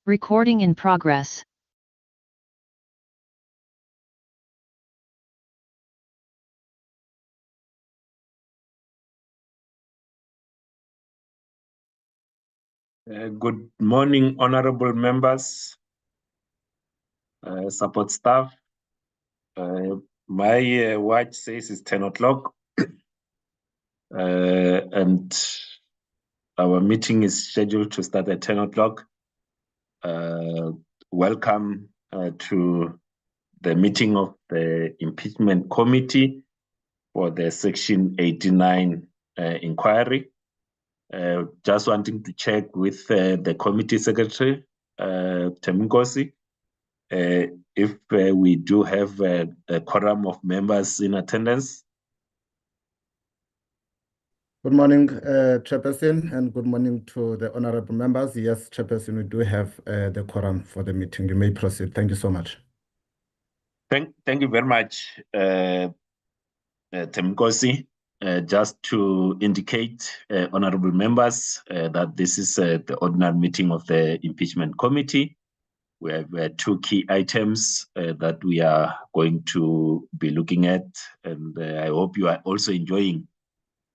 Recording in progress. Good morning, honorable members, support staff. My watch says it's 10 o'clock, and our meeting is scheduled to start at 10 o'clock. Welcome to the meeting of the Impeachment Committee for the Section 89 inquiry. Just wanting to check with the committee secretary, Temkosi, if we do have a quorum of members in attendance. Good morning, Chairperson, and good morning to the honorable members. Yes, Chairperson, we do have the quorum for the meeting. You may proceed. Thank you so much. Thank you very much, Temkosi. Just to indicate, honorable members, that this is the ordinary meeting of the Impeachment Committee. We have two key items that we are going to be looking at, and I hope you are also enjoying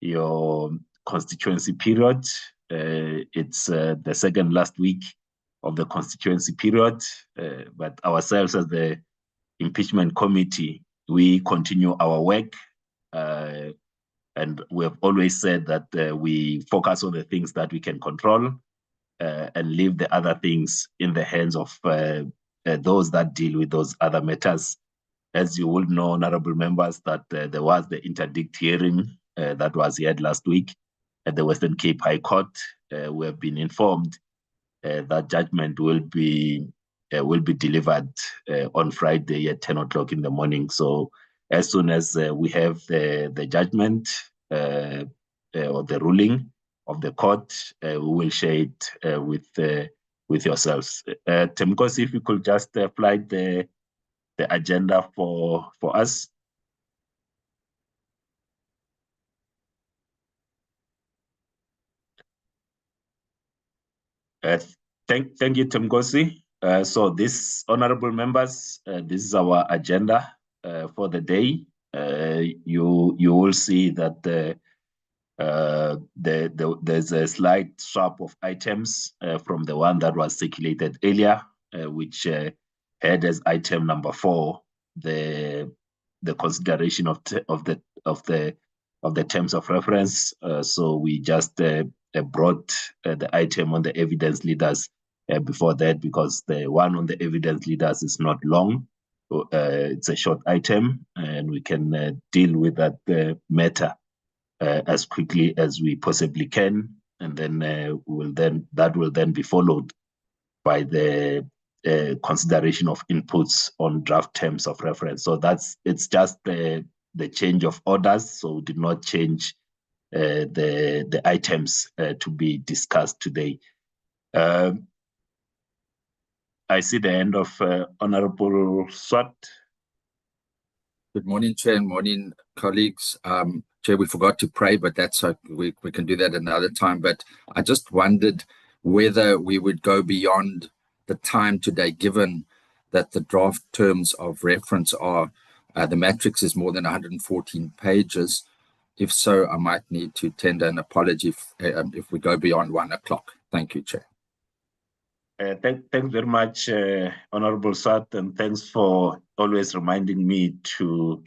your constituency period. It's the second last week of the constituency period, but ourselves as the Impeachment Committee, we continue our work. And we have always said that we focus on the things that we can control and leave the other things in the hands of those that deal with those other matters. As you would know, honorable members, that there was the interdict hearing that was held last week at the Western Cape High Court. We have been informed that judgment will be delivered on Friday at 10 o'clock in the morning. So as soon as we have the judgment or the ruling of the court, we will share it with yourselves. Temkosi, if you could just apply the agenda for us. Thank you, Temkosi. So this, honorable members, this is our agenda for the day. You will see that there's a slight swap of items from the one that was circulated earlier, which had as item number 4 the consideration of the terms of reference. So we just brought the item on the evidence leaders before that, because the one on the evidence leaders is not long. It's a short item, and we can deal with that matter as quickly as we possibly can, and then that will then be followed by the consideration of inputs on draft terms of reference. So it's just the change of orders, so we did not change the items to be discussed today. I see the end of Honorable Swart. Good morning, Chair, and morning, colleagues. Chair, we forgot to pray, but that's we can do that another time. But I just wondered whether we would go beyond the time today, given that the draft terms of reference are, the matrix is more than 114 pages. If so, I might need to tender an apology if we go beyond 1 o'clock. Thank you, Chair. Thanks very much, Honorable Swart, and thanks for always reminding me to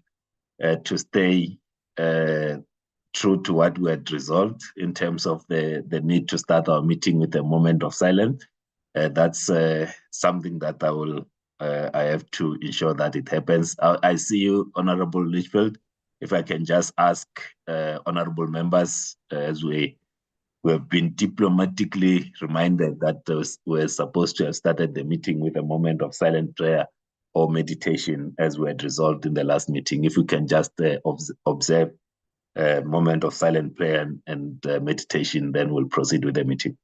stay true to what we had resolved in terms of the need to start our meeting with a moment of silence. That's something that I have to ensure that it happens. I see you, Honorable Litchfield. If I can just ask honorable members, as we have been diplomatically reminded that we're supposed to have started the meeting with a moment of silent prayer or meditation, as we had resolved in the last meeting. If we can just observe a moment of silent prayer and meditation, then we'll proceed with the meeting.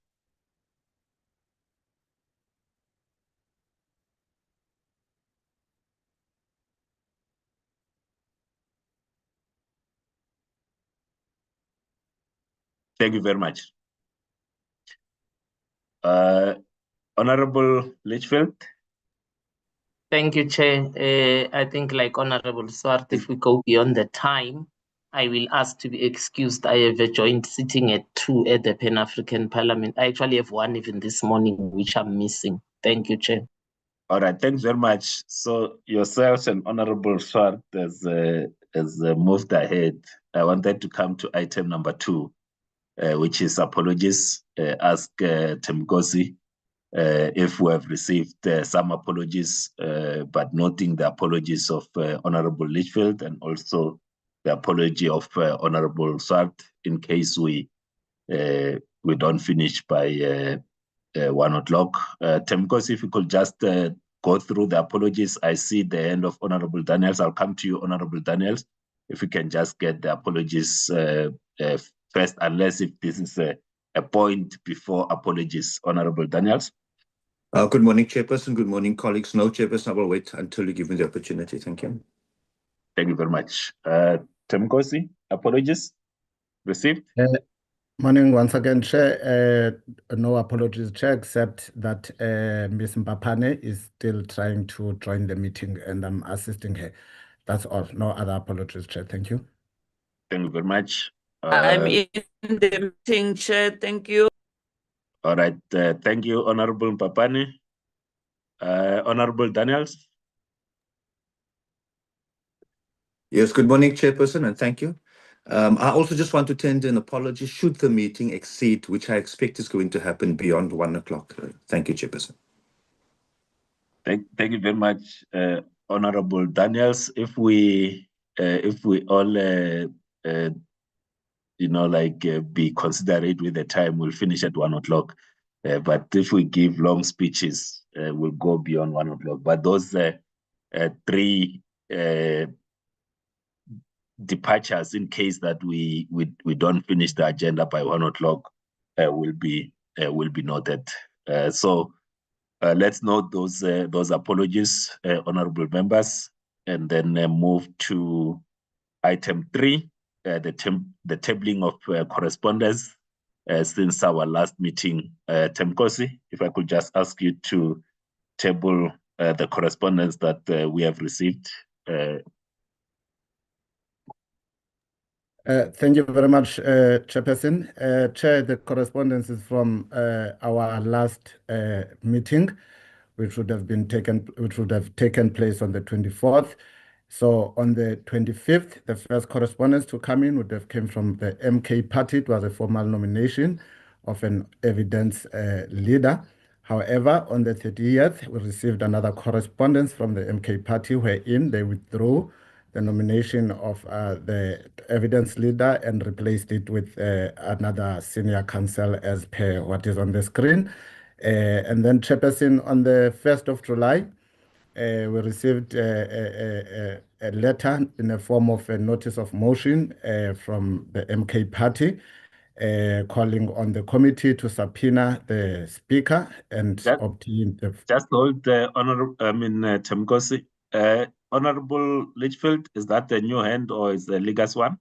Thank you very much. Honorable Litchfield. Thank you, Chair. I think, like Honorable Swart, if we go beyond the time, I will ask to be excused. I have a joint sitting at 2 at the Pan-African Parliament. I actually have one even this morning, which I'm missing. Thank you, Chair. All right, thanks very much. So yourselves and Honorable Swart has moved ahead. I wanted to come to item number 2, which is apologies. Ask Temgosi if we have received some apologies, but noting the apologies of Honorable Litchfield and also the apology of Honorable Swart in case we don't finish by 1 o'clock. Temgosi, if you could just go through the apologies. I see the end of Honorable Daniels. I'll come to you, Honorable Daniels. If you can just get the apologies first, unless if this is a point before apologies, Honorable Daniels. Good morning, Chairperson. Good morning, colleagues. No, Chairperson, I will wait until you give me the opportunity. Thank you. Thank you very much. Temgosi, apologies received? Morning once again, Chair. No apologies, Chair, except that Ms. Mpapane is still trying to join the meeting and I'm assisting her. That's all. No other apologies, Chair. Thank you. Thank you very much. I'm in the meeting, Chair. Thank you. All right. Thank you, Honorable Mpapane. Honorable Daniels. Yes, good morning, Chairperson, and thank you. I also just want to tender an apology should the meeting exceed, which I expect is going to happen beyond 1 o'clock. Thank you, Chairperson. Thank you very much, Honorable Daniels. If we all be considerate with the time, we'll finish at 1 o'clock. But if we give long speeches, we'll go beyond 1 o'clock. But those 3 departures, in case that we don't finish the agenda by 1 o'clock, will be noted. So let's note those apologies, honorable members, and then move to item 3, the tabling of correspondence since our last meeting. Temkosi, if I could just ask you to table the correspondence that we have received. Thank you very much, Chairperson. Chair, the correspondence is from our last meeting, which would have taken place on the 24th. So on the 25th, the first correspondence to come in would have came from the MK Party. It was a formal nomination of an evidence leader. However, on the 30th, we received another correspondence from the MK Party wherein they withdrew the nomination of the evidence leader and replaced it with another senior counsel as per what is on the screen. And then, Chairperson, on the 1st of July, we received a letter in the form of a notice of motion from the MK Party calling on the committee to subpoena the speaker and obtain the... Just hold the Temkosi. Honorable Litchfield, is that the new hand or is the Ligas one?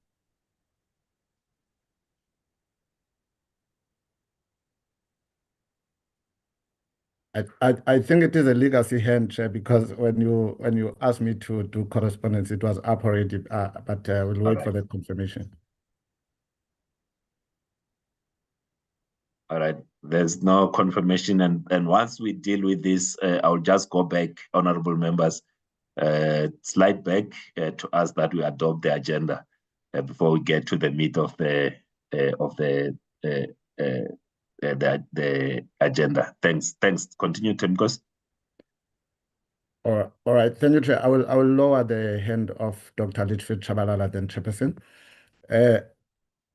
I think it is a legacy hand, Chair, because when you asked me to do correspondence, it was up already, but we'll wait for the confirmation. All right, there's no confirmation, and once we deal with this, I'll just go back, honorable members, slide back to ask that we adopt the agenda before we get to the meat of the agenda. Thanks. Continue, Temkos. All right. Thank you, Chair. I will lower the hand of Dr. Litchfield Chabalala, then Chairperson.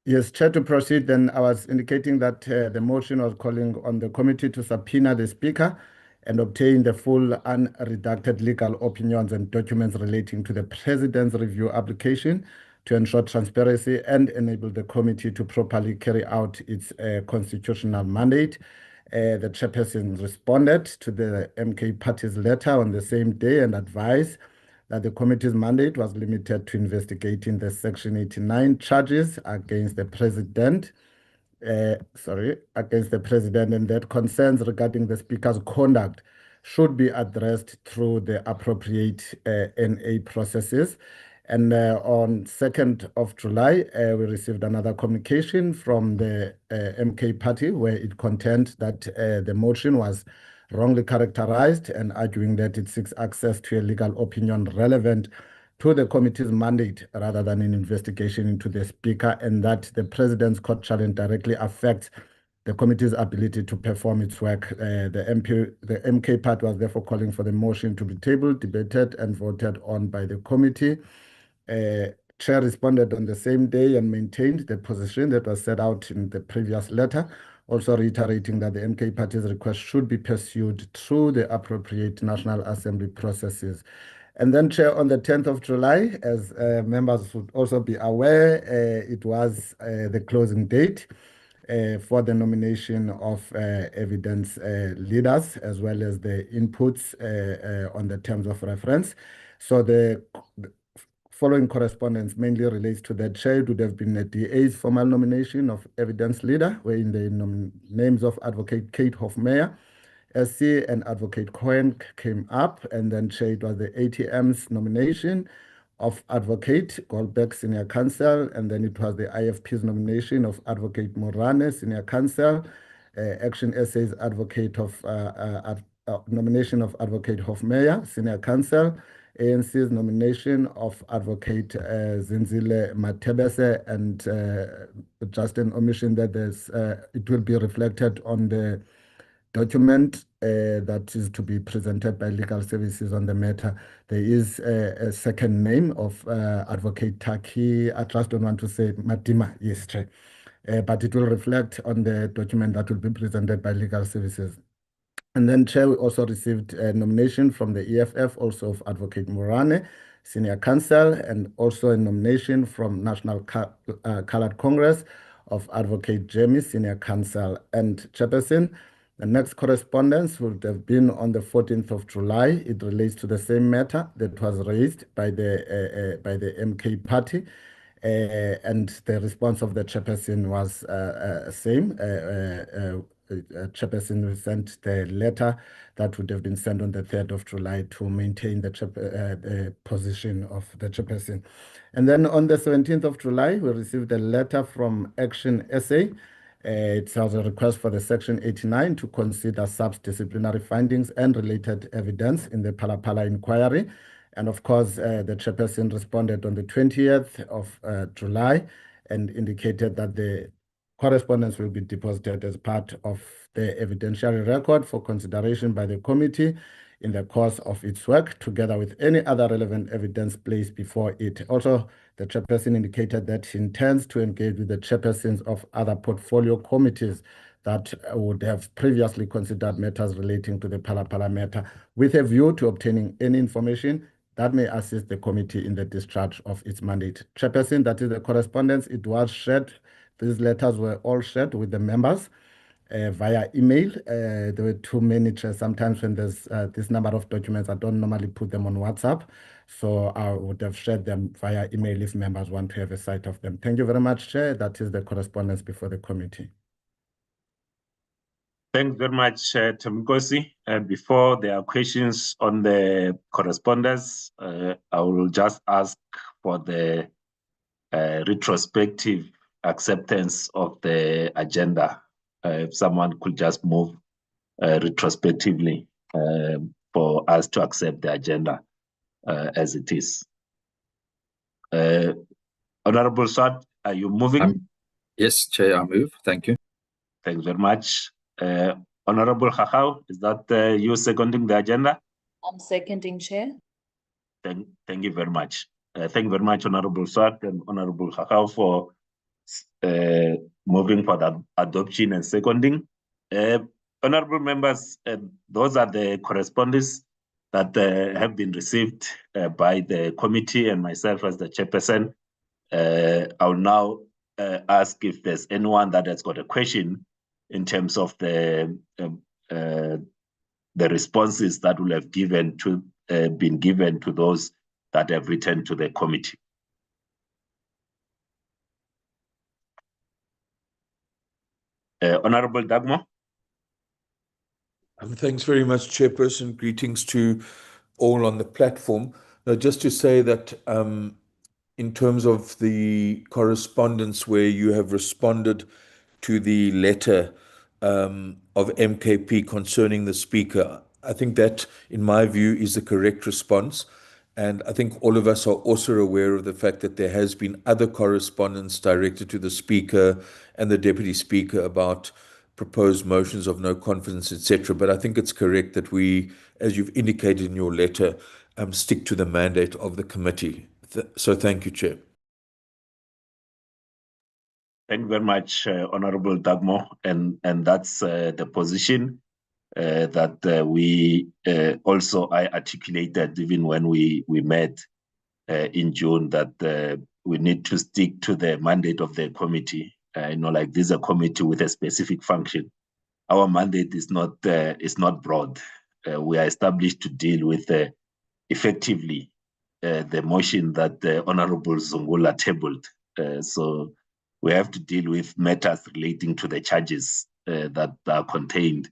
Yes, Chair, to proceed, then I was indicating that the motion was calling on the committee to subpoena the speaker and obtain the full unredacted legal opinions and documents relating to the President's review application to ensure transparency and enable the committee to properly carry out its constitutional mandate. The Chairperson responded to the MK Party's letter on the same day and advised that the committee's mandate was limited to investigating the Section 89 charges against the President against the president, and that concerns regarding the speaker's conduct should be addressed through the appropriate NA processes. And on 2nd of July, we received another communication from the MK party where it contends that the motion was wrongly characterized and arguing that it seeks access to a legal opinion relevant to the committee's mandate rather than an investigation into the speaker, and that the president's court challenge directly affects the committee's ability to perform its work. The MK part was therefore calling for the motion to be tabled, debated, and voted on by the committee. Chair responded on the same day and maintained the position that was set out in the previous letter, also reiterating that the MK party's request should be pursued through the appropriate National Assembly processes. And then, Chair, on the 10th of July, as members would also be aware, it was the closing date for the nomination of evidence leaders, as well as the inputs on the terms of reference. So the following correspondence mainly relates to that. Chair, it would have been a DA's formal nomination of evidence leader, wherein the names of Advocate Kate Hofmeyer, SC, and Advocate Cohen came up, and then Chair, it was the ATM's nomination of Advocate Goldberg, Senior Counsel, and then it was the IFP's nomination of Advocate Morane, Senior Counsel, Action SA's advocate of nomination of Advocate Hofmeyer, Senior Counsel, ANC's nomination of Advocate Zinzile Matebese, and just an omission that it will be reflected on the document that is to be presented by legal services on the matter. There is a second name of Advocate Taki, I just don't want to say Matima, yes, Chair. But it will reflect on the document that will be presented by legal services. And then, Chair, we also received a nomination from the EFF, also of Advocate Morane, Senior Counsel, and also a nomination from National Colored Congress of Advocate Jamie, Senior Counsel. And Chairperson, the next correspondence would have been on the 14th of July. It relates to the same matter that was raised by the MK party. And the response of the chairperson was same. Chairperson sent the letter that would have been sent on the 3rd of July to maintain the position of the chairperson. And then on the 17th of July, we received a letter from Action SA. It was a request for the Section 89 to consider sub-disciplinary findings and related evidence in the Phala inquiry. And of course, the chairperson responded on the 20th of July and indicated that the correspondence will be deposited as part of the evidentiary record for consideration by the committee in the course of its work, together with any other relevant evidence placed before it. Also, the chairperson indicated that he intends to engage with the chairpersons of other portfolio committees that would have previously considered matters relating to the Phala matter, with a view to obtaining any information that may assist the committee in the discharge of its mandate. Chairperson, that is the correspondence. It was shared. These letters were all shared with the members via email. There were too many, Chair. Sometimes when there's this number of documents, I don't normally put them on WhatsApp. So I would have shared them via email if members want to have a sight of them. Thank you very much, Chair. That is the correspondence before the committee. Thanks very much, Temkosi. Before there are questions on the correspondence, I will just ask for the retrospective acceptance of the agenda. If someone could just move retrospectively for us to accept the agenda as it is. Honorable Swart, are you moving? Yes, Chair, I move. Thank you. Thanks very much. Honorable Khachau, is that you seconding the agenda? I'm seconding, Chair. Thank you very much. Thank you very much, Honorable Swart and Honorable Khachau, for moving for the adoption and seconding. Honorable members, those are the correspondence that have been received by the committee and myself as the chairperson. I will now ask if there's anyone that has got a question in terms of the responses that will have been given to those that have written to the committee. Honorable Dagmo. Thanks very much, Chairperson. Greetings to all on the platform. Now, just to say that in terms of the correspondence where you have responded to the letter of MKP concerning the Speaker, I think that, in my view, is the correct response. And I think all of us are also aware of the fact that there has been other correspondence directed to the Speaker and the Deputy Speaker about proposed motions of no confidence, etc. But I think it's correct that we, as you've indicated in your letter, stick to the mandate of the committee. So thank you, Chair. Thank you very much, Honorable Dagmo. And that's the position that we also I articulated even when we met in June, that we need to stick to the mandate of the committee. Like this is a committee with a specific function. Our mandate is not broad. We are established to deal with effectively the motion that Honorable Zungula tabled. So we have to deal with matters relating to the charges that are contained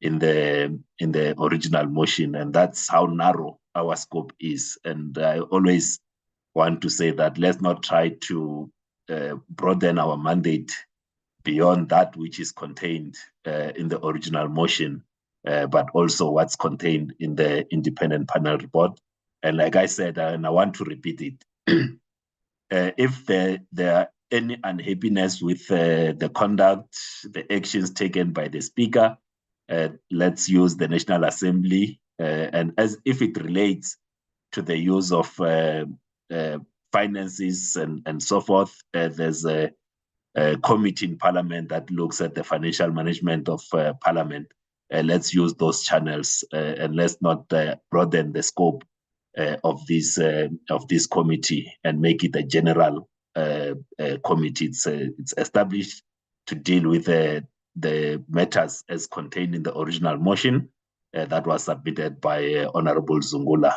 in the original motion, and that's how narrow our scope is. And I always want to say that let's not try to broaden our mandate beyond that which is contained in the original motion, but also what's contained in the independent panel report. And like I said, and I want to repeat it, if there are any unhappiness with the conduct, the actions taken by the Speaker, let's use the National Assembly, and as if it relates to the use of finances and so forth, there's a committee in Parliament that looks at the financial management of Parliament. Let's use those channels, and let's not broaden the scope of this committee and make it a general committee. It's established to deal with the matters as contained in the original motion that was submitted by Honorable Zungula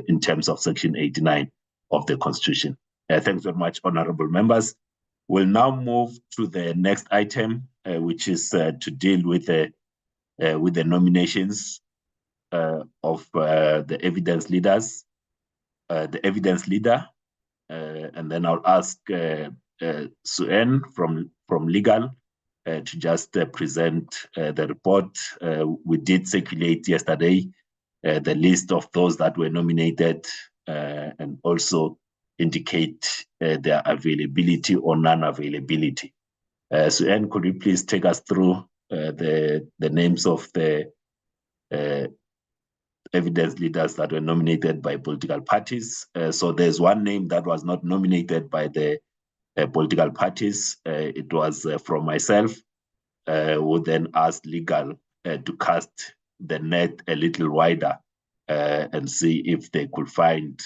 in terms of Section 89 of the Constitution. Thanks very much, honorable members. We'll now move to the next item, which is to deal with the nominations of the evidence leaders, the evidence leader, and then I'll ask Suen from legal to just present the report. We did circulate yesterday the list of those that were nominated and also indicate their availability or non-availability. Suen, could you please take us through the names of the evidence leaders that were nominated by political parties? So there's one name that was not nominated by the political parties. It was from myself, who then asked legal to cast the net a little wider and see if they could find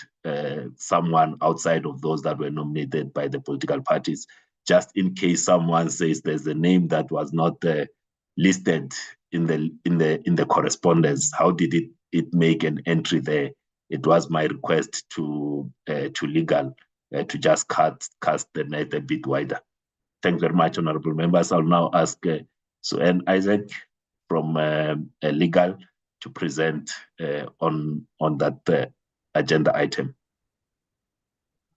someone outside of those that were nominated by the political parties, just in case someone says there's a name that was not listed in the correspondence. How did it make an entry there? It was my request to legal to just cast the net a bit wider. Thanks very much, honorable members. I'll now ask Suen Isaac from legal to present on that agenda item.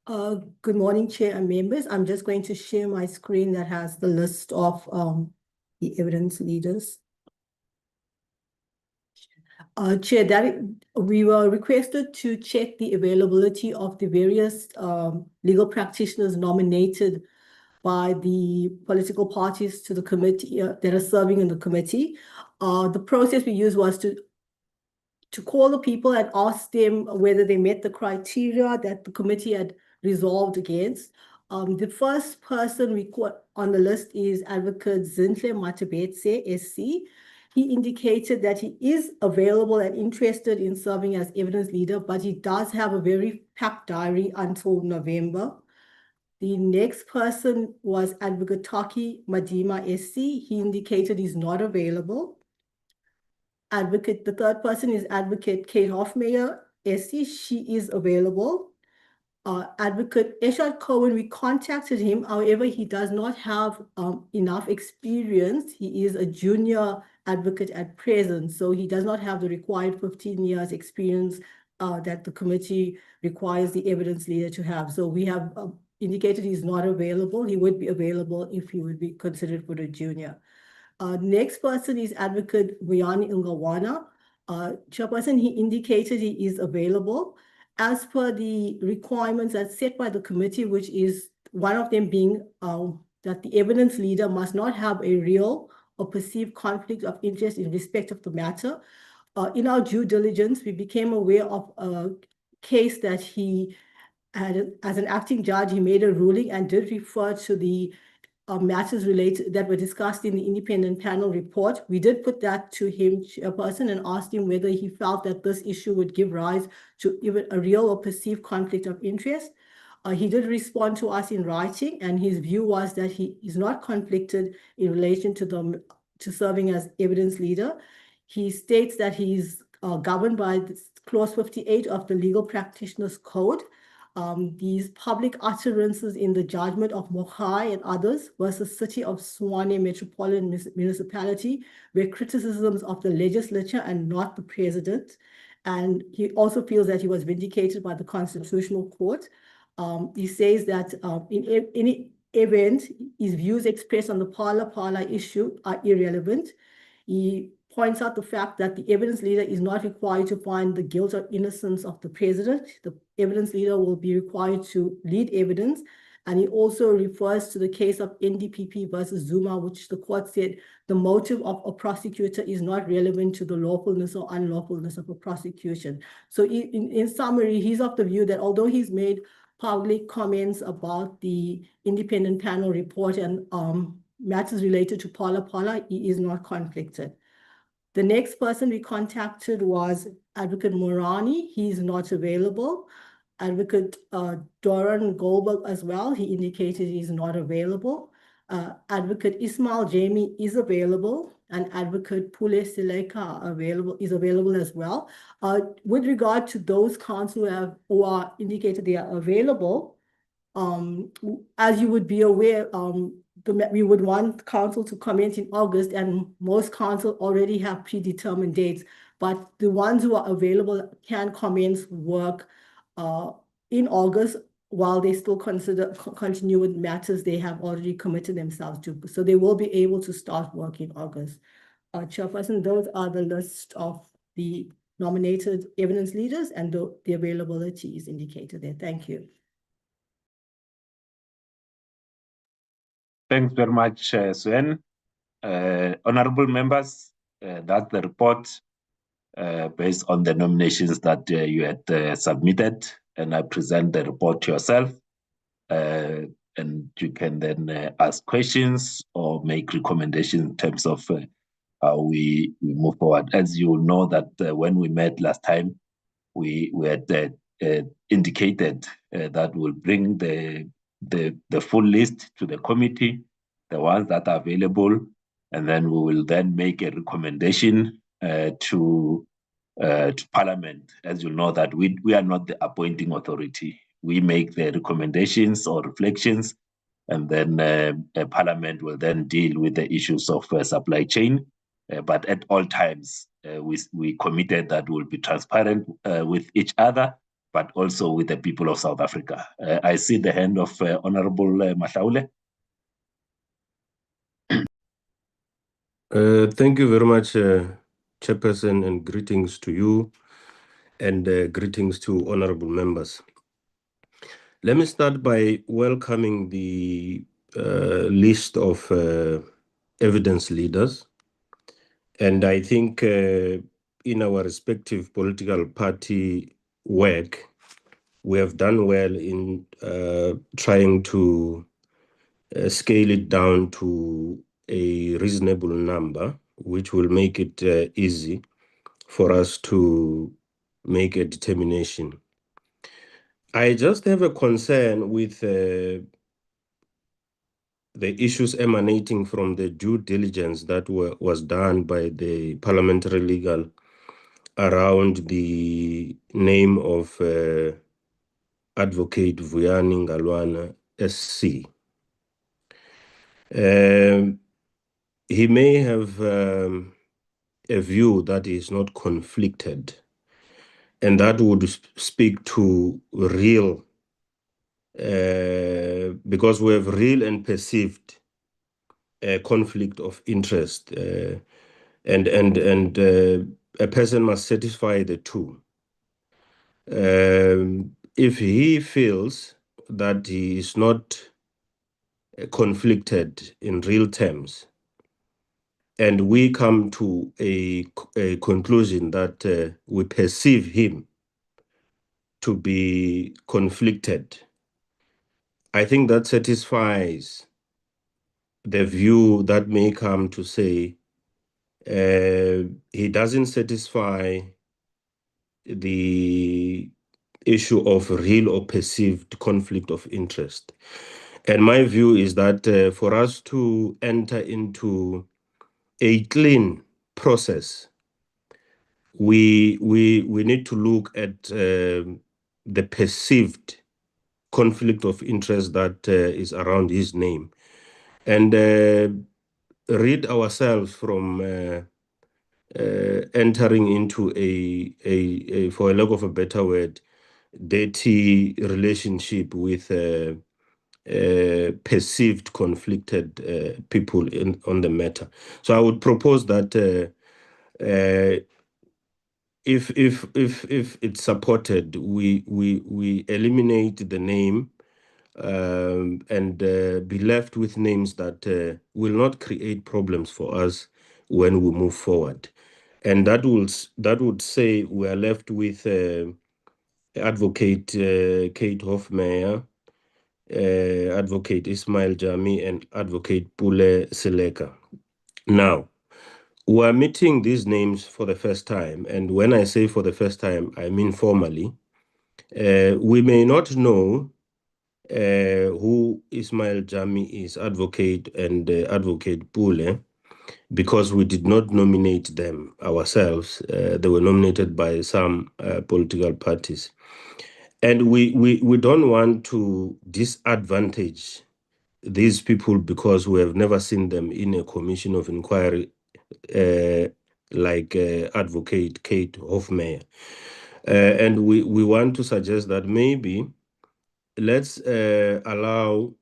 Good morning, Chair and members. I'm just going to share my screen that has the list of the evidence leaders. Chair, that we were requested to check the availability of the various legal practitioners nominated by the political parties to the committee that are serving in the committee. The process we used was to call the people and ask them whether they met the criteria that the committee had resolved against. The first person we got on the list is Advocate Zinhle Matebetse, SC. He indicated that he is available and interested in serving as evidence leader, but he does have a very packed diary until November. The next person was Advocate Taki Madima, SC. He indicated he's not available. The third person is Advocate Kate Hofmeyer, SC. She is available. Advocate Eshad Cohen, we contacted him. However, he does not have enough experience. He is a junior advocate at present, so he does not have the required 15 years experience that the committee requires the evidence leader to have. So we have indicated he's not available. He would be available if he would be considered for the junior. Next person is Advocate Vuyani Ungawana. Chairperson, he indicated he is available. As per the requirements that's set by the committee, which is one of them being that the evidence leader must not have a real or perceived conflict of interest in respect of the matter. In our due diligence, we became aware of a case that he had, as an acting judge, he made a ruling and did refer to the matters related that were discussed in the independent panel report. We did put that to him, Chairperson, and asked him whether he felt that this issue would give rise to even a real or perceived conflict of interest. He did respond to us in writing, and his view was that he is not conflicted in relation to serving as evidence leader. He states that he's governed by Clause 58 of the Legal Practitioners Code. These public utterances in the judgment of Mochai and others versus City of Tshwane Metropolitan Municipality were criticisms of the legislature and not the president. And he also feels that he was vindicated by the Constitutional Court. He says that in any event, his views expressed on the Phala issue are irrelevant. He points out the fact that the evidence leader is not required to find the guilt or innocence of the president. The evidence leader will be required to lead evidence. And he also refers to the case of NDPP versus Zuma, which the court said the motive of a prosecutor is not relevant to the lawfulness or unlawfulness of a prosecution. So in summary, he's of the view that although he's made public comments about the independent panel report and matters related to Phala, he is not conflicted. The next person we contacted was Advocate Morani. He's not available. Advocate Doran Goldberg as well. He indicated he's not available. Advocate Ismail Jamie is available, and Advocate Pule Sileka is available as well. With regard to those counsel who are indicated they are available, as you would be aware, we would want council to commence in August, and most council already have predetermined dates, but the ones who are available can commence work in August while they still continue with matters they have already committed themselves to. So they will be able to start work in August. Chairperson, those are the list of the nominated evidence leaders, and the availability is indicated there. Thank you. Thanks very much, Suen. Honorable members, that's the report based on the nominations that you had submitted, and I present the report to yourself. And you can then ask questions or make recommendations in terms of how we move forward. As you know that when we met last time, we had indicated that we'll bring the full list to the committee, the ones that are available, and then we will then make a recommendation to Parliament. As you know that we are not the appointing authority. We make the recommendations or reflections, and then Parliament will then deal with the issues of supply chain. But at all times, we committed that we'll be transparent with each other, but also with the people of South Africa. I see the hand of Honorable Mahlaule. Thank you very much, Chairperson, and greetings to you, and greetings to honorable members. Let me start by welcoming the list of evidence leaders. And I think in our respective political party work, we have done well in trying to scale it down to a reasonable number, which will make it easy for us to make a determination. I just have a concern with the issues emanating from the due diligence that was done by the parliamentary legal around the name of Advocate Vuyani Ngalwana, SC. He may have a view that is not conflicted, and that would speak to real, because we have real and perceived conflict of interest, and a person must satisfy the two. If he feels that he is not conflicted in real terms, and we come to a conclusion that we perceive him to be conflicted, I think that satisfies the view that may come to say he doesn't satisfy the issue of real or perceived conflict of interest. And my view is that for us to enter into a clean process, we need to look at the perceived conflict of interest that is around his name, and rid ourselves from entering into a, for a lack of a better word, dirty relationship with perceived conflicted people on the matter. So I would propose that if it's supported, we eliminate the name and be left with names that will not create problems for us when we move forward. And that would say we are left with Advocate Kate Hofmeyer, Advocate Ismail Jami, and Advocate Pule Seleka. Now, we are meeting these names for the first time, and when I say for the first time, I mean formally. We may not know who Ismail Jami is, Advocate, and Advocate Pule, because we did not nominate them ourselves. They were nominated by some political parties. And we don't want to disadvantage these people because we have never seen them in a commission of inquiry like Advocate Kate Hofmeyer. And we want to suggest that maybe let's allow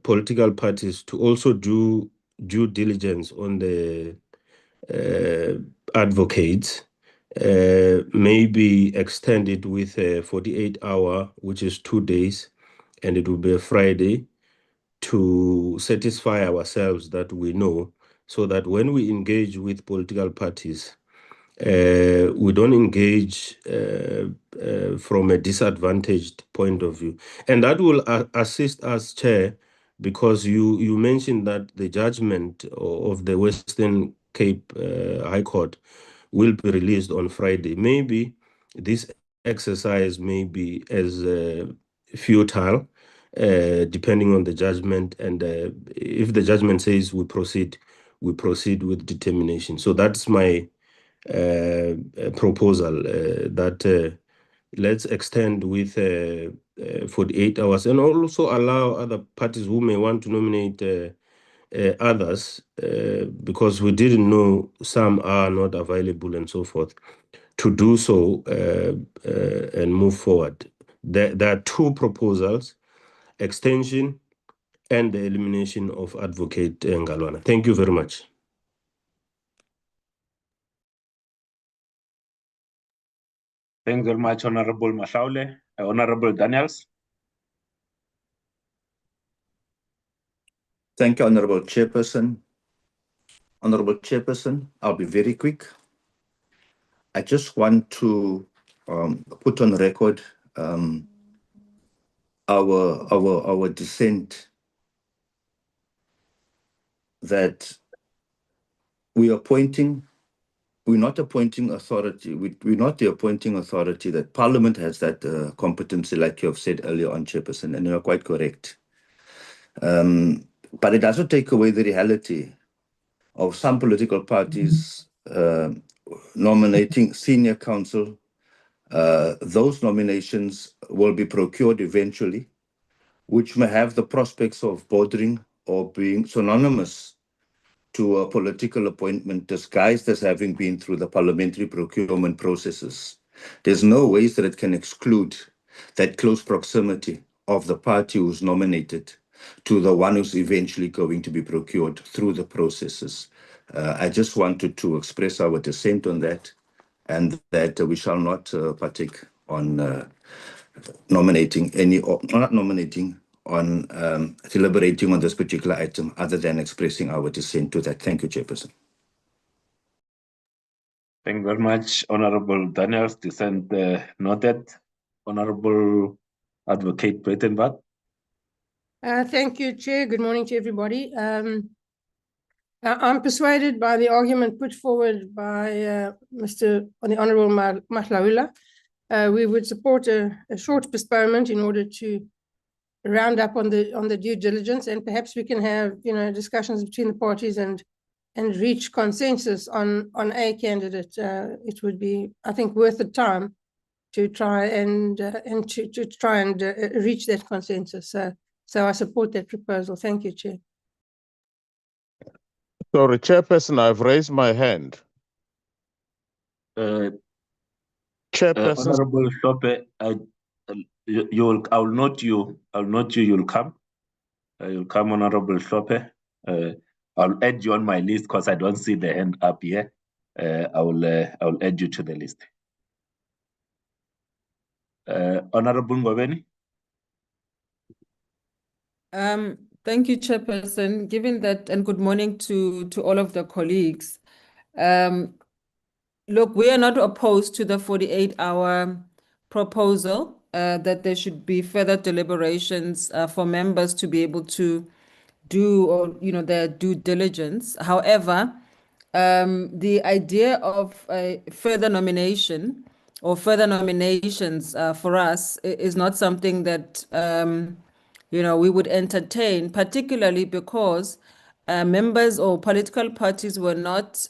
political parties to also do due diligence on the advocates, maybe extend it with a 48-hour, which is 2 days, and it will be a Friday, to satisfy ourselves that we know, so that when we engage with political parties, we don't engage from a disadvantaged point of view. And that will assist us, Chair, because you mentioned that the judgment of the Western Cape High Court will be released on Friday. Maybe this exercise may be as futile, depending on the judgment. And if the judgment says we proceed with determination. So that's my proposal, that let's extend with 48 hours, and also allow other parties who may want to nominate others, because we didn't know some are not available and so forth, to do so and move forward. There are two proposals: extension and the elimination of Advocate Ngalwana. Thank you very much. Thanks very much, Honorable Mashaule. Honorable Daniels. Thank you, Honorable Chairperson. Honorable Chairperson, I'll be very quick. I just want to put on record our dissent that we're not appointing authority. We're not the appointing authority. That Parliament has that competency, like you have said earlier on, Chairperson, and you're quite correct. But it doesn't take away the reality of some political parties nominating senior counsel. Those nominations will be procured eventually, which may have the prospects of bordering or being synonymous to a political appointment disguised as having been through the parliamentary procurement processes. There's no ways that it can exclude that close proximity of the party who's nominated to the one who's eventually going to be procured through the processes. I just wanted to express our dissent on that, and that we shall not partake on nominating any, or not nominating, on deliberating on this particular item, other than expressing our dissent to that. Thank you, Chairperson. Thank you very much, Honorable Daniels. Dissent noted. Honorable Advocate Breitenbach. Thank you, Chair. Good morning to everybody. I'm persuaded by the argument put forward by the Honourable Mahlaula. We would support a short postponement in order to round up on the due diligence, and perhaps we can have discussions between the parties and reach consensus on a candidate. It would be, I think, worth the time to try and reach that consensus. So I support that proposal. Thank you, Chair. Sorry, Chairperson, I've raised my hand. Chairperson. Honorable Shope, I'll note you. You'll come. You'll come, Honorable Shope. I'll add you on my list because I don't see the hand up here. I'll add you to the list. Honorable Ngobeni. Thank you, Chairperson. Given that, and good morning to all of the colleagues. Look, we are not opposed to the 48-hour proposal that there should be further deliberations for members to be able to do their due diligence. However, the idea of a further nomination or further nominations for us is not something that we would entertain, particularly because members or political parties were not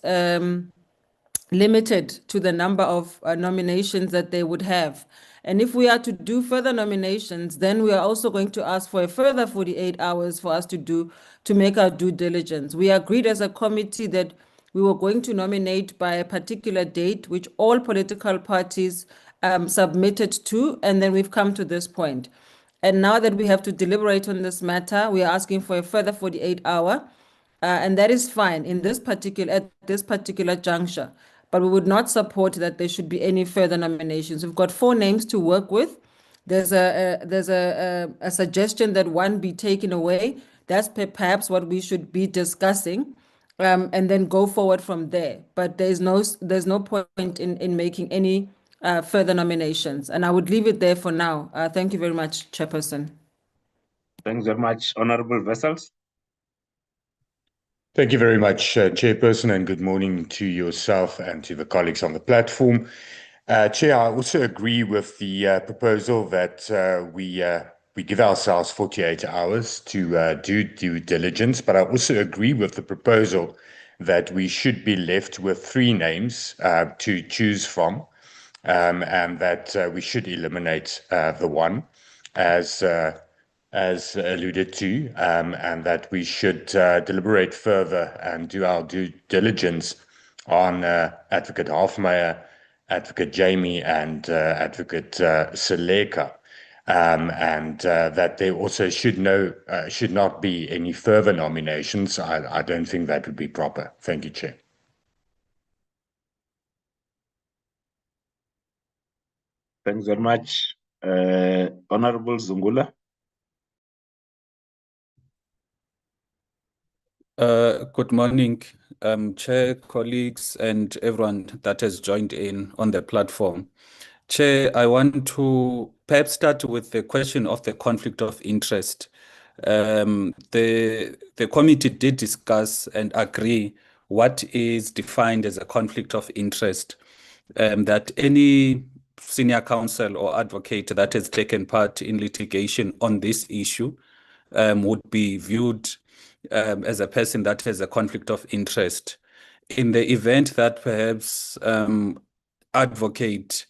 limited to the number of nominations that they would have. And if we are to do further nominations, then we are also going to ask for a further 48 hours for us to make our due diligence. We agreed as a committee that we were going to nominate by a particular date, which all political parties submitted to, and then we've come to this point. And now that we have to deliberate on this matter, we are asking for a further 48-hour, and that is fine at this particular juncture. But we would not support that there should be any further nominations. We've got 4 names to work with. There's a suggestion that one be taken away. That's perhaps what we should be discussing, and then go forward from there. But there's no point in making any further nominations. And I would leave it there for now. Thank you very much, Chairperson. Thanks very much, Honorable Vessels. Thank you very much, Chairperson, and good morning to yourself and to the colleagues on the platform. Chair, I also agree with the proposal that we give ourselves 48 hours to do due diligence, but I also agree with the proposal that we should be left with 3 names to choose from, and that we should eliminate the one as alluded to, and that we should deliberate further and do our due diligence on Advocate Halfmeyer, Advocate Jamie, and Advocate Seleka, and that there also should not be any further nominations. I don't think that would be proper. Thank you, Chair. Thanks very much, Honorable Zungula. Good morning, Chair, colleagues, and everyone that has joined in on the platform. Chair, I want to perhaps start with the question of the conflict of interest. The committee did discuss and agree what is defined as a conflict of interest, that any senior counsel or advocate that has taken part in litigation on this issue would be viewed as a person that has a conflict of interest. In the event that perhaps advocate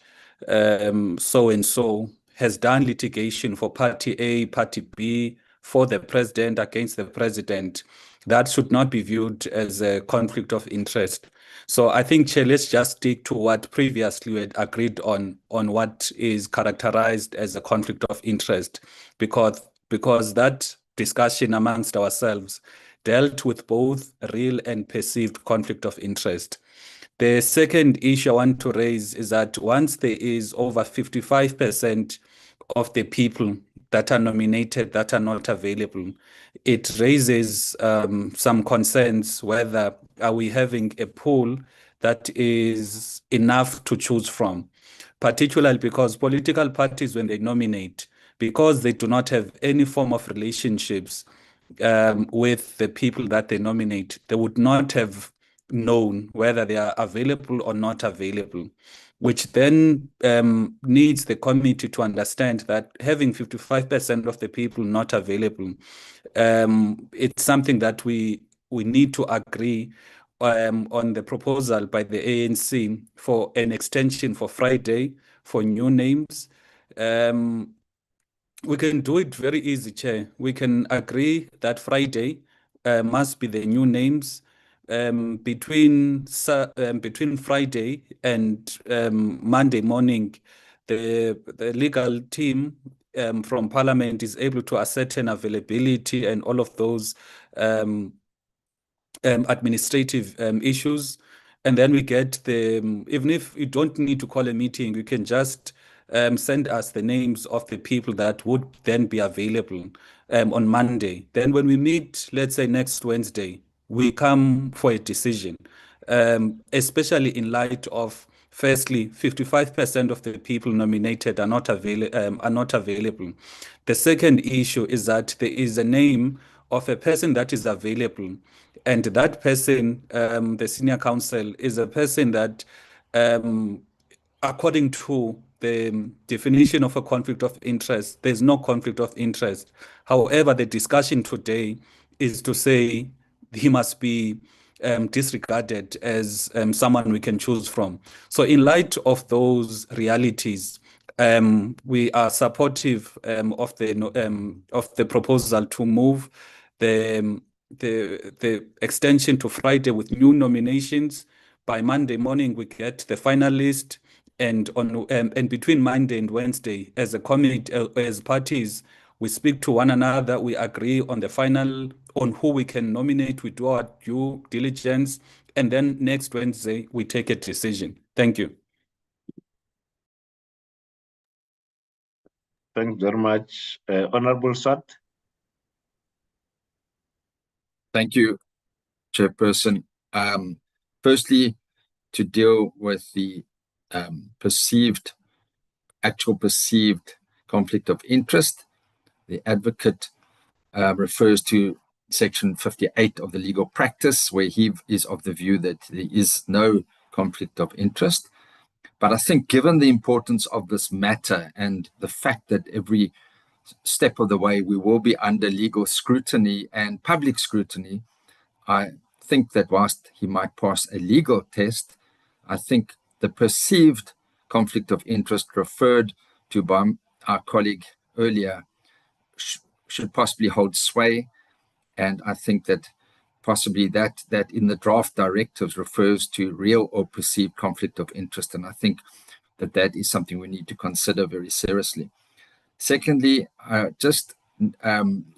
so-and-so has done litigation for Party A, Party B, for the president, against the president, that should not be viewed as a conflict of interest. So I think, Chair, let's just stick to what previously we had agreed on what is characterized as a conflict of interest, because that discussion amongst ourselves dealt with both real and perceived conflict of interest. The second issue I want to raise is that once there is over 55% of the people that are nominated that are not available, it raises some concerns whether are we having a pool that is enough to choose from, particularly because political parties, when they nominate, because they do not have any form of relationships with the people that they nominate, they would not have known whether they are available or not available, which then needs the committee to understand that having 55% of the people not available, it's something that we need to agree on the proposal by the ANC for an extension for Friday for new names. We can do it very easy, Chair. We can agree that Friday must be the new names. Between Friday and Monday morning, the legal team from Parliament is able to ascertain availability and all of those administrative issues. And then we get even if you don't need to call a meeting, you can just send us the names of the people that would then be available on Monday. Then when we meet, let's say next Wednesday, we come for a decision, especially in light of, firstly, 55% of the people nominated are not available. The second issue is that there is a name of a person that is available, and that person, the senior counsel, is a person that, according to the definition of a conflict of interest, there's no conflict of interest. However, the discussion today is to say he must be disregarded as someone we can choose from. So in light of those realities, we are supportive of the proposal to move the extension to Friday with new nominations. By Monday morning, we get the final list, and between Monday and Wednesday, as a committee, as parties, we speak to one another. We agree on the final, on who we can nominate. We do our due diligence, and then next Wednesday we take a decision. Thank you. Thanks very much, Honorable Swart. Thank you, Chairperson. Firstly, to deal with the actual perceived conflict of interest, the advocate refers to Section 58 of the legal practice, where he is of the view that there is no conflict of interest. But I think given the importance of this matter and the fact that every step of the way we will be under legal scrutiny and public scrutiny, I think that whilst he might pass a legal test, I think the perceived conflict of interest referred to by our colleague earlier should possibly hold sway. And I think that possibly that in the draft directives refers to real or perceived conflict of interest. And I think that is something we need to consider very seriously. Secondly,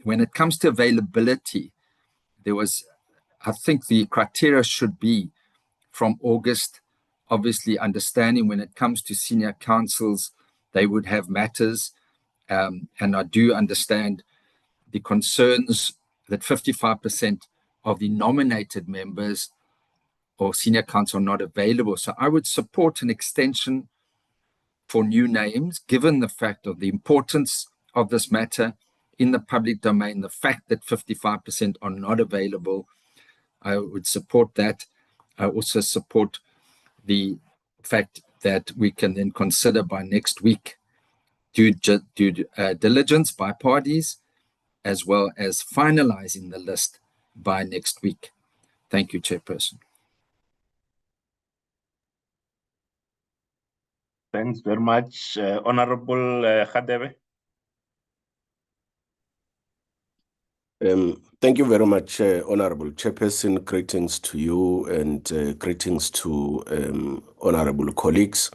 when it comes to availability, I think the criteria should be from August, obviously understanding when it comes to senior councils, they would have matters. And I do understand the concerns that 55% of the nominated members or senior council are not available. So I would support an extension for new names, given the fact of the importance of this matter in the public domain, the fact that 55% are not available. I would support that. I also support the fact that we can then consider by next week due diligence by parties, as well as finalizing the list by next week. Thank you, Chairperson. Thanks very much, Honorable Khadebe. Thank you very much, Honorable Chairperson. Greetings to you and greetings to honorable colleagues.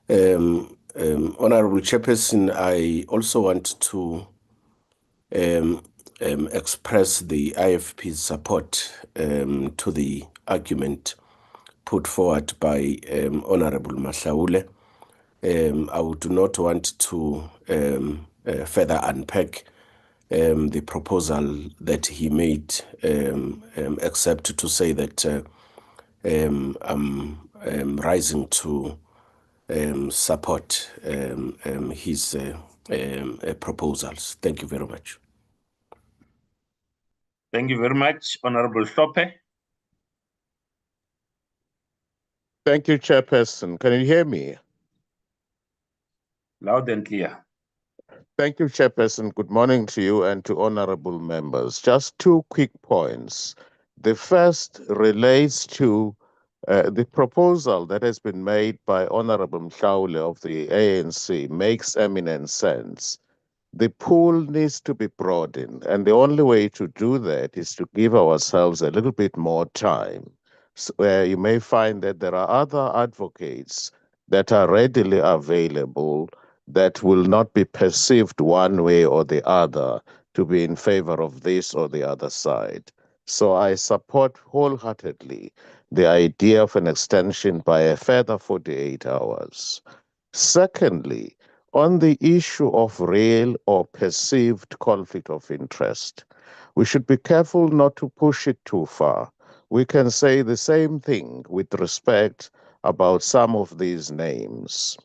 Honorable Chairperson, I also want to express the IFP's support to the argument put forward by Honorable Mahlaule. I would not want to further unpack the proposal that he made, except to say that I'm rising to support his proposals. Thank you very much. Thank you very much, Honorable Hlophe. Thank you, Chairperson. Can you hear me? Loud and clear. Thank you, Chairperson. Good morning to you and to honorable members. Just 2 quick points. The first relates to the proposal that has been made by Honorable Mhlaule of the ANC makes eminent sense. The pool needs to be broadened, and the only way to do that is to give ourselves a little bit more time. So, you may find that there are other advocates that are readily available that will not be perceived one way or the other to be in favor of this or the other side. So I support wholeheartedly the idea of an extension by a further 48 hours. Secondly, on the issue of real or perceived conflict of interest, we should be careful not to push it too far. We can say the same thing with respect about some of these names.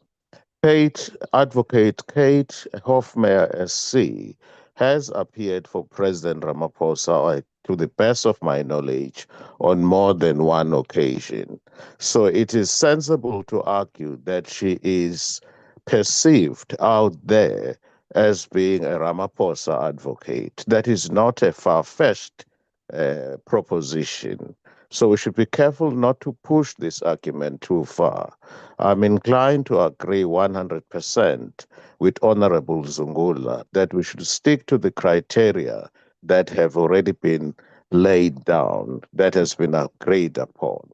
Advocate Kate Hofmeyr SC has appeared for President Ramaphosa, to the best of my knowledge, on more than one occasion. So it is sensible to argue that she is perceived out there as being a Ramaphosa advocate. That is not a far-fetched proposition. So we should be careful not to push this argument too far. I'm inclined to agree 100% with Honorable Zungula that we should stick to the criteria that have already been laid down, that has been agreed upon.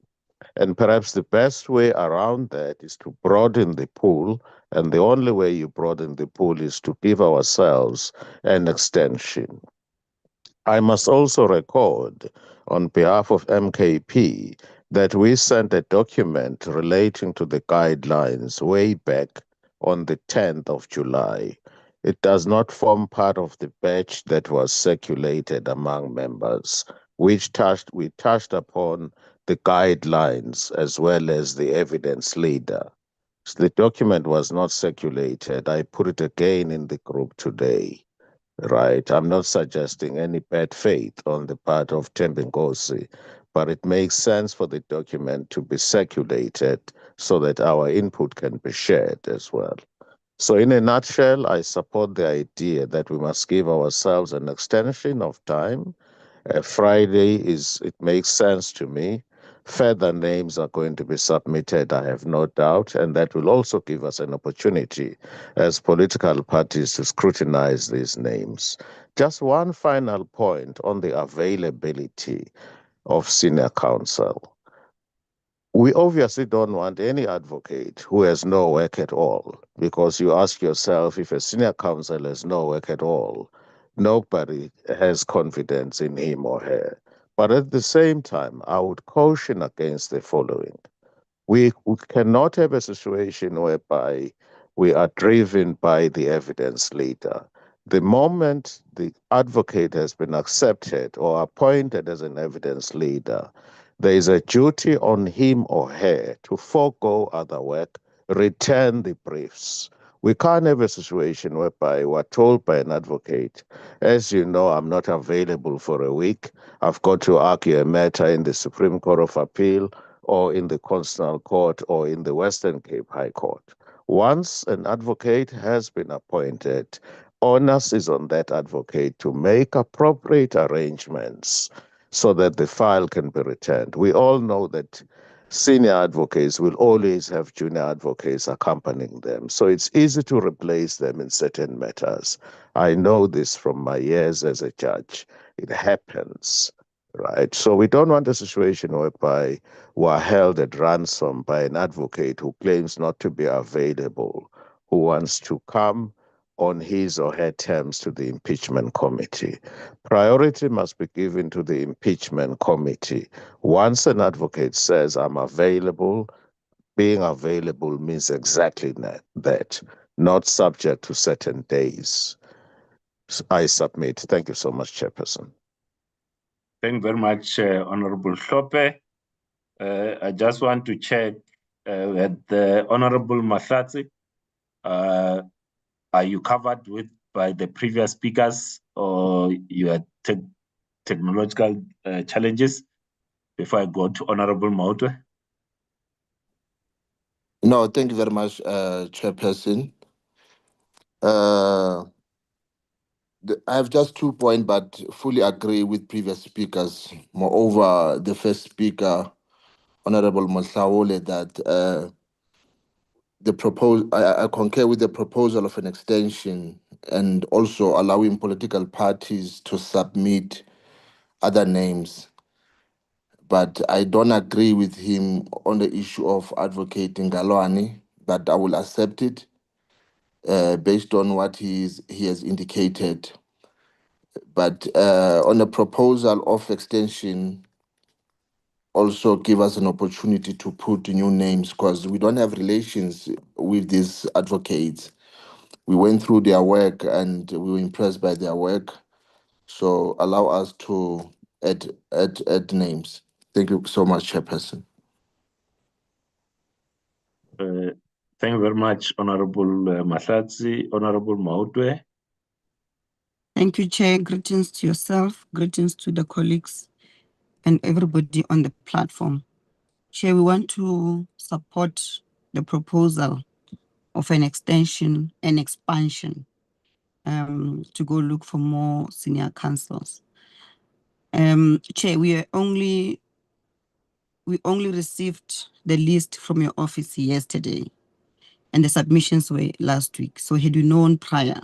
And perhaps the best way around that is to broaden the pool, and the only way you broaden the pool is to give ourselves an extension. I must also record, on behalf of MKP, that we sent a document relating to the guidelines way back on the 10th of July. It does not form part of the batch that was circulated among members, we touched upon the guidelines as well as the evidence leader. So the document was not circulated. I put it again in the group today. Right. I'm not suggesting any bad faith on the part of Thembinkosi, but it makes sense for the document to be circulated so that our input can be shared as well. So in a nutshell, I support the idea that we must give ourselves an extension of time. Friday it makes sense to me. Further names are going to be submitted, I have no doubt, and that will also give us an opportunity as political parties to scrutinize these names. Just one final point on the availability of senior counsel. We obviously don't want any advocate who has no work at all, because you ask yourself, if a senior counsel has no work at all, nobody has confidence in him or her. But at the same time, I would caution against the following. We cannot have a situation whereby we are driven by the evidence leader. The moment the advocate has been accepted or appointed as an evidence leader, there is a duty on him or her to forego other work, return the briefs. We can't have a situation whereby we're told by an advocate, as you know, I'm not available for a week. I've got to argue a matter in the Supreme Court of Appeal or in the Constitutional Court or in the Western Cape High Court. Once an advocate has been appointed, onus is on that advocate to make appropriate arrangements so that the file can be returned. We all know that Senior advocates will always have junior advocates accompanying them. So it's easy to replace them in certain matters. I know this from my years as a judge. It happens, right? So we don't want a situation whereby we're held at ransom by an advocate who claims not to be available, who wants to come on his or her terms to the impeachment committee. Priority must be given to the impeachment committee. Once an advocate says, I'm available, being available means exactly that, not subject to certain days. I submit. Thank you so much, Chairperson. Thank you very much, Honorable Hlope. I just want to check with the Honorable Mahlatsi. Are you covered by the previous speakers, or you had technological challenges? Before I go to Honorable Mautwe. No, thank you very much, Chairperson. I have just 2 points, but fully agree with previous speakers. Moreover, the first speaker, Honorable Mohlaole, that I concur with the proposal of an extension and also allowing political parties to submit other names. But I don't agree with him on the issue of advocating Galwani, but I will accept it based on what he has indicated. But on the proposal of extension, also give us an opportunity to put new names, because we don't have relations with these advocates. We went through their work and we were impressed by their work. So allow us to add names. Thank you so much, Chairperson. Thank you very much, Honorable Mahlatsi. Honorable Mautwe. Thank you, Chair. Greetings to yourself, greetings to the colleagues and everybody on the platform. Chair, we want to support the proposal of an extension and expansion to go look for more senior counsels. Chair, we only received the list from your office yesterday, and the submissions were last week. So had we known prior,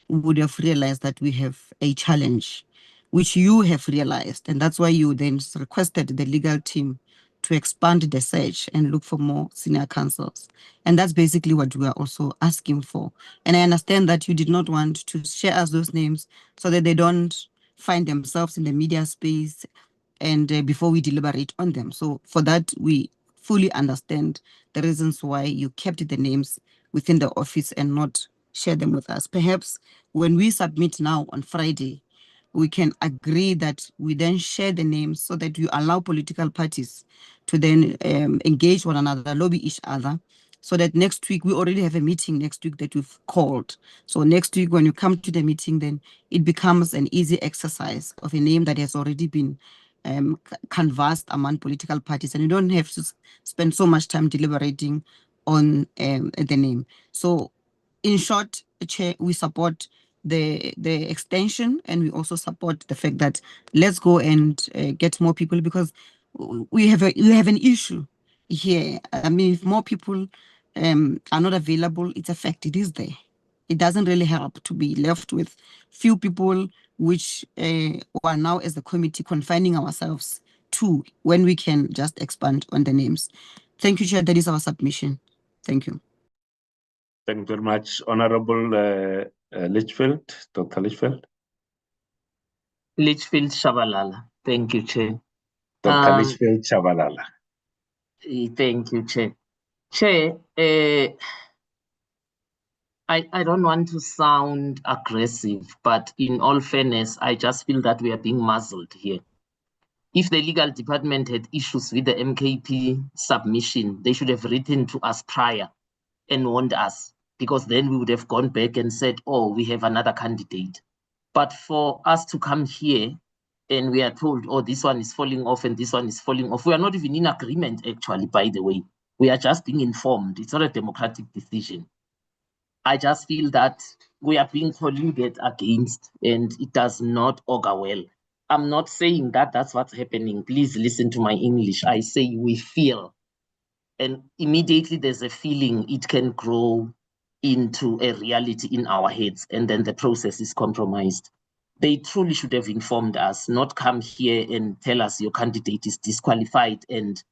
we would have realized that we have a challenge, which you have realized, and that's why you then requested the legal team to expand the search and look for more senior counsels. And that's basically what we are also asking for. And I understand that you did not want to share us those names so that they don't find themselves in the media space and before we deliberate on them. So for that, we fully understand the reasons why you kept the names within the office and not share them with us. Perhaps when we submit now on Friday, we can agree that we then share the names so that you allow political parties to then engage one another, lobby each other, so that next week, we already have a meeting next week that we've called. So next week, when you come to the meeting, then it becomes an easy exercise of a name that has already been canvassed among political parties, and you don't have to spend so much time deliberating on the name. So in short, Chair, we support the extension, and we also support the fact that let's go and get more people, because we have an issue here. I mean, if more people are not available, it's a fact, it is there. It doesn't really help to be left with few people, which are now as the committee confining ourselves to when we can just expand on the names. Thank you, Chair. That is our submission. Thank you. Thank you very much, Honorable Litchfield, Dr. Litchfield. Litchfield Shabalala. Thank you, Chair. Dr. Litchfield Shabalala. Thank you, Chair. Chair, I don't want to sound aggressive, but in all fairness, I just feel that we are being muzzled here. If the legal department had issues with the MKP submission, they should have written to us prior and warned us, because then we would have gone back and said, oh, we have another candidate. But for us to come here and we are told, oh, this one is falling off and this one is falling off, we are not even in agreement, actually, by the way. We are just being informed. It's not a democratic decision. I just feel that we are being colluded against, and it does not augur well. I'm not saying that that's what's happening. Please listen to my English. I say we feel and immediately there's a feeling it can grow into a reality in our heads, and then the process is compromised. They truly should have informed us, not come here and tell us your candidate is disqualified and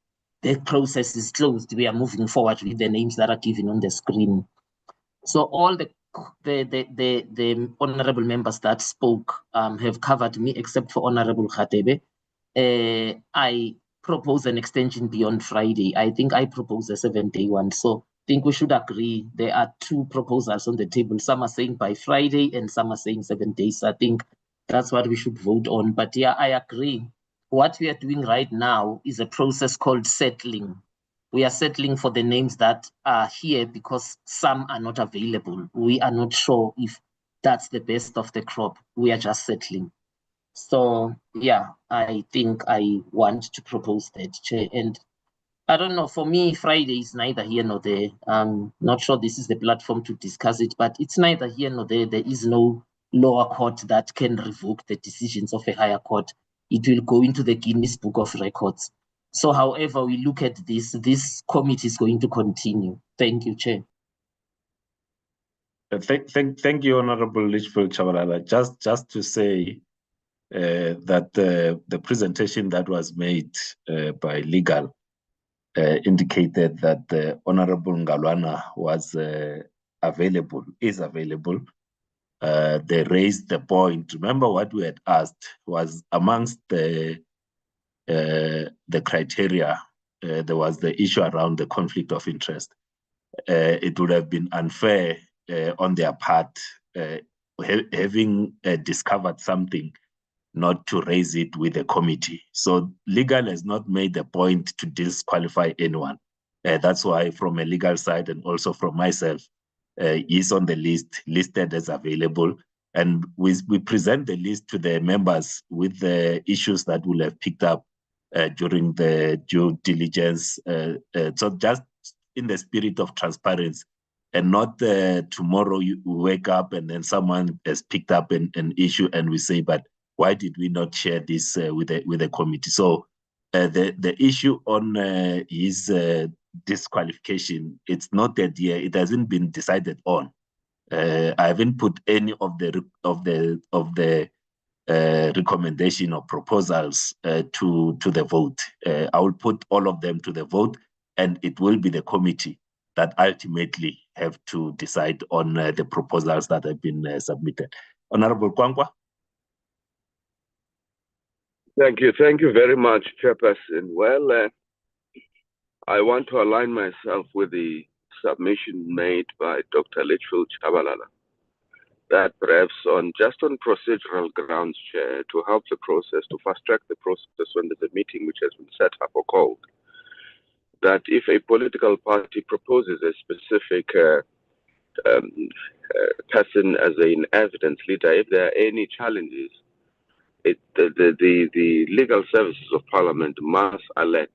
the process is closed. We are moving forward with the names that are given on the screen. So all the honorable members that spoke have covered me, except for Honorable Khatebe. I propose an extension beyond Friday. I think I propose a 7-day one. So I think we should agree. There are two proposals on the table. Some are saying by Friday and some are saying 7 days. I think that's what we should vote on. But yeah, I agree. What we are doing right now is a process called settling. We are settling for the names that are here because some are not available. We are not sure if that's the best of the crop. We are just settling. So yeah, I think I want to propose that, Chair. And I don't know, for me, Friday is neither here nor there. I'm not sure this is the platform to discuss it, but it's neither here nor there. There is no lower court that can revoke the decisions of a higher court. It will go into the Guinness Book of Records. So however we look at this committee is going to continue. Thank you, Chair. Thank you, Honorable Litchfield Chabalala. Just to say that the presentation that was made by legal indicated that the Honorable Ngalwana was available. They raised the point. Remember what we had asked was amongst the criteria, there was the issue around the conflict of interest. It would have been unfair on their part, having discovered something, not to raise it with the committee. So legal has not made the point to disqualify anyone. That's why from a legal side and also from myself, is on the list, listed as available. And we present the list to the members with the issues that we'll have picked up during the due diligence. So just in the spirit of transparency, and not tomorrow you wake up and then someone has picked up an issue and we say, but why did we not share this with the committee? So the issue on his disqualification, it's not that yet. It hasn't been decided on. I haven't put any of the recommendation or proposals to the vote. I will put all of them to the vote, and it will be the committee that ultimately have to decide on the proposals that have been submitted. Honorable Kwankwa. Thank you very much, Chairperson. Well, I want to align myself with the submission made by Dr. Litchfield Chabalala, that perhaps on procedural grounds, Chair, to help the process, to fast-track the process when there's a meeting which has been set up or called, that if a political party proposes a specific person as an evidence leader, if there are any challenges, the legal services of Parliament must alert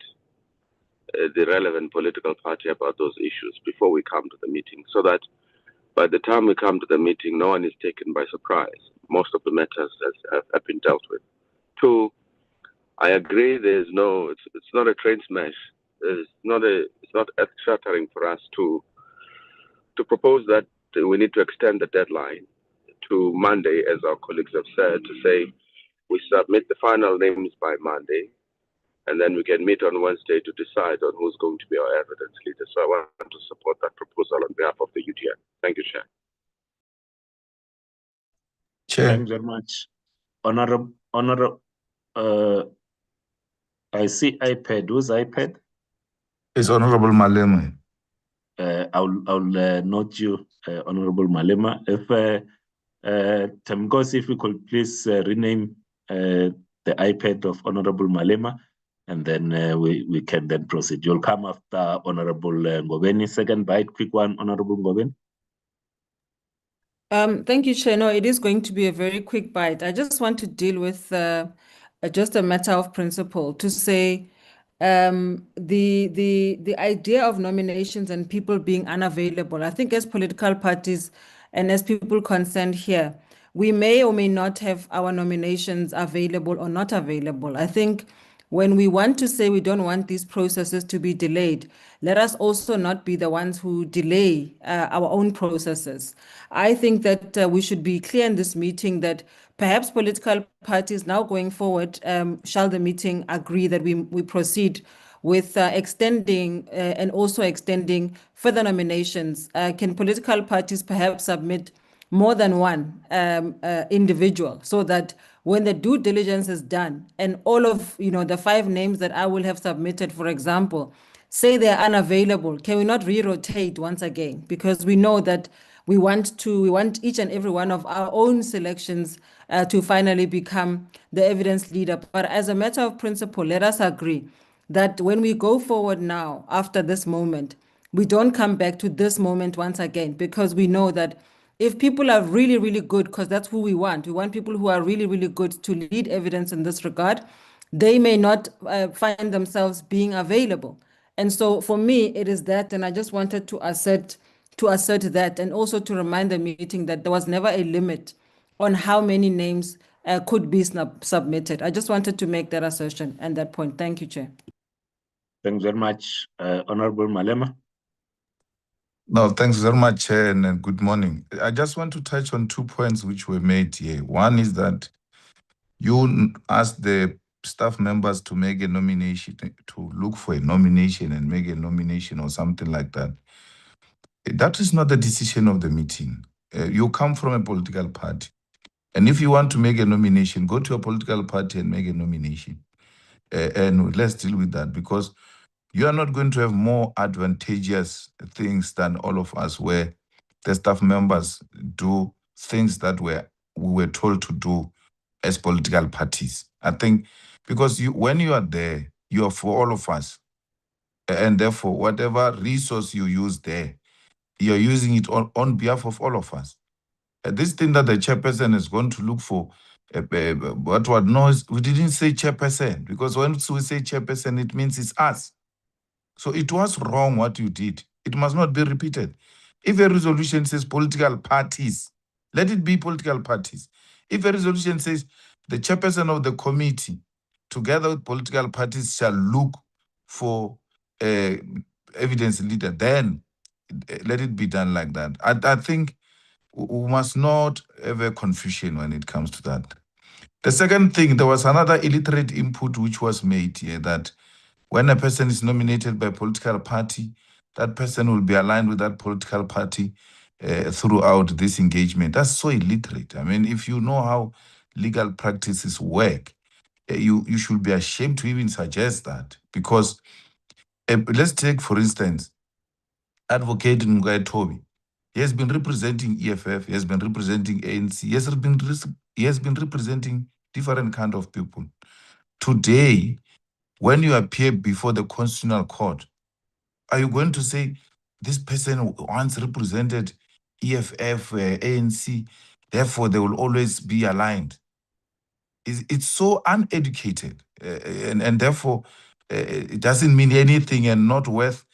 the relevant political party about those issues before we come to the meeting, so that by the time we come to the meeting, no one is taken by surprise. Most of the matters have been dealt with. Two, I agree. It's not a train smash. It's not earth-shattering for us to propose that we need to extend the deadline to Monday, as our colleagues have said, to say we submit the final names by Monday, and then we can meet on Wednesday to decide on who's going to be our evidence leader. So I want to support that proposal on behalf of the UTN. Thank you, Chair. Thanks very much. Honorable, I see iPad. Who's iPad? It's Honorable Malema. I'll note you, Honorable Malema. If Temgos, if we could please rename the iPad of Honorable Malema, and then we can then proceed. You'll come after Honorable Ngobeni. Second bite, quick one, Honorable Ngobeni. Thank you, Chair. No, it is going to be a very quick bite. I just want to deal with just a matter of principle to say the idea of nominations and people being unavailable. I think as political parties and as people concerned here, we may or may not have our nominations available or not available. I think when we want to say we don't want these processes to be delayed, let us also not be the ones who delay our own processes. I think that we should be clear in this meeting that perhaps political parties now going forward, shall the meeting agree that we proceed with extending and also extending further nominations, can political parties perhaps submit more than one individual, so that when the due diligence is done and all of the 5 names that I will have submitted, for example, say they're unavailable, can we not re-rotate once again? Because we know that we want each and every one of our own selections to finally become the evidence leader. But as a matter of principle, let us agree that when we go forward now, after this moment, we don't come back to this moment once again, because we know that if people are really, really good, because that's who we want people who are really, really good to lead evidence in this regard, they may not find themselves being available. And so for me, it is that, and I just wanted to assert that, and also to remind the meeting that there was never a limit on how many names could be submitted. I just wanted to make that assertion and that point. Thank you, Chair. Thanks very much, Honorable Malema. No, thanks very much, Chair, and good morning. I just want to touch on 2 points which were made here. One is that you asked the staff members to make a nomination, to look for a nomination and make a nomination or something like that. That is not the decision of the meeting. You come from a political party. And if you want to make a nomination, go to a political party and make a nomination. And let's deal with that, because you are not going to have more advantageous things than all of us, where the staff members do things that we were told to do as political parties. I think because when you are there, you are for all of us. And therefore, whatever resource you use there, you're using it on behalf of all of us. This thing that the chairperson is going to look for, what noise, we didn't say chairperson, because when we say chairperson, it means it's us. So it was wrong what you did. It must not be repeated. If a resolution says political parties, let it be political parties. If a resolution says the chairperson of the committee, together with political parties, shall look for evidence leader, then let it be done like that. I think we must not have a confusion when it comes to that. The second thing, there was another illiterate input which was made here, that when a person is nominated by a political party, that person will be aligned with that political party throughout this engagement. That's so illiterate. I mean, if you know how legal practices work, you should be ashamed to even suggest that. Because let's take, for instance, Advocate Ngai Toby. He has been representing EFF, he has been representing ANC, he has been representing different kind of people. Today, when you appear before the Constitutional Court, are you going to say this person once represented EFF, ANC, therefore they will always be aligned? It's so uneducated, and therefore it doesn't mean anything and not worth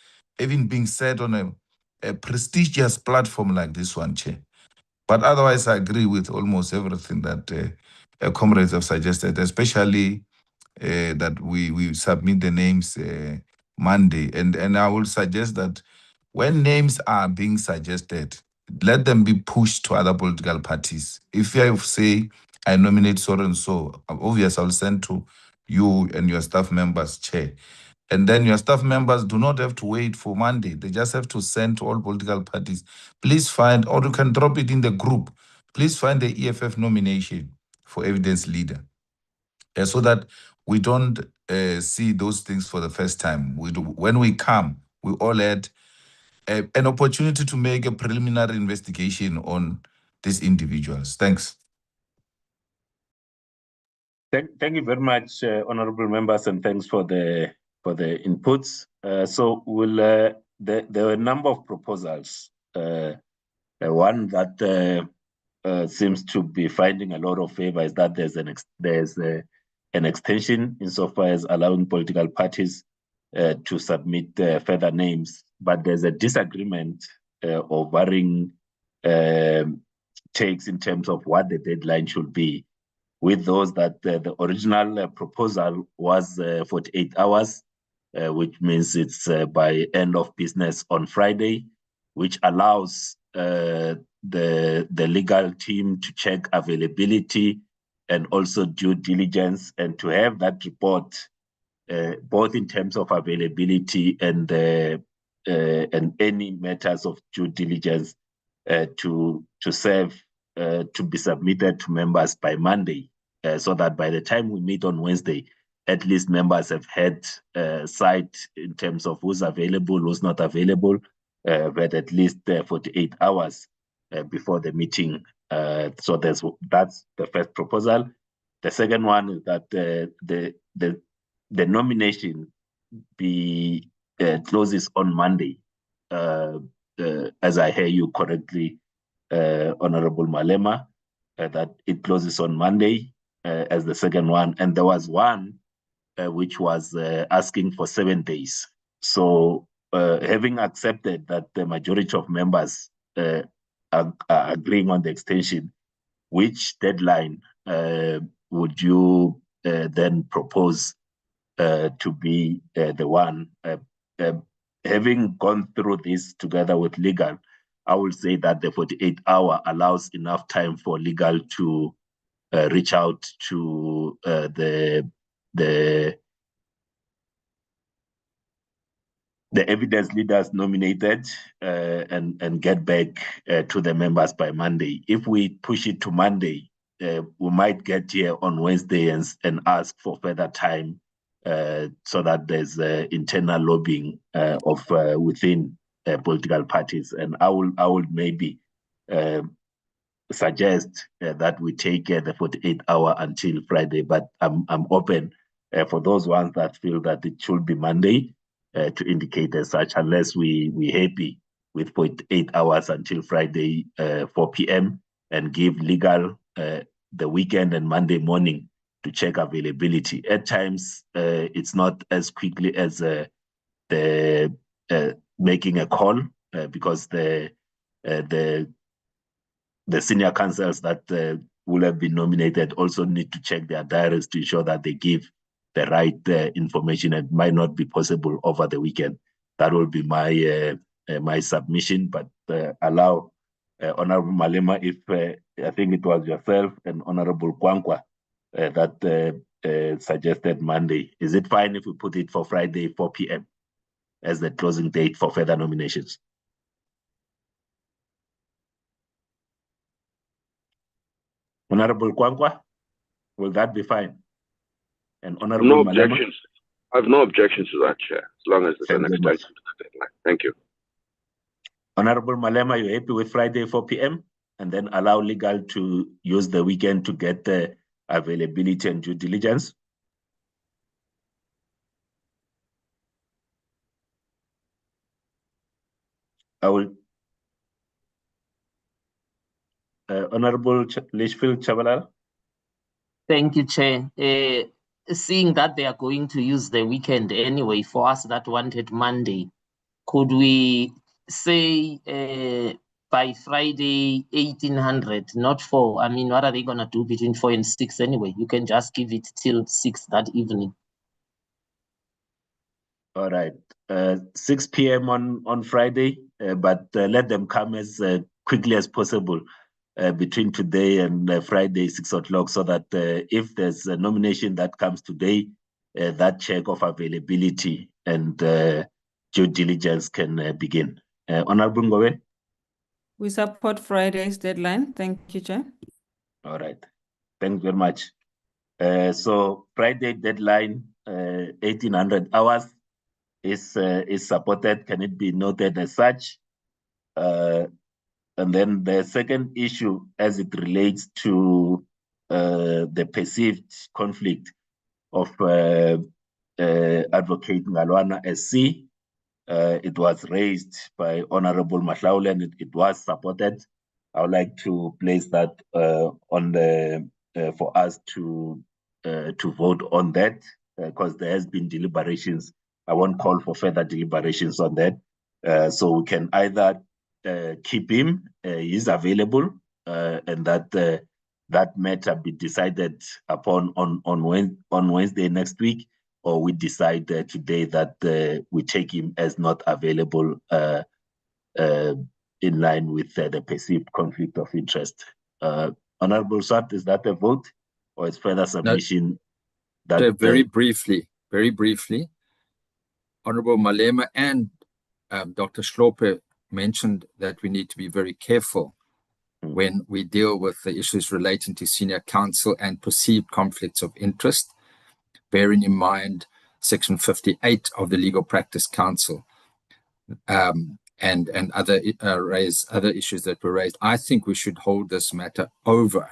even being said on a prestigious platform like this one, Chair. But otherwise, I agree with almost everything that comrades have suggested, especially that we submit the names Monday. And I will suggest that when names are being suggested, let them be pushed to other political parties. If I say, I nominate so and so, obviously I'll send to you and your staff members, Chair. And then your staff members do not have to wait for Monday. They just have to send to all political parties. Please find, or you can drop it in the group, please find the EFF nomination for evidence leader. So that we don't see those things for the first time. When we come, we all had an opportunity to make a preliminary investigation on these individuals. Thanks. Thank you very much, honorable members, and thanks for the inputs. So there were a number of proposals. One that seems to be finding a lot of favor is that there's an extension insofar as allowing political parties to submit further names, but there's a disagreement or varying takes in terms of what the deadline should be. with those that the original proposal was 48 hours, which means it's by end of business on Friday, which allows the legal team to check availability and also due diligence, and to have that report both in terms of availability and any matters of due diligence to serve to be submitted to members by Monday, so that by the time we meet on Wednesday, at least members have had sight in terms of who's available, who's not available, but at least 48 hours before the meeting. So that's the first proposal. The second one is that the nomination be closes on Monday, as I hear you correctly, Honorable Malema, that it closes on Monday as the second one. And there was one which was asking for 7 days. So having accepted that the majority of members are agreeing on the extension, which deadline would you then propose to be the one? Having gone through this together with legal, I will say that the 48-hour allows enough time for legal to reach out to the evidence leaders nominated and get back to the members by Monday. If we push it to Monday, we might get here on Wednesday and ask for further time so that there's internal lobbying of within political parties. And I will maybe suggest that we take the 48-hour until Friday, but I'm open for those ones that feel that it should be Monday to indicate as such, unless we're happy with 48 hours until Friday 4 p.m. and give legal the weekend and Monday morning to check availability. At times, it's not as quickly as the making a call because the senior counsels that will have been nominated also need to check their diaries to ensure that they give the right information. It might not be possible over the weekend. That will be my my submission, but allow Honorable Malema, if I think it was yourself and Honorable Kwankwa that suggested Monday. Is it fine if we put it for Friday 4 p.m. as the closing date for further nominations? Honorable Kwankwa, will that be fine? And Honorable No Malema? objections. I have no objections to that, Chair, as long as there's an extension to the deadline. Thank you. Honorable Malema, you happy with Friday 4 p.m. and then allow legal to use the weekend to get the availability and due diligence? I will. Honorable Litchfield Chabalala. Thank you, Chair. Seeing that they are going to use the weekend anyway, for us that wanted Monday, could we say by Friday 1800, not 4? I mean, what are they going to do between 4 and 6 anyway? You can just give it till 6 that evening. All right. 6 p.m. on Friday, but let them come as quickly as possible between today and Friday 6 o'clock, so that if there's a nomination that comes today, that check of availability and due diligence can begin. Honorable Ngowe? We support Friday's deadline. Thank you, Chair. All right. Thanks very much. So Friday deadline, 1800 hours is supported. Can it be noted as such? And then the second issue, as it relates to the perceived conflict of Advocate Ngalwana SC, it was raised by Honorable Mahlaule and it was supported. I would like to place that on the for us to vote on that, because there has been deliberations. I won't call for further deliberations on that. So we can either keep him, he's available, and that that matter be decided upon on Wednesday next week, or we decide today that we take him as not available in line with the perceived conflict of interest. Honorable Swart, is that a vote, or is further submission? That very briefly, Honorable Malema and Dr. Schlope mentioned that we need to be very careful when we deal with the issues relating to senior counsel and perceived conflicts of interest, bearing in mind Section 58 of the Legal Practice Council and other other issues that were raised. I think we should hold this matter over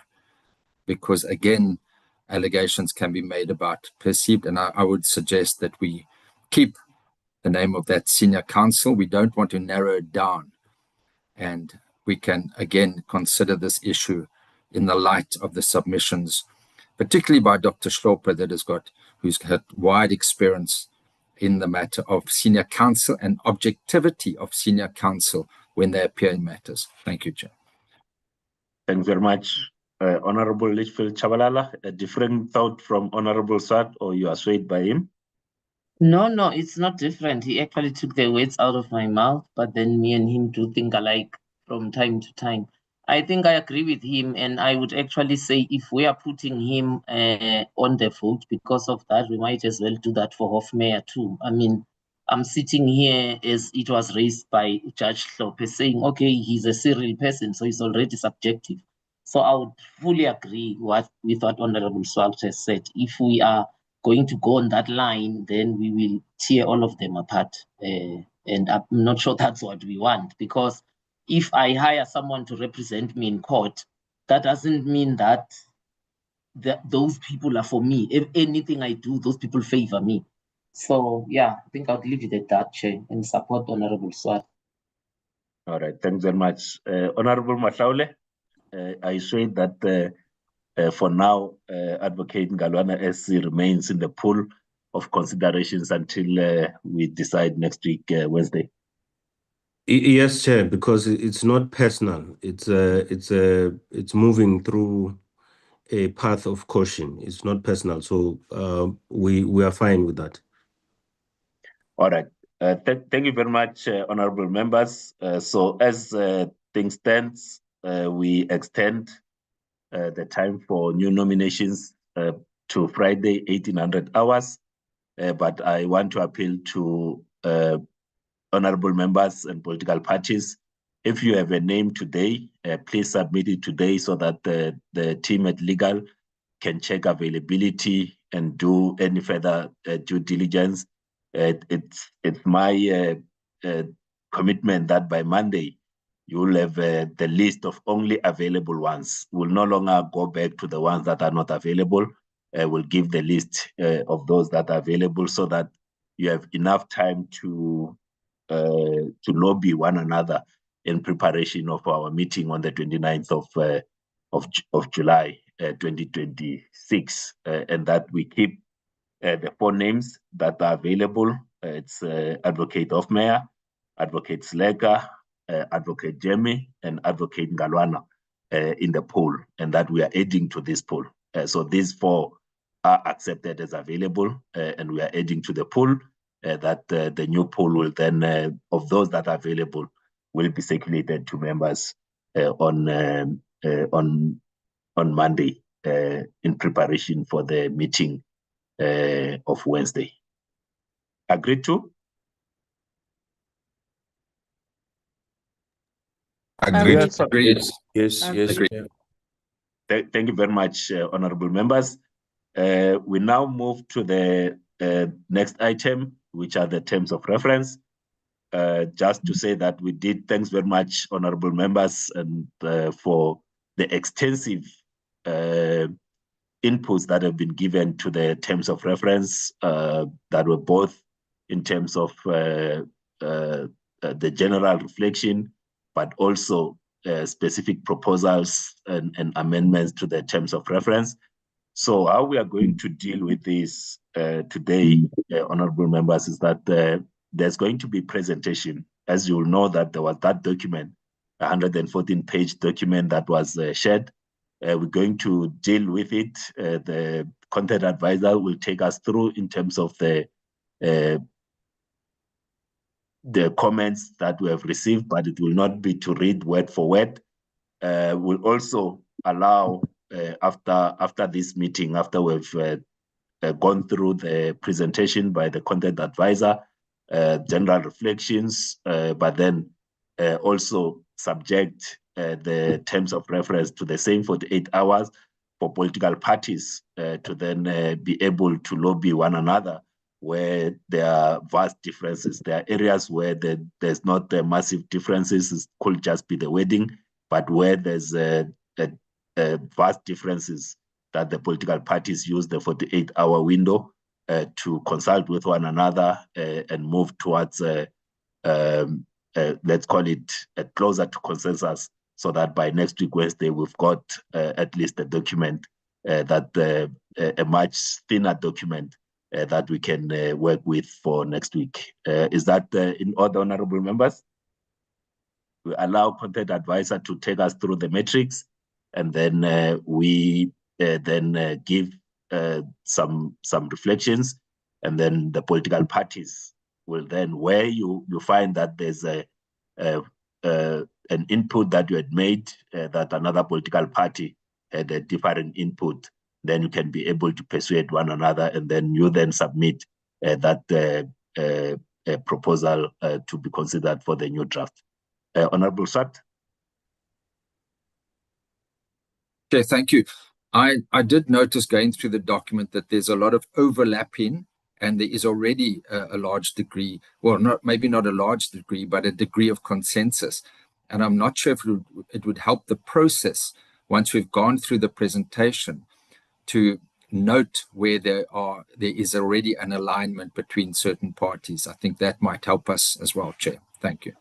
because, again, allegations can be made about perceived, and I would suggest that we keep the name of that senior counsel. We don't want to narrow it down, and we can again consider this issue in the light of the submissions, particularly by Dr. Schlope, who's had wide experience in the matter of senior counsel and objectivity of senior counsel when they appear in matters. Thank you, Chair. Thanks very much. Honorable Litchfield Chabalala, a different thought from Honorable Swart, or you are swayed by him? No, it's not different. He actually took the words out of my mouth, but then me and him do think alike from time to time. I think I agree with him, and I would actually say if we are putting him on the vote because of that, we might as well do that for Hofmeyer too. I mean, I'm sitting here as it was raised by Judge Slope saying, okay, he's a serial person, so he's already subjective. So I would fully agree with what Honorable Swart has said. If we are going to go on that line, then we will tear all of them apart. And I'm not sure that's what we want, because if I hire someone to represent me in court, that doesn't mean that those people are for me. If anything I do, those people favor me. So yeah, I think I'll leave it at that, Chair, and support Honorable Swart. All right, thanks very much. Honorable Mahlaule, I say that for now, Advocate Ngalwana SC remains in the pool of considerations until we decide next week, Wednesday. Yes, Chair, because it's not personal. It's moving through a path of caution. It's not personal, so we are fine with that. All right. Thank you very much, honorable members. So as things stand, we extend the time for new nominations to Friday, 1800 hours. But I want to appeal to honorable members and political parties. If you have a name today, please submit it today so that the team at Legal can check availability and do any further due diligence. It's my commitment that by Monday, you will have the list of only available ones. We'll no longer go back to the ones that are not available. We'll give the list of those that are available so that you have enough time to lobby one another in preparation of our meeting on the 29th of July 2026, and that we keep the 4 names that are available. It's Advocate Hofmeyer, Advocate Slega, Advocate Jemmy, and Advocate Ngalwana in the pool, and that we are adding to this pool. So these 4 are accepted as available, and we are adding to the pool. That the new pool will then, of those that are available, will be circulated to members on Monday in preparation for the meeting of Wednesday. Agreed to? Agreed. Agreed. Yes. Agreed. Thank you very much, honorable members. We now move to the next item, which are the terms of reference. Just to say that we did, thanks very much, honorable members, and for the extensive inputs that have been given to the terms of reference that were both in terms of the general reflection, but also specific proposals and amendments to the terms of reference. So how we are going to deal with this today, honorable members, is that there's going to be presentation. As you will know, that there was that document, a 114-page document that was shared We're going to deal with it. The content advisor will take us through in terms of the comments that we have received, but it will not be to read word for word. We'll also allow after this meeting, after we've gone through the presentation by the content advisor, general reflections, but then also subject the terms of reference to the same 48 hours for political parties to then be able to lobby one another where there are vast differences. There are areas where there's not massive differences, it could just be the wording, but where there's vast differences, that the political parties use the 48-hour window to consult with one another and move towards, let's call it, closer to consensus, so that by next week, Wednesday, we've got at least a document a much thinner document that we can work with for next week. Is that in order, honorable members? We allow content advisor to take us through the metrics, and then we then give some reflections, and then the political parties will then, where you find that there's an input that you had made that another political party had a different input, then you can be able to persuade one another, and then you then submit that proposal to be considered for the new draft. Honorable Swart. Okay, thank you. I did notice going through the document that there's a lot of overlapping, and there is already a large degree, well, maybe not a large degree, but a degree of consensus. And I'm not sure if it would help the process once we've gone through the presentation to note where there is already an alignment between certain parties. I think that might help us as well, Chair. Thank you.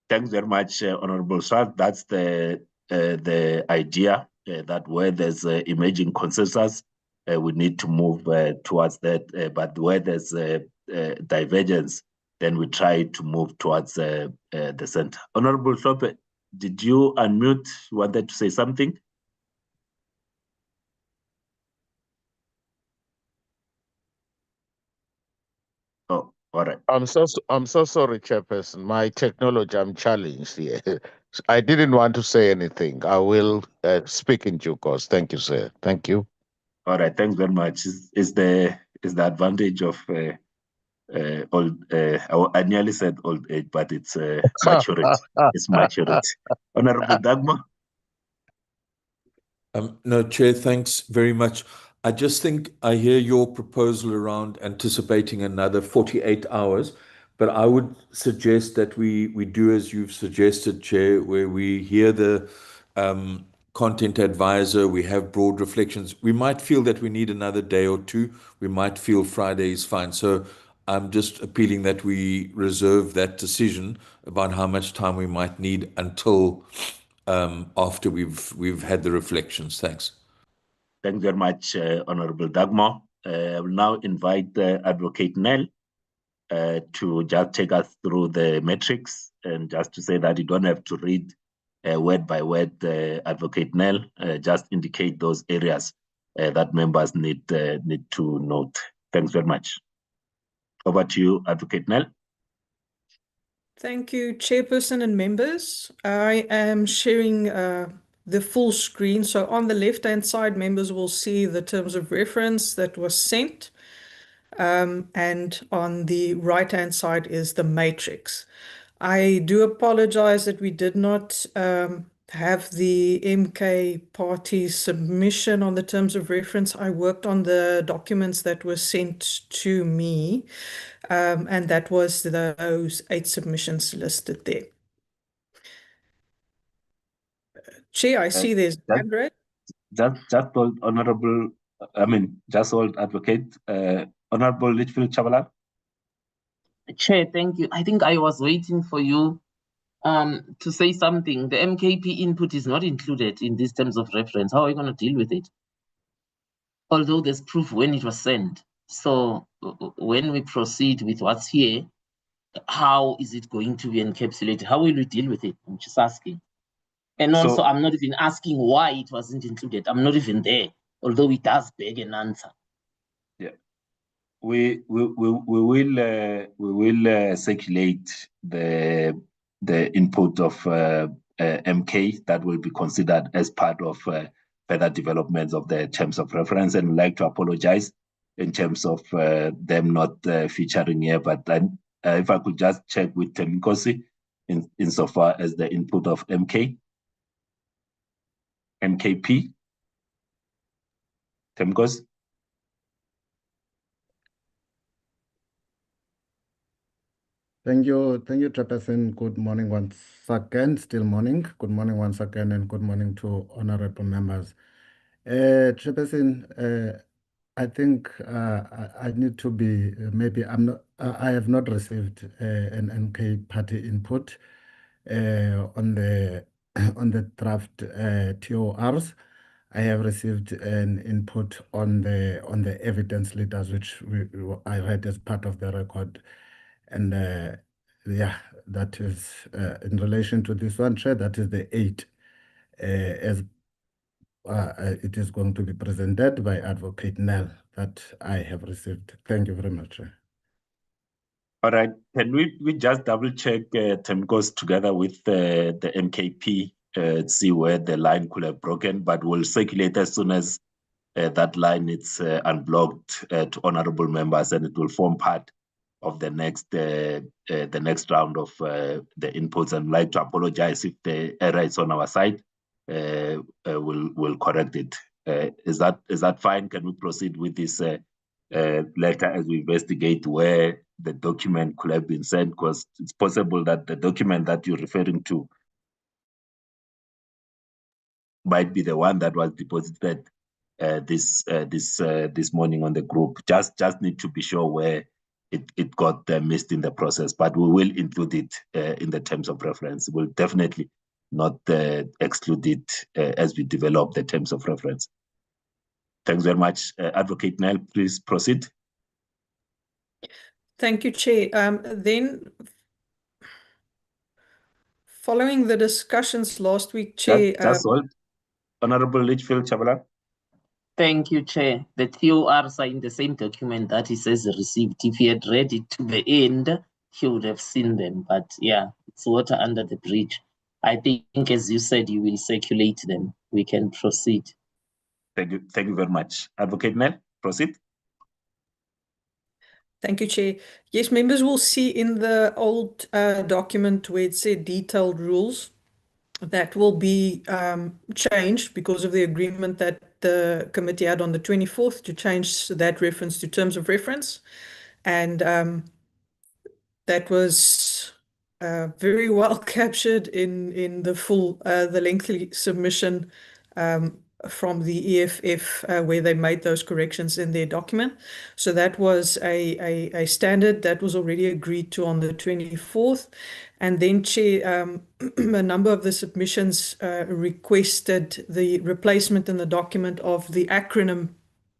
Thanks very much, Honorable Swart. That's the idea, that where there's emerging consensus, we need to move towards that. But where there's divergence, then we try to move towards the center. Honorable Hlophe, did you unmute? You wanted to say something? Oh, all right. I'm so sorry, Chairperson. My technology, I'm challenged here. I didn't want to say anything. I will speak in due course. Thank you, sir. Thank you. All right. Thanks very much. Is the advantage of old? I nearly said old age, but it's maturity. It's maturity. Honorable Dagmar. No, Chair, thanks very much. I just think I hear your proposal around anticipating another 48 hours, but I would suggest that we do as you've suggested, Chair, where we hear the content advisor, we have broad reflections. We might feel that we need another day or two. We might feel Friday is fine. So I'm just appealing that we reserve that decision about how much time we might need until after we've had the reflections. Thanks. Thanks very much, Honorable Dagmar. I will now invite Advocate Nell to just take us through the metrics, and just to say that you don't have to read word by word, Advocate Nell, just indicate those areas that members need to note. Thanks very much. Over to you, Advocate Nell. Thank you, Chairperson and members. I am sharing the full screen. So on the left-hand side, members will see the terms of reference that was sent. And on the right-hand side is the matrix. I do apologize that we did not have the MK party submission on the terms of reference. I worked on the documents that were sent to me, and that was those 8 submissions listed there. Chair, I see there's a hand raised. Just hold, Honorable, just hold, Advocate. Honorable Litchfield Chabalala. Chair, thank you. I think I was waiting for you to say something. The MKP input is not included in these terms of reference. How are you going to deal with it? Although there's proof when it was sent. So when we proceed with what's here, how is it going to be encapsulated? How will we deal with it? I'm just asking. And also, So- I'm not even asking why it wasn't included. I'm not even there, although it does beg an answer. Yeah, we will circulate the input of MK that will be considered as part of further developments of the terms of reference, and we'd like to apologize in terms of them not featuring here. But then, if I could just check with Temkosi insofar as the input of MKP. Temkosi? Thank you, Chairperson. Good morning once again, still morning. Good morning once again, and good morning to honorable members. Chairperson, I think I need to be, maybe I have not received an NK party input on the on the draft TORs. I have received an input on the evidence leaders, which I read as part of the record. And yeah, that is in relation to this one, Chair, that is the 8 as it is going to be presented by Advocate Nell that I have received. Thank you very much, Chair. All right, can we just double check Temkos together with the MKP, see where the line could have broken, but we'll circulate as soon as that line is unblocked to honorable members, and it will form part of the next round of the inputs. And I'd like to apologize if the error is on our side. We'll correct it. Is that fine? Can we proceed with this letter as we investigate where the document could have been sent? Because it's possible that the document that you're referring to might be the one that was deposited this morning on the group. Just need to be sure where it got missed in the process, but we will include it in the terms of reference. We'll definitely not exclude it as we develop the terms of reference. Thanks very much. Advocate Nell, please proceed. Thank you, Chair. Then, following the discussions last week, Chair. Just hold. Honorable Litchfield Chabalala. Thank you, Chair. The TORs are in the same document that he says received. If he had read it to the end, he would have seen them. But yeah, it's water under the bridge. I think, as you said, you will circulate them. We can proceed. Thank you very much. Advocate Nell, proceed. Thank you, Chair. Yes, members will see in the old document where it said detailed rules, that will be changed because of the agreement that the committee had on the 24th to change that reference to terms of reference. And that was very well captured in the full, the lengthy submission from the EFF where they made those corrections in their document. So that was a standard that was already agreed to on the 24th. And then, Chair, a number of the submissions requested the replacement in the document of the acronym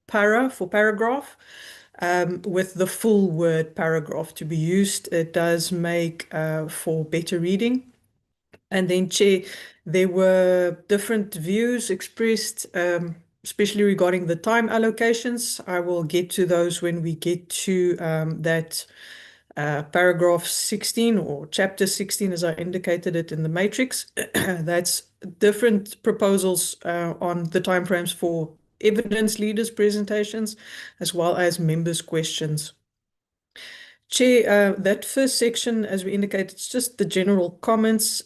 para for paragraph with the full word paragraph to be used. It does make for better reading. And then, Chair, there were different views expressed, especially regarding the time allocations. I will get to those when we get to that paragraph 16 or chapter 16, as I indicated it in the matrix. That's different proposals on the timeframes for evidence leaders' presentations, as well as members' questions. Chair, that first section, as we indicated, it's just the general comments.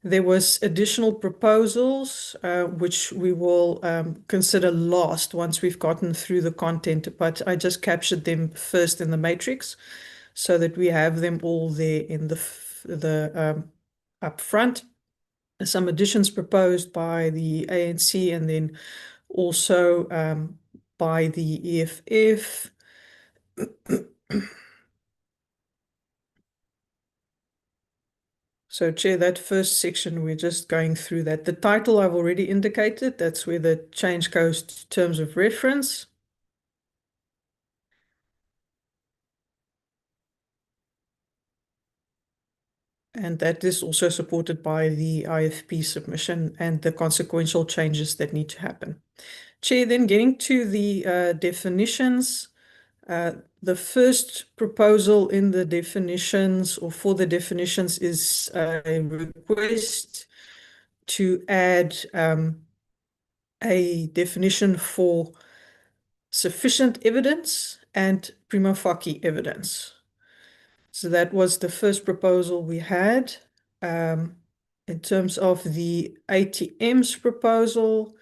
There was additional proposals, which we will consider last once we've gotten through the content, but I just captured them first in the matrix so that we have them all there in the up front. Some additions proposed by the ANC and then also by the EFF. So, Chair, that first section, we're just going through that. The title I've already indicated, that's where the change goes to terms of reference. And that is also supported by the IFP submission and the consequential changes that need to happen. Chair, then getting to the definitions, the first proposal in the definitions or for the definitions is a request to add a definition for sufficient evidence and prima facie evidence. So that was the first proposal we had. In terms of the ATM's proposal,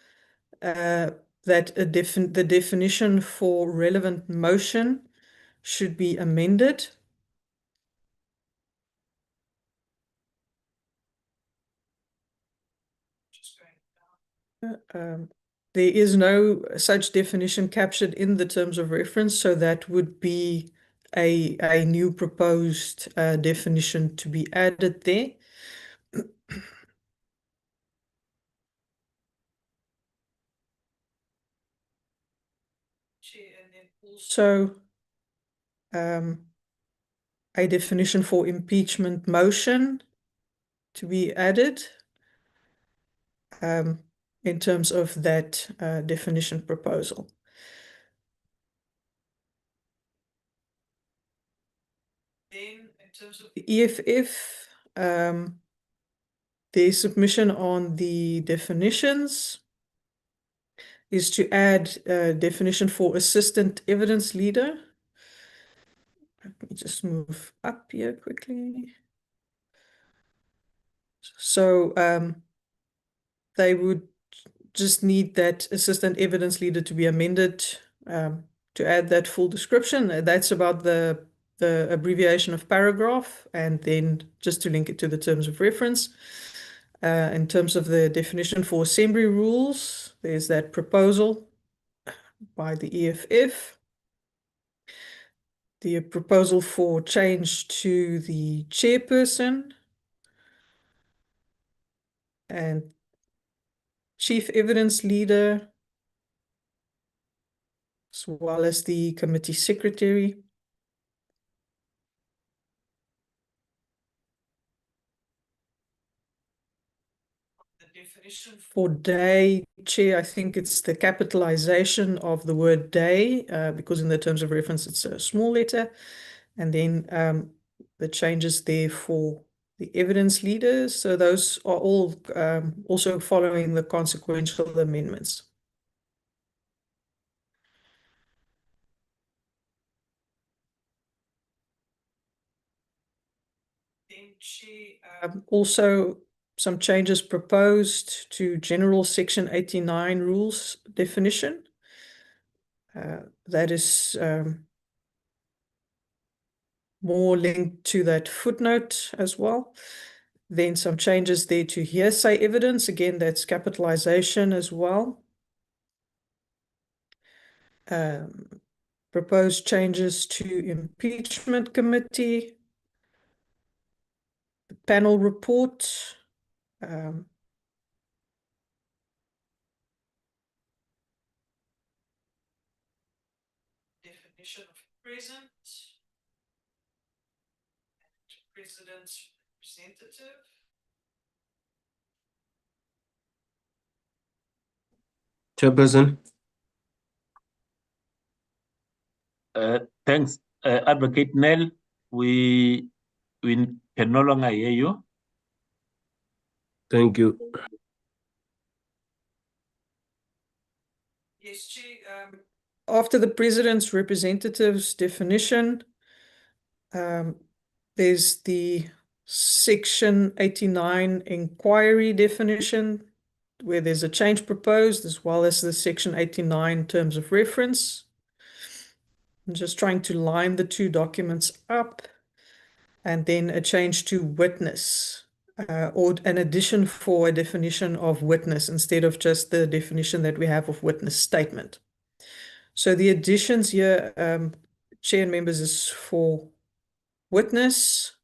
that the definition for relevant motion should be amended. There is no such definition captured in the terms of reference, so that would be a new proposed definition to be added there. Also, a definition for impeachment motion to be added in terms of that definition proposal. Then in terms of the EFF, the submission on the definitions is to add a definition for assistant evidence leader. Let me just move up here quickly. So they would just need that assistant evidence leader to be amended to add that full description. That's about the abbreviation of paragraph, and then just to link it to the terms of reference. In terms of the definition for assembly rules, there's that proposal by the EFF. The proposal for change to the chairperson and chief evidence leader, as well as the committee secretary. The definition for day, Chair, I think it's the capitalization of the word day, because in the terms of reference, it's a small letter. And then the changes there for the evidence leaders. So those are all also following the consequential amendments. Also, some changes proposed to General Section 89 rules definition. That is more linked to that footnote as well. Then some changes there to hearsay evidence. Again, that's capitalization as well. Proposed changes to impeachment committee. The panel report. Definition of present. President's representative. Chairperson. Thanks, Advocate Nell. We can no longer hear you. Thank you. Yes, Chair. After the president's representatives definition, there's the Section 89 Enquiry definition, where there's a change proposed, as well as the Section 89 terms of reference. I'm just trying to line the two documents up, and then a change to witness, or an addition for a definition of witness instead of just the definition that we have of witness statement. So the additions here, Chair and members, is for witness,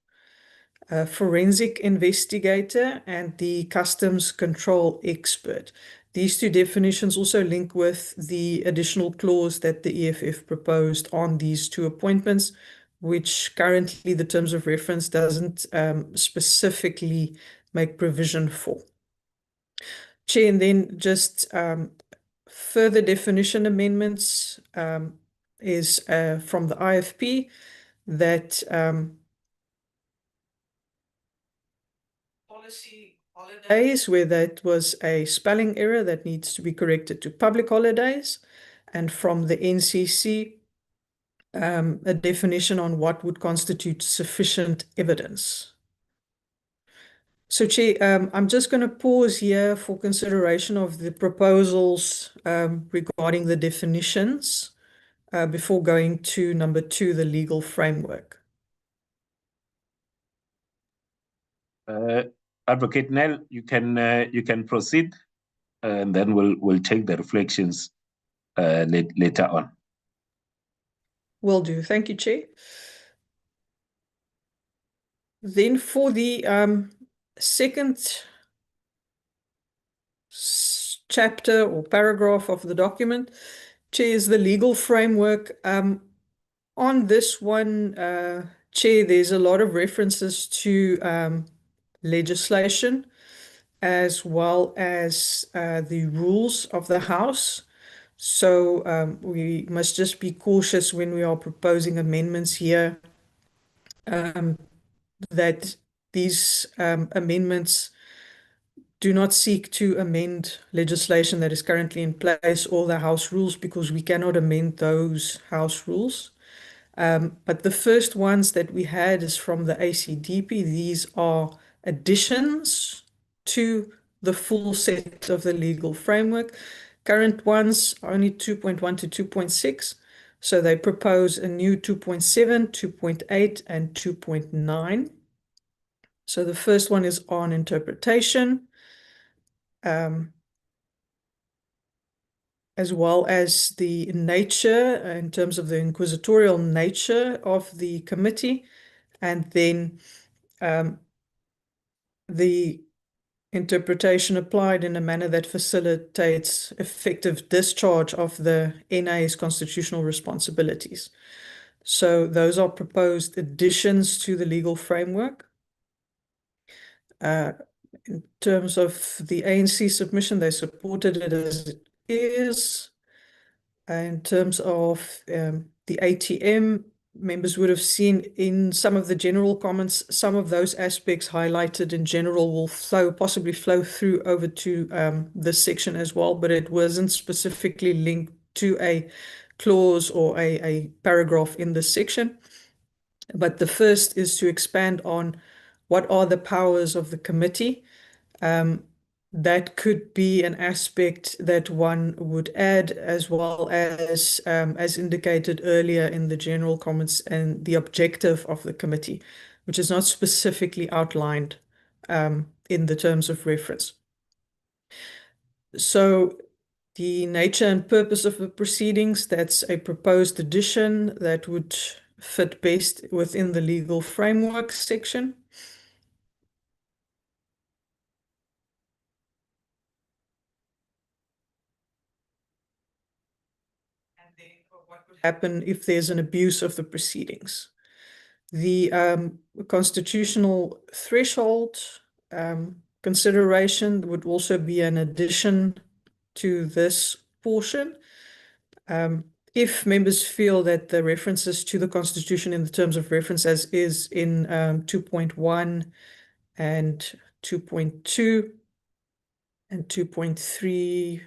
forensic investigator, and the customs control expert. These two definitions also link with the additional clause that the EFF proposed on these two appointments, which currently the terms of reference doesn't specifically make provision for. Chair, and then just further definition amendments is from the IFP that policy holidays, where that was a spelling error that needs to be corrected to public holidays, and from the NCC, a definition on what would constitute sufficient evidence. So, Chair, I'm just going to pause here for consideration of the proposals regarding the definitions before going to number 2, the legal framework. Advocate Nell, you can proceed, and then we'll take the reflections later on. Will do. Thank you, Chair. Then for the second chapter or paragraph of the document, Chair, is the legal framework. On this one, Chair, there's a lot of references to legislation as well as the rules of the House. So we must just be cautious when we are proposing amendments here that these amendments do not seek to amend legislation that is currently in place or the House rules, because we cannot amend those House rules. But the first ones that we had is from the ACDP. These are additions to the full set of the legal framework. Current ones are only 2.1 to 2.6. So they propose a new 2.7, 2.8, and 2.9. So the first one is on interpretation, as well as the nature in terms of the inquisitorial nature of the committee, and then the interpretation applied in a manner that facilitates effective discharge of the NA's constitutional responsibilities. So those are proposed additions to the legal framework. In terms of the ANC submission, they supported it as it is. In terms of the ATM, members would have seen in some of the general comments, some of those aspects highlighted in general will possibly flow through over to this section as well, but it wasn't specifically linked to a clause or a paragraph in this section. But the first is to expand on what are the powers of the committee. That could be an aspect that one would add, as well as indicated earlier in the general comments, and the objective of the committee, which is not specifically outlined in the terms of reference. So the nature and purpose of the proceedings, that's a proposed addition that would fit best within the legal framework section. And then what would happen if there's an abuse of the proceedings. The constitutional threshold consideration would also be an addition to this portion. If members feel that the references to the Constitution in the terms of reference, as is in 2.1 and 2.2 and 2.3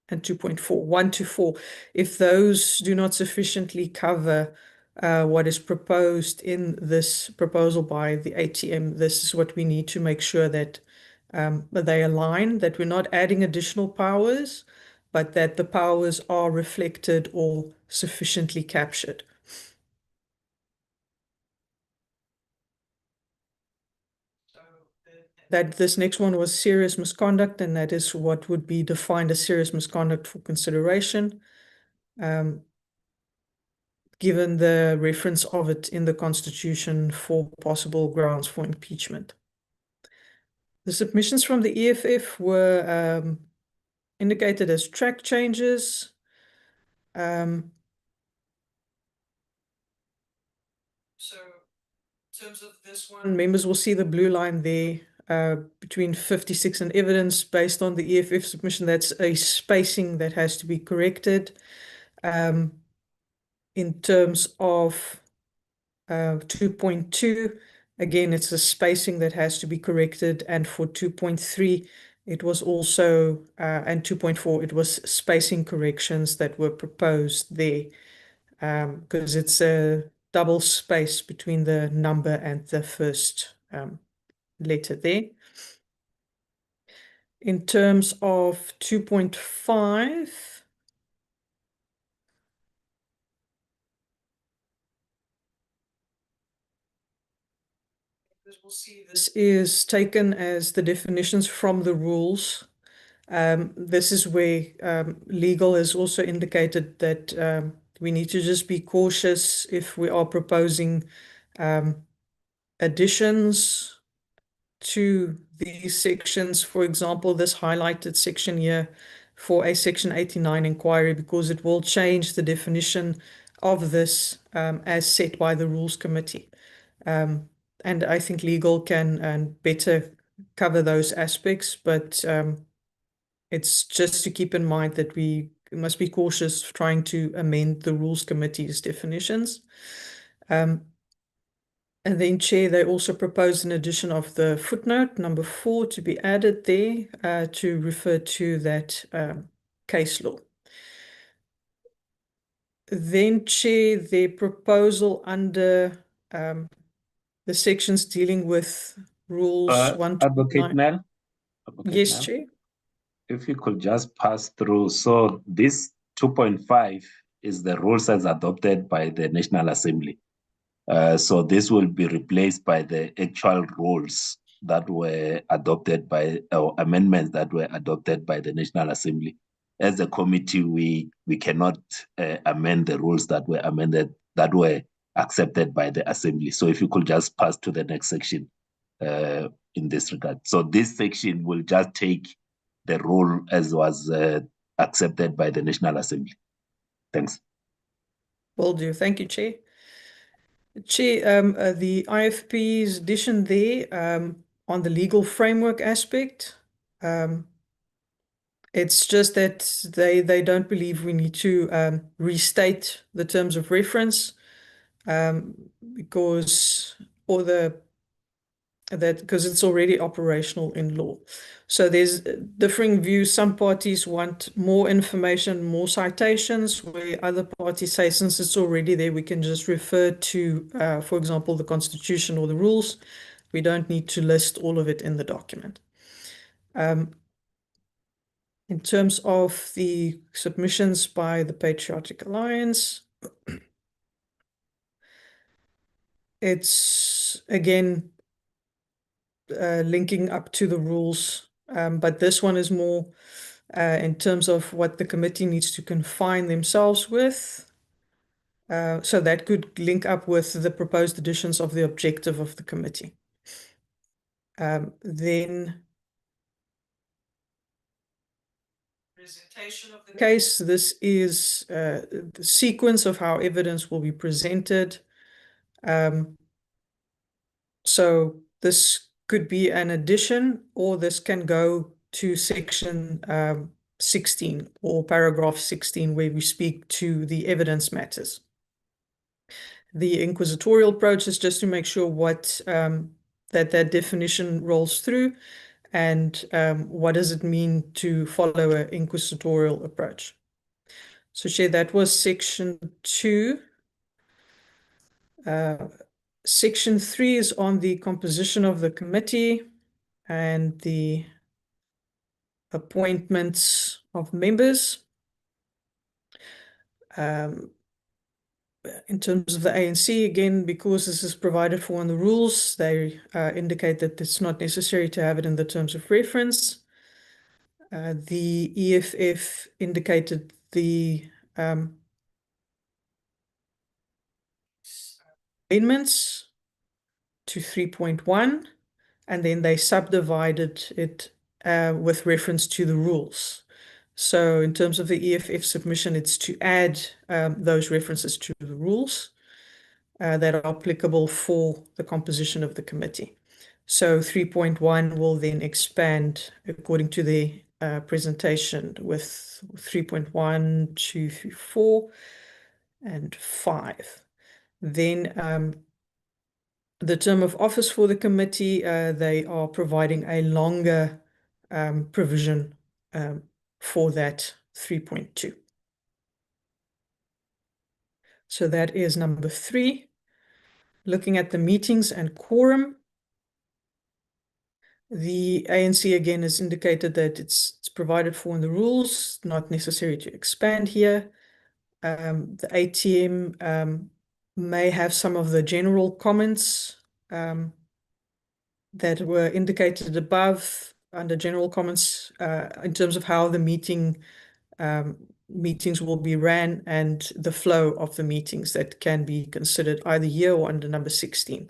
and 2.4, 1 to 4, if those do not sufficiently cover what is proposed in this proposal by the ATM, this is what we need to make sure that they align, that we're not adding additional powers, but that the powers are reflected or sufficiently captured. That this next one was serious misconduct, and that is what would be defined as serious misconduct for consideration, given the reference of it in the Constitution for possible grounds for impeachment. The submissions from the EFF were indicated as track changes. In terms of this one, members will see the blue line there between 56 and evidence based on the EFF submission. That's a spacing that has to be corrected. In terms of 2.2, again, it's a spacing that has to be corrected. And for 2.3, it was also, and 2.4, it was spacing corrections that were proposed there because it's a double space between the number and the first letter there. In terms of 2.5, we'll see this is taken as the definitions from the rules. This is where legal has also indicated that we need to just be cautious if we are proposing additions to these sections. For example, this highlighted section here for a Section 89 inquiry, because it will change the definition of this as set by the Rules Committee. And I think legal can better cover those aspects, but it's just to keep in mind that we must be cautious trying to amend the Rules Committee's definitions. And then, Chair, they also proposed an addition of the footnote number 4 to be added there to refer to that case law. Then, Chair, their proposal under the sections dealing with rules 1 to Advocate 9. Mel? Yes, Mel? Chair. If you could just pass through. So this 2.5 is the rules as adopted by the National Assembly. So this will be replaced by the actual rules that were adopted by, or amendments that were adopted by the National Assembly. As a committee, we cannot amend the rules that were amended, that were accepted by the Assembly. So if you could just pass to the next section in this regard. So this section will just take the rule as was accepted by the National Assembly. Thanks. Will do. Thank you, Chair. Chair, the IFP's addition there on the legal framework aspect, it's just that they don't believe we need to restate the terms of reference because it's already operational in law. So there's differing views. Some parties want more information, more citations, where other parties say, since it's already there, we can just refer to, for example, the Constitution or the rules. We don't need to list all of it in the document. In terms of the submissions by the Patriotic Alliance, it's, again, linking up to the rules, but this one is more in terms of what the committee needs to confine themselves with. So that could link up with the proposed additions of the objective of the committee. Then presentation of the case. This is the sequence of how evidence will be presented. So this could be an addition, or this can go to section 16 or paragraph 16, where we speak to the evidence matters. The inquisitorial approach is just to make sure what that definition rolls through, and what does it mean to follow an inquisitorial approach. So, Chair, that was section 2. Section 3 is on the composition of the committee and the appointments of members. In terms of the ANC, again, because this is provided for in the rules, they indicate that it's not necessary to have it in the terms of reference. The EFF indicated the amendments to 3.1, and then they subdivided it with reference to the rules. So in terms of the EFF submission, it's to add those references to the rules. that are applicable for the composition of the committee. So 3.1 will then expand according to the presentation with 3.1, 2, 3, 4, and 5. Then the term of office for the committee, they are providing a longer provision for that 3.2. So that is number 3. Looking at the meetings and quorum, the ANC again has indicated that it's provided for in the rules, not necessary to expand here. The ATM may have some of the general comments that were indicated above under general comments in terms of how the meetings will be ran and the flow of the meetings that can be considered either here or under number 16.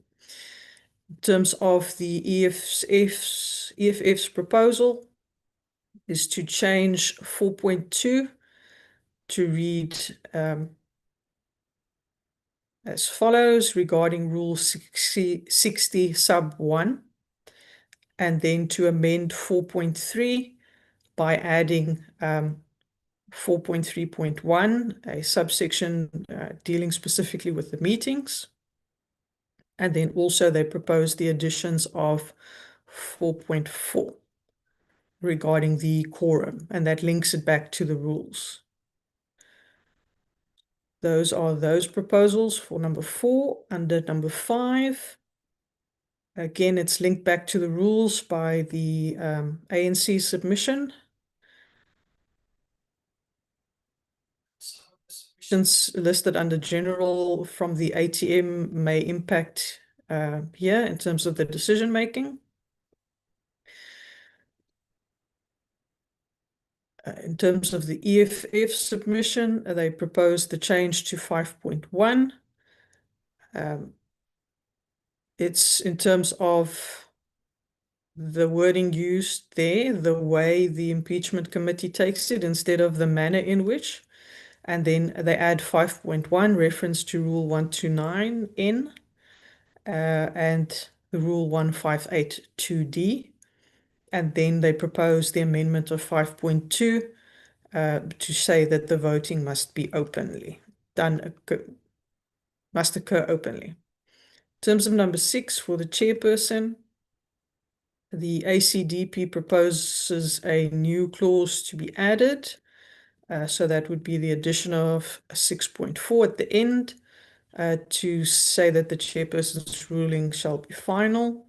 In terms of the EFF's proposal is to change 4.2 to read as follows regarding Rule 60 sub 1, and then to amend 4.3 by adding 4.3.1, a subsection dealing specifically with the meetings. And then also they propose the additions of 4.4 regarding the quorum, and that links it back to the rules. Those are those proposals for number 4. Under number 5, again, it's linked back to the rules by the ANC submission. Submissions listed under general from the ATM may impact here in terms of the decision making. In terms of the EFF submission, they proposed the change to 5.1. It's in terms of the wording used there, the way the impeachment committee takes it instead of the manner in which. And then they add 5.1 reference to Rule 129N and the Rule 1582D. And then they propose the amendment of 5.2 to say that the voting must be must occur openly. In terms of number 6, for the chairperson, the ACDP proposes a new clause to be added. So that would be the addition of 6.4 at the end to say that the chairperson's ruling shall be final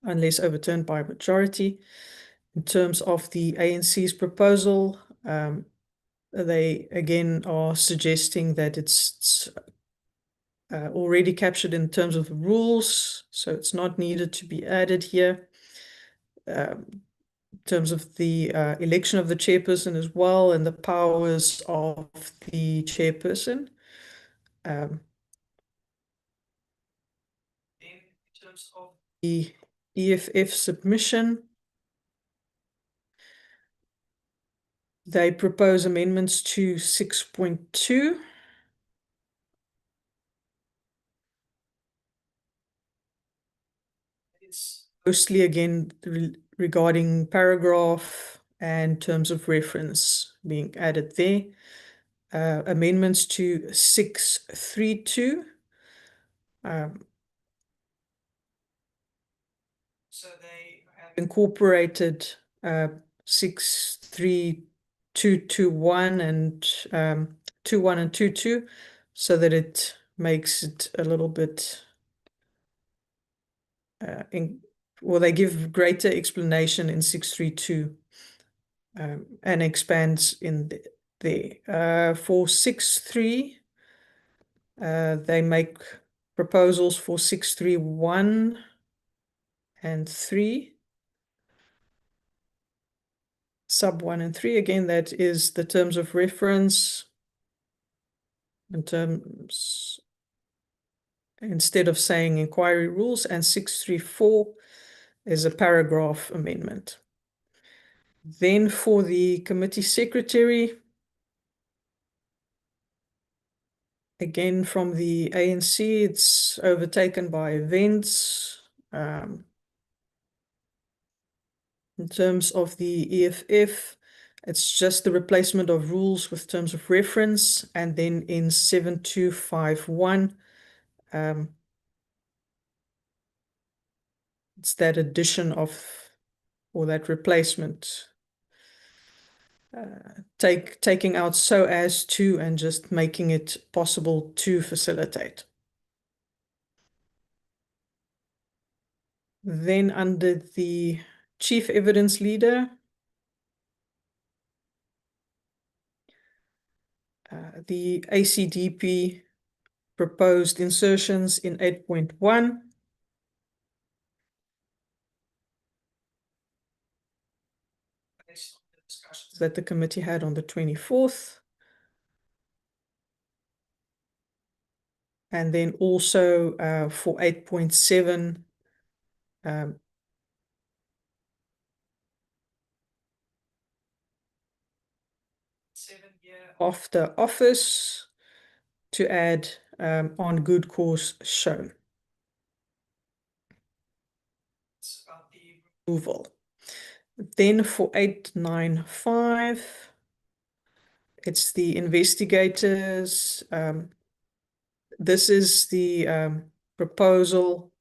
unless overturned by a majority. In terms of the ANC's proposal, they again are suggesting that it's already captured in terms of the rules, so it's not needed to be added here. In terms of the election of the chairperson as well and the powers of the chairperson. In terms of the EFF submission, they propose amendments to 6.2. It's mostly again regarding paragraph and terms of reference being added there. Amendments to 632. So they have incorporated 63221 and 21 and 22 so that it makes it a little bit they give greater explanation in 632 and expands in there. For 6.3, they make proposals for 6.3.1 and 3. Sub 1 and 3, again, that is the terms of reference in terms, instead of saying inquiry rules, and 6.3.4 is a paragraph amendment. Then for the committee secretary, Again, from the ANC, it's overtaken by events. In terms of the EFF, it's just the replacement of rules with terms of reference. And then in 7251, it's that addition of, or that replacement, taking out so as to and just making it possible to facilitate. Then under the chief evidence leader, the ACDP proposed insertions in 8.1. Based on the discussions that the committee had on the 24th. And then also for 8.7, after office to add on good cause shown. It's about the removal. Then for 895, it's the investigators. This is the proposal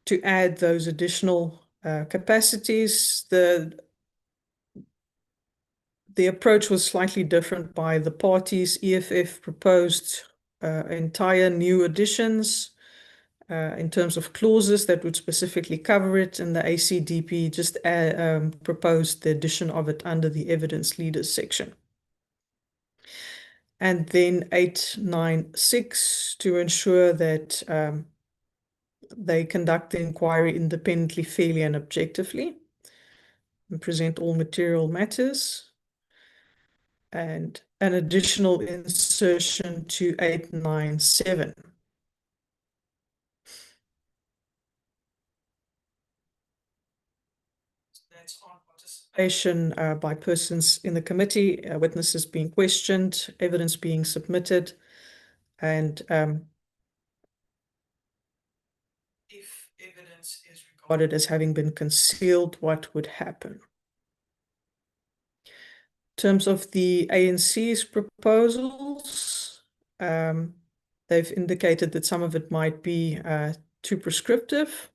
to add those additional capacities. The approach was slightly different by the parties. EFF proposed entire new additions in terms of clauses that would specifically cover it, and the ACDP just proposed the addition of it under the evidence leaders section. And then 896 to ensure that they conduct the inquiry independently, fairly, and objectively, and present all material matters. And an additional insertion to 897. That's on participation by persons in the committee, witnesses being questioned, evidence being submitted, and if evidence is regarded as having been concealed, what would happen? In terms of the ANC's proposals, they've indicated that some of it might be too prescriptive.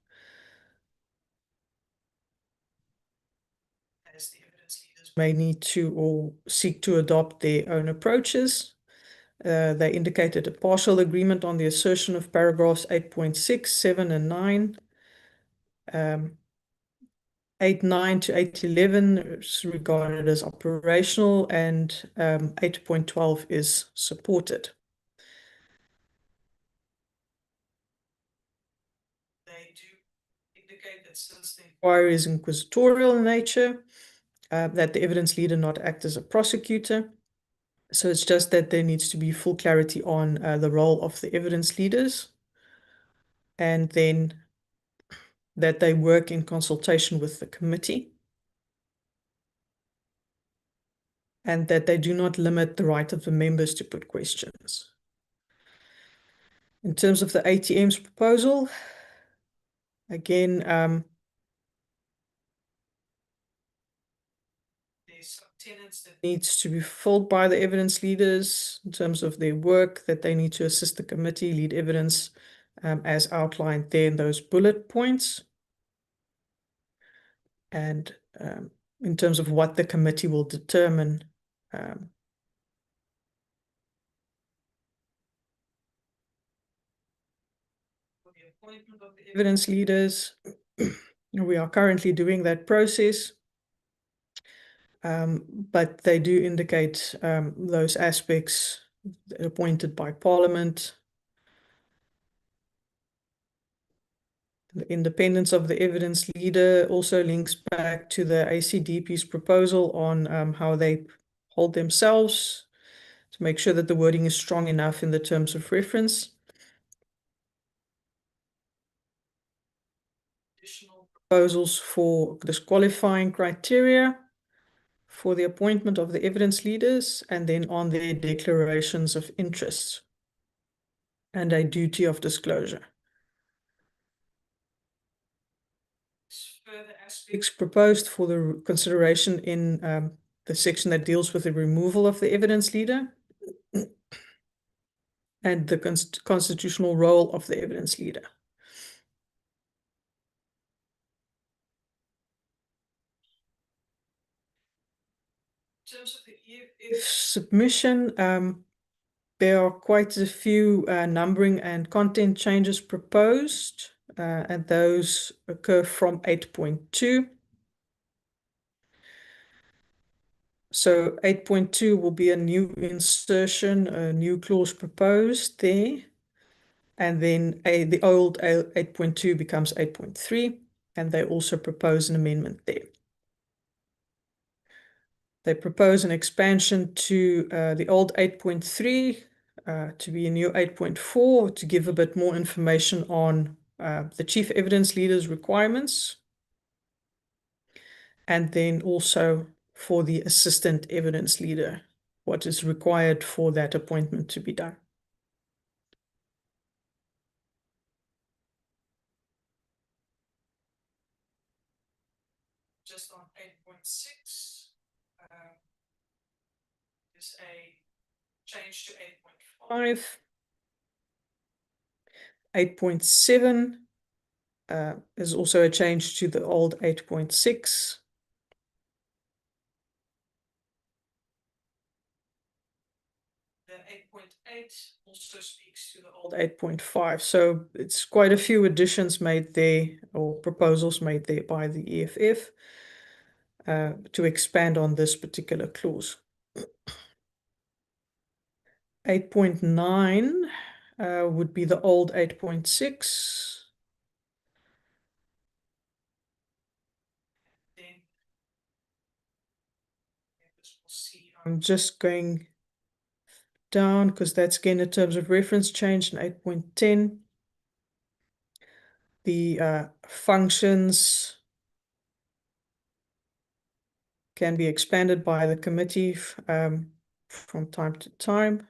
As the evidence leaders may need to or seek to adopt their own approaches. They indicated a partial agreement on the assertion of paragraphs 8.6, 7, and 9. 8.9 to 8.11 is regarded as operational, and 8.12 is supported. They do indicate that since the inquiry is inquisitorial in nature, that the evidence leader not act as a prosecutor. So it's just that there needs to be full clarity on the role of the evidence leaders, and then that they work in consultation with the committee, and that they do not limit the right of the members to put questions. In terms of the ATM's proposal, again, there's some tenets that needs to be fulfilled by the evidence leaders in terms of their work, that they need to assist the committee, lead evidence as outlined there in those bullet points. And in terms of what the committee will determine, for the appointment of the evidence leaders, we are currently doing that process, but they do indicate those aspects appointed by Parliament. The independence of the evidence leader also links back to the ACDP's proposal on how they hold themselves to make sure that the wording is strong enough in the terms of reference. Additional proposals for disqualifying criteria for the appointment of the evidence leaders, and then on their declarations of interest. and a duty of disclosure. Further aspects proposed for the consideration in the section that deals with the removal of the evidence leader and the constitutional role of the evidence leader. In terms of the EFF submission, there are quite a few numbering and content changes proposed, and those occur from 8.2. So 8.2 will be a new insertion, a new clause proposed there. And then the old 8.2 becomes 8.3, and they also propose an amendment there. They propose an expansion to the old 8.3 to be a new 8.4 to give a bit more information on the chief evidence leader's requirements, and then also for the assistant evidence leader, what is required for that appointment to be done. Just on 8.6, is a change to 8.5. 8.7 is also a change to the old 8.6. The 8.8 also speaks to the old 8.5. So it's quite a few additions made there, or proposals made there by the EFF to expand on this particular clause. 8.9 would be the old 8.6. I'm just going down because that's again in terms of reference change in 8.10. The functions can be expanded by the committee from time to time.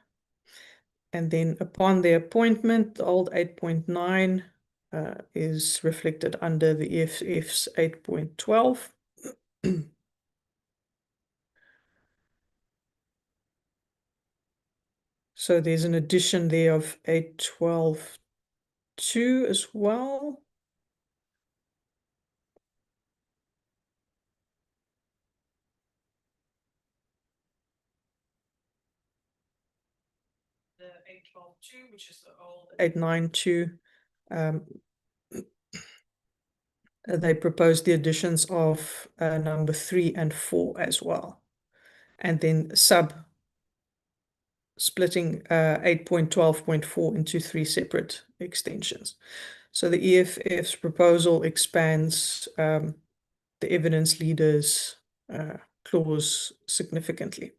And then upon their appointment, the old 8.9 is reflected under the EFF's 8.12. So there's an addition there of 8.12.2 as well. The 8.12.2, which is the old 8.9.2, they proposed the additions of number 3 and 4 as well. And then splitting 8.12.4 into 3 separate extensions. So the EFF's proposal expands the evidence leaders clause significantly.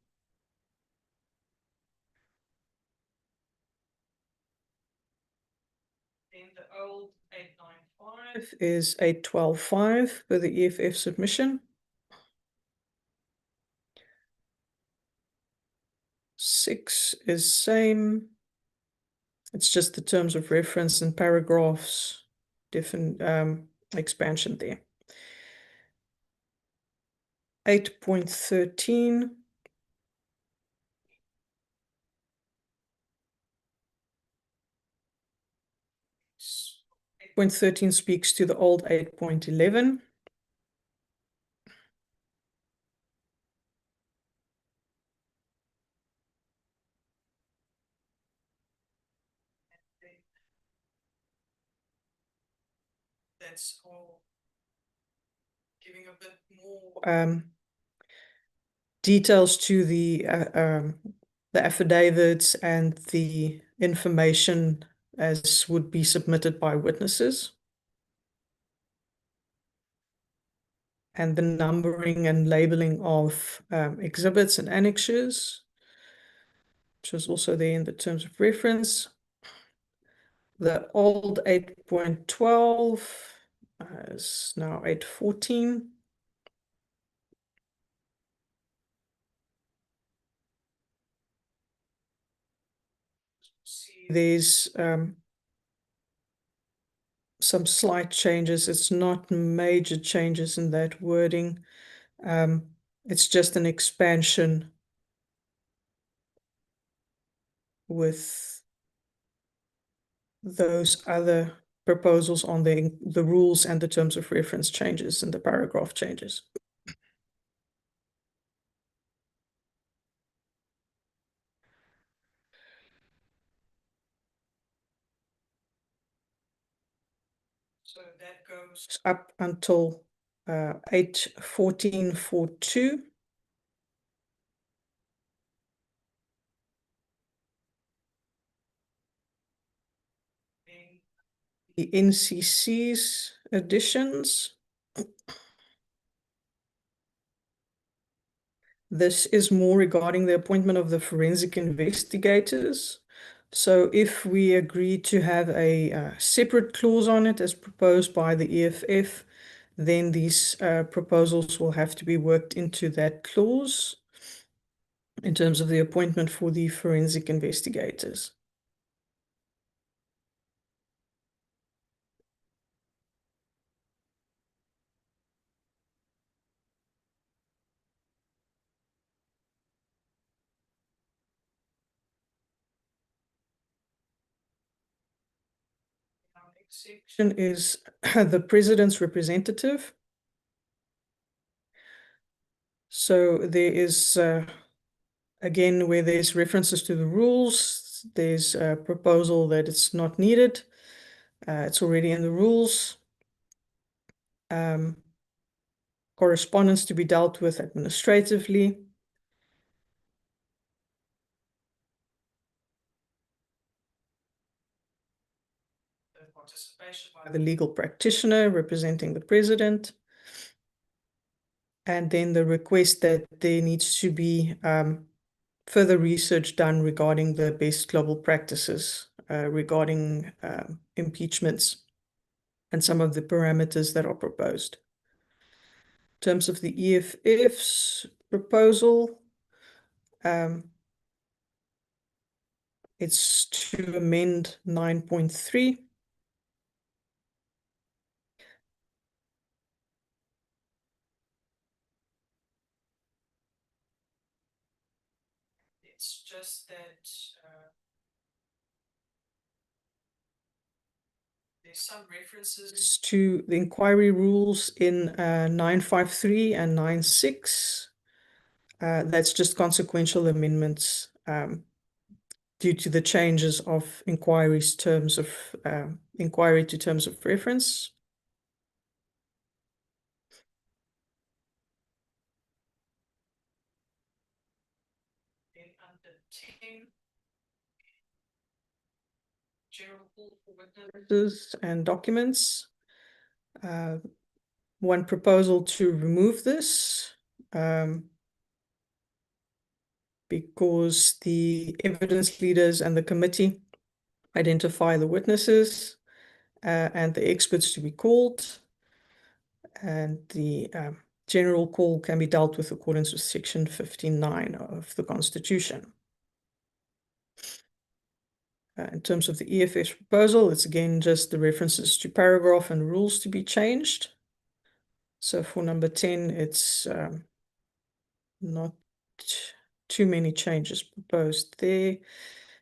Then the old 8.9.5 is 8.12.5 for the EFF submission. 6 is same. It's just the terms of reference and paragraphs, different expansion there. 8.13. 8.13 speaks to the old 8.11. That's all giving a bit more details to the affidavits and the information as would be submitted by witnesses. And the numbering and labeling of exhibits and annexures, which was also there in the terms of reference. The old 8.12 is now 8.14. See there's some slight changes. It's not major changes in that wording. It's just an expansion with those other proposals on the rules and the terms of reference changes and the paragraph changes. So that goes up until 8.14.42. The NCC's additions. This is more regarding the appointment of the forensic investigators. So if we agree to have a separate clause on it as proposed by the EFF, then these proposals will have to be worked into that clause in terms of the appointment for the forensic investigators. Section is the president's representative. So there is, again, where there's references to the rules, there's a proposal that it's not needed. It's already in the rules. Correspondence to be dealt with administratively. Participation by the legal practitioner representing the president. And then the request that there needs to be further research done regarding the best global practices regarding impeachments and some of the parameters that are proposed. In terms of the EFF's proposal, it's to amend 9.3. It's just that there's some references to the inquiry rules in 953 and 96. That's just consequential amendments due to the changes of inquiry's terms of inquiry to terms of reference. Then under 10, general call for witnesses and documents. One proposal to remove this because the evidence leaders and the committee identify the witnesses and the experts to be called. And the general call can be dealt with according to section 59 of the Constitution. In terms of the EFF's proposal, it's again just the references to paragraph and rules to be changed. So for number 10, it's not too many changes proposed there.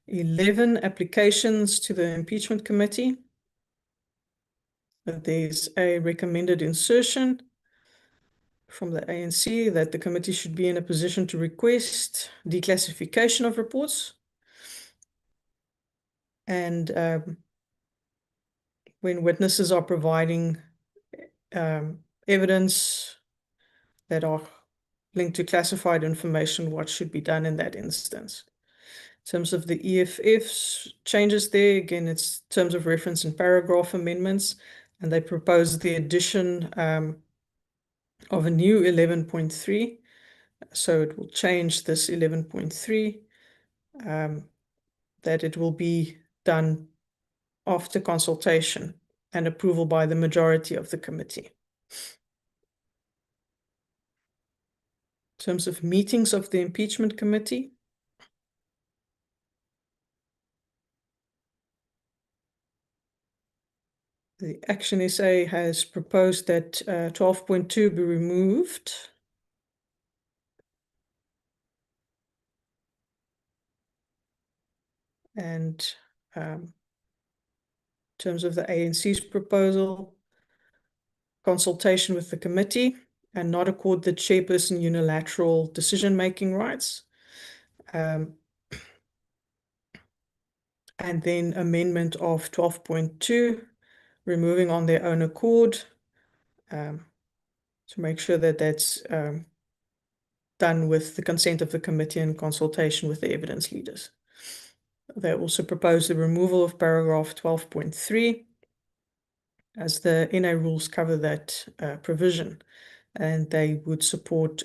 11 applications to the impeachment committee. There's a recommended insertion from the ANC that the committee should be in a position to request declassification of reports. And when witnesses are providing evidence that are linked to classified information, what should be done in that instance. In terms of the EFF's changes there, again, it's terms of reference and paragraph amendments, and they propose the addition of a new 11.3. So it will change this 11.3, that it will be done after consultation and approval by the majority of the committee. In terms of meetings of the impeachment committee, The Action SA has proposed that 12.2 be removed. And in terms of the ANC's proposal, consultation with the committee and not accord the chairperson unilateral decision-making rights. And then amendment of 12.2, removing on their own accord, to make sure that that's done with the consent of the committee and consultation with the evidence leaders. They also propose the removal of paragraph 12.3, as the NA rules cover that provision, and they would support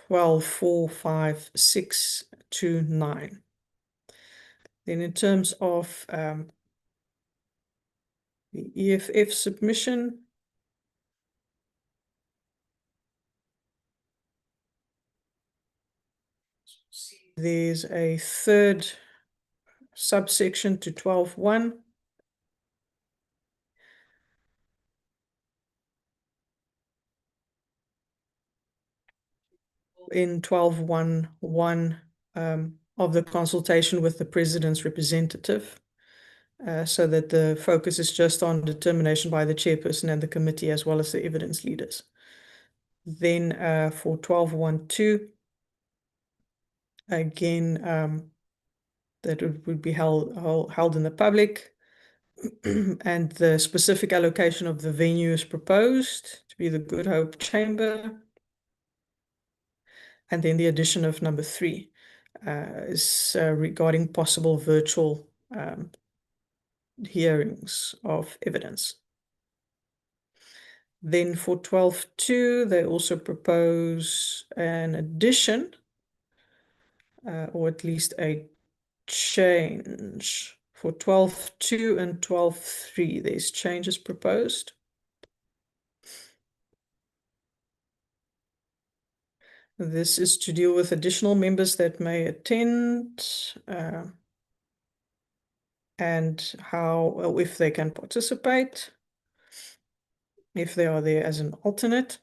12.4, 5, 6 to 9. Then in terms of the EFF submission, there's a third subsection to 12.1. In 12.1.1 of the consultation with the president's representative, so that the focus is just on determination by the chairperson and the committee as well as the evidence leaders. Then for 12.1.2, again, that it would be held in the public, and the specific allocation of the venue is proposed to be the Good Hope Chamber. And then the addition of number 3 is regarding possible virtual hearings of evidence. Then for 12.2, they also propose an addition, or at least a change. For 12.2 and 12.3, there's changes proposed. This is to deal with additional members that may attend, and how, or if they can participate, if they are there as an alternate.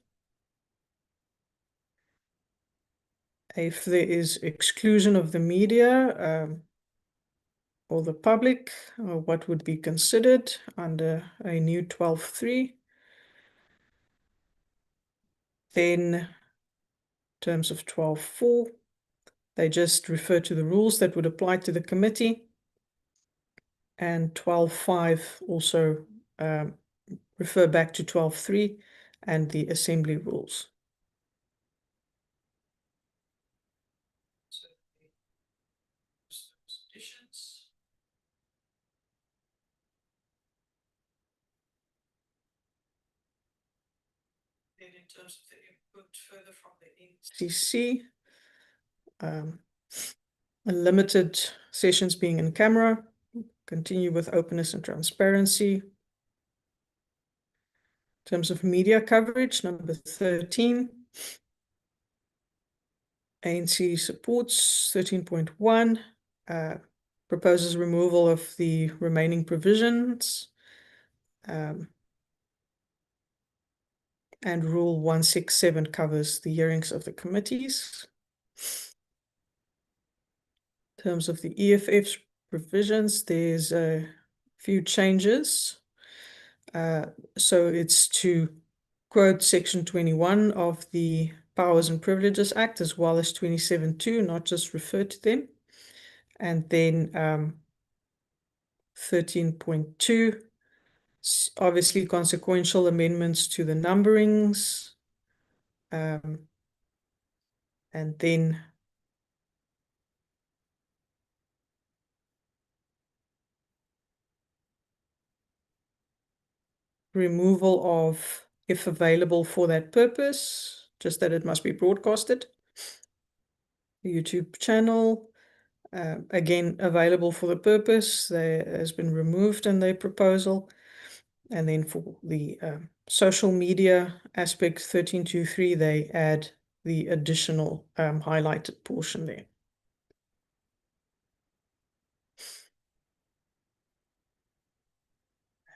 If there is exclusion of the media or the public, what would be considered under a new 12.3. Then in terms of 12.4, they just refer to the rules that would apply to the committee. And 12.5 also refer back to 12.3 and the assembly rules. Then in terms of the input further from the NCC, limited sessions being in camera, continue with openness and transparency. In terms of media coverage, number 13, ANC supports 13.1, proposes removal of the remaining provisions, and Rule 167 covers the hearings of the committees. In terms of the EFF's provisions, there's a few changes. So it's to quote Section 21 of the Powers and Privileges Act, as well as 27.2, not just refer to them. And then 13.2, obviously consequential amendments to the numberings. And then removal of, if available for that purpose, just that it must be broadcasted. YouTube channel, again, available for the purpose, has been removed in their proposal. And then for the social media aspect, 13.2.3, they add the additional highlighted portion there.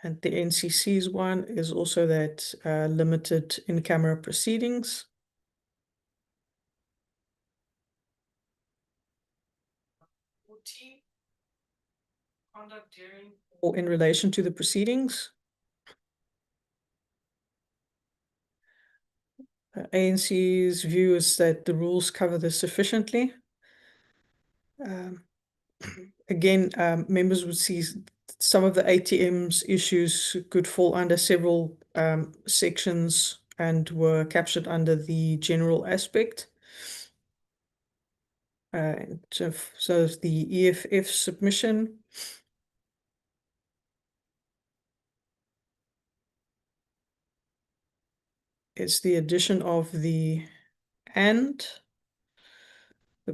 And the NCC's one is also that limited in-camera proceedings. Conduct during or in relation to the proceedings. ANC's view is that the rules cover this sufficiently. Again, members would see some of the ATM's issues could fall under several sections and were captured under the general aspect. So the EFF submission. It's the addition of the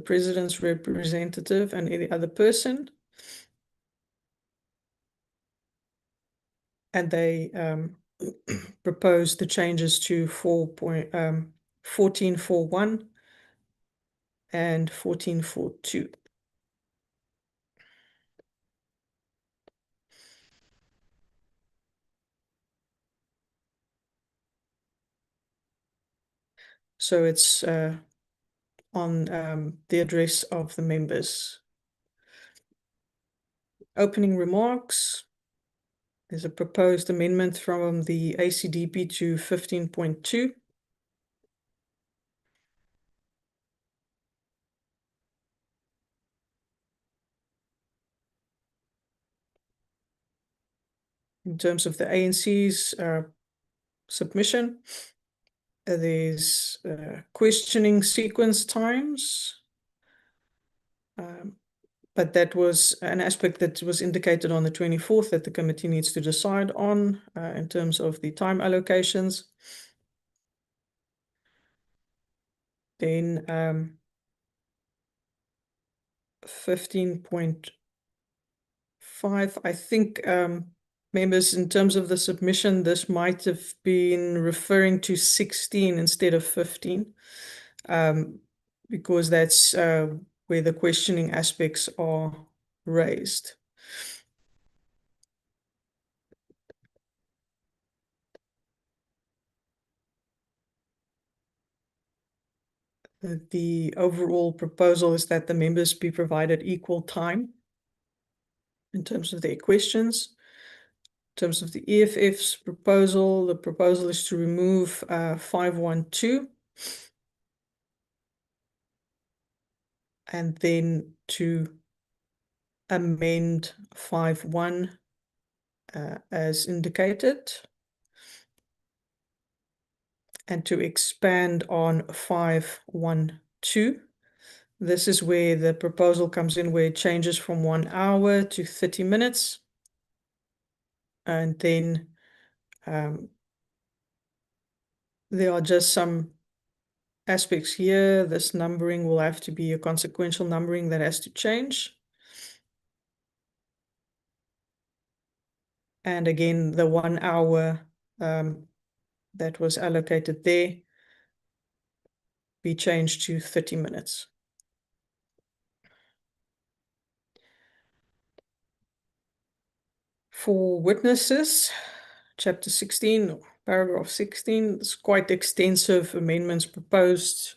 president's representative and any other person. And they proposed the changes to 14.41 and 14.42. So it's on the address of the members. Opening remarks. There's a proposed amendment from the ACDP to 15.2. In terms of the ANC's submission, there's questioning sequence times. But that was an aspect that was indicated on the 24th that the committee needs to decide on in terms of the time allocations. Then 15.5, I think members, in terms of the submission, this might have been referring to 16 instead of 15, because that's where the questioning aspects are raised. The overall proposal is that the members be provided equal time in terms of their questions. In terms of the EFF's proposal, the proposal is to remove 512 and then to amend 5.1 as indicated, and to expand on 5.12. This is where the proposal comes in, where it changes from 1 hour to 30 minutes. And then there are just some aspects here. This numbering will have to be a consequential numbering that has to change. And again, the 1 hour that was allocated there be changed to 30 minutes. For witnesses, chapter 16, paragraph 16, it's quite extensive amendments proposed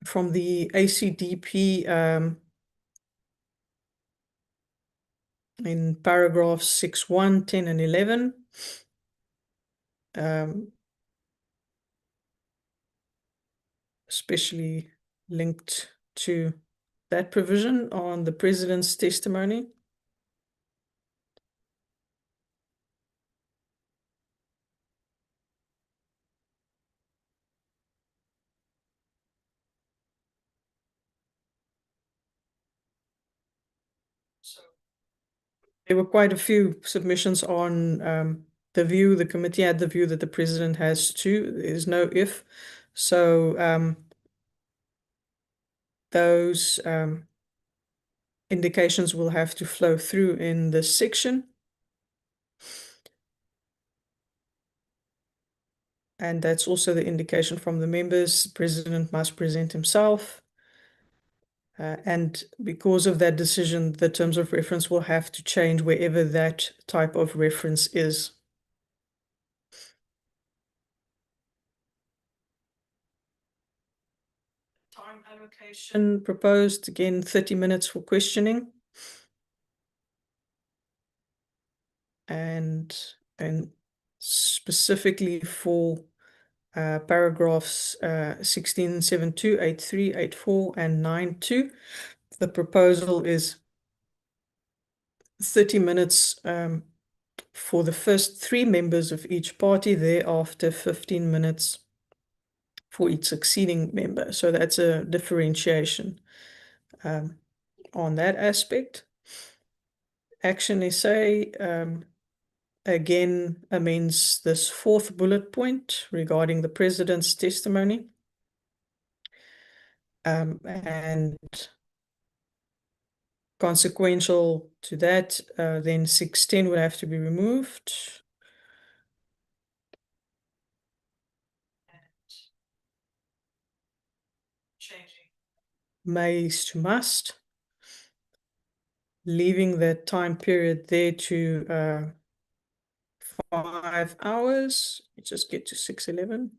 from the ACDP in paragraphs 6.1, 10, and 11. Especially linked to that provision on the president's testimony. So there were quite a few submissions on the view. The committee had the view that the president has to. There's no if. So those indications will have to flow through in this section. And that's also the indication from the members. The president must present himself. And because of that decision, the terms of reference will have to change wherever that type of reference is. Time allocation proposed, again, 30 minutes for questioning. And specifically for paragraphs 1672, 83, 84, and 92, the proposal is 30 minutes for the first 3 members of each party, thereafter 15 minutes for each succeeding member. So that's a differentiation on that aspect. Action essay again amends this 4th bullet point regarding the president's testimony. And consequential to that, then 610 would have to be removed. Changing may to must, leaving that time period there to 5 hours. Let's just get to 611.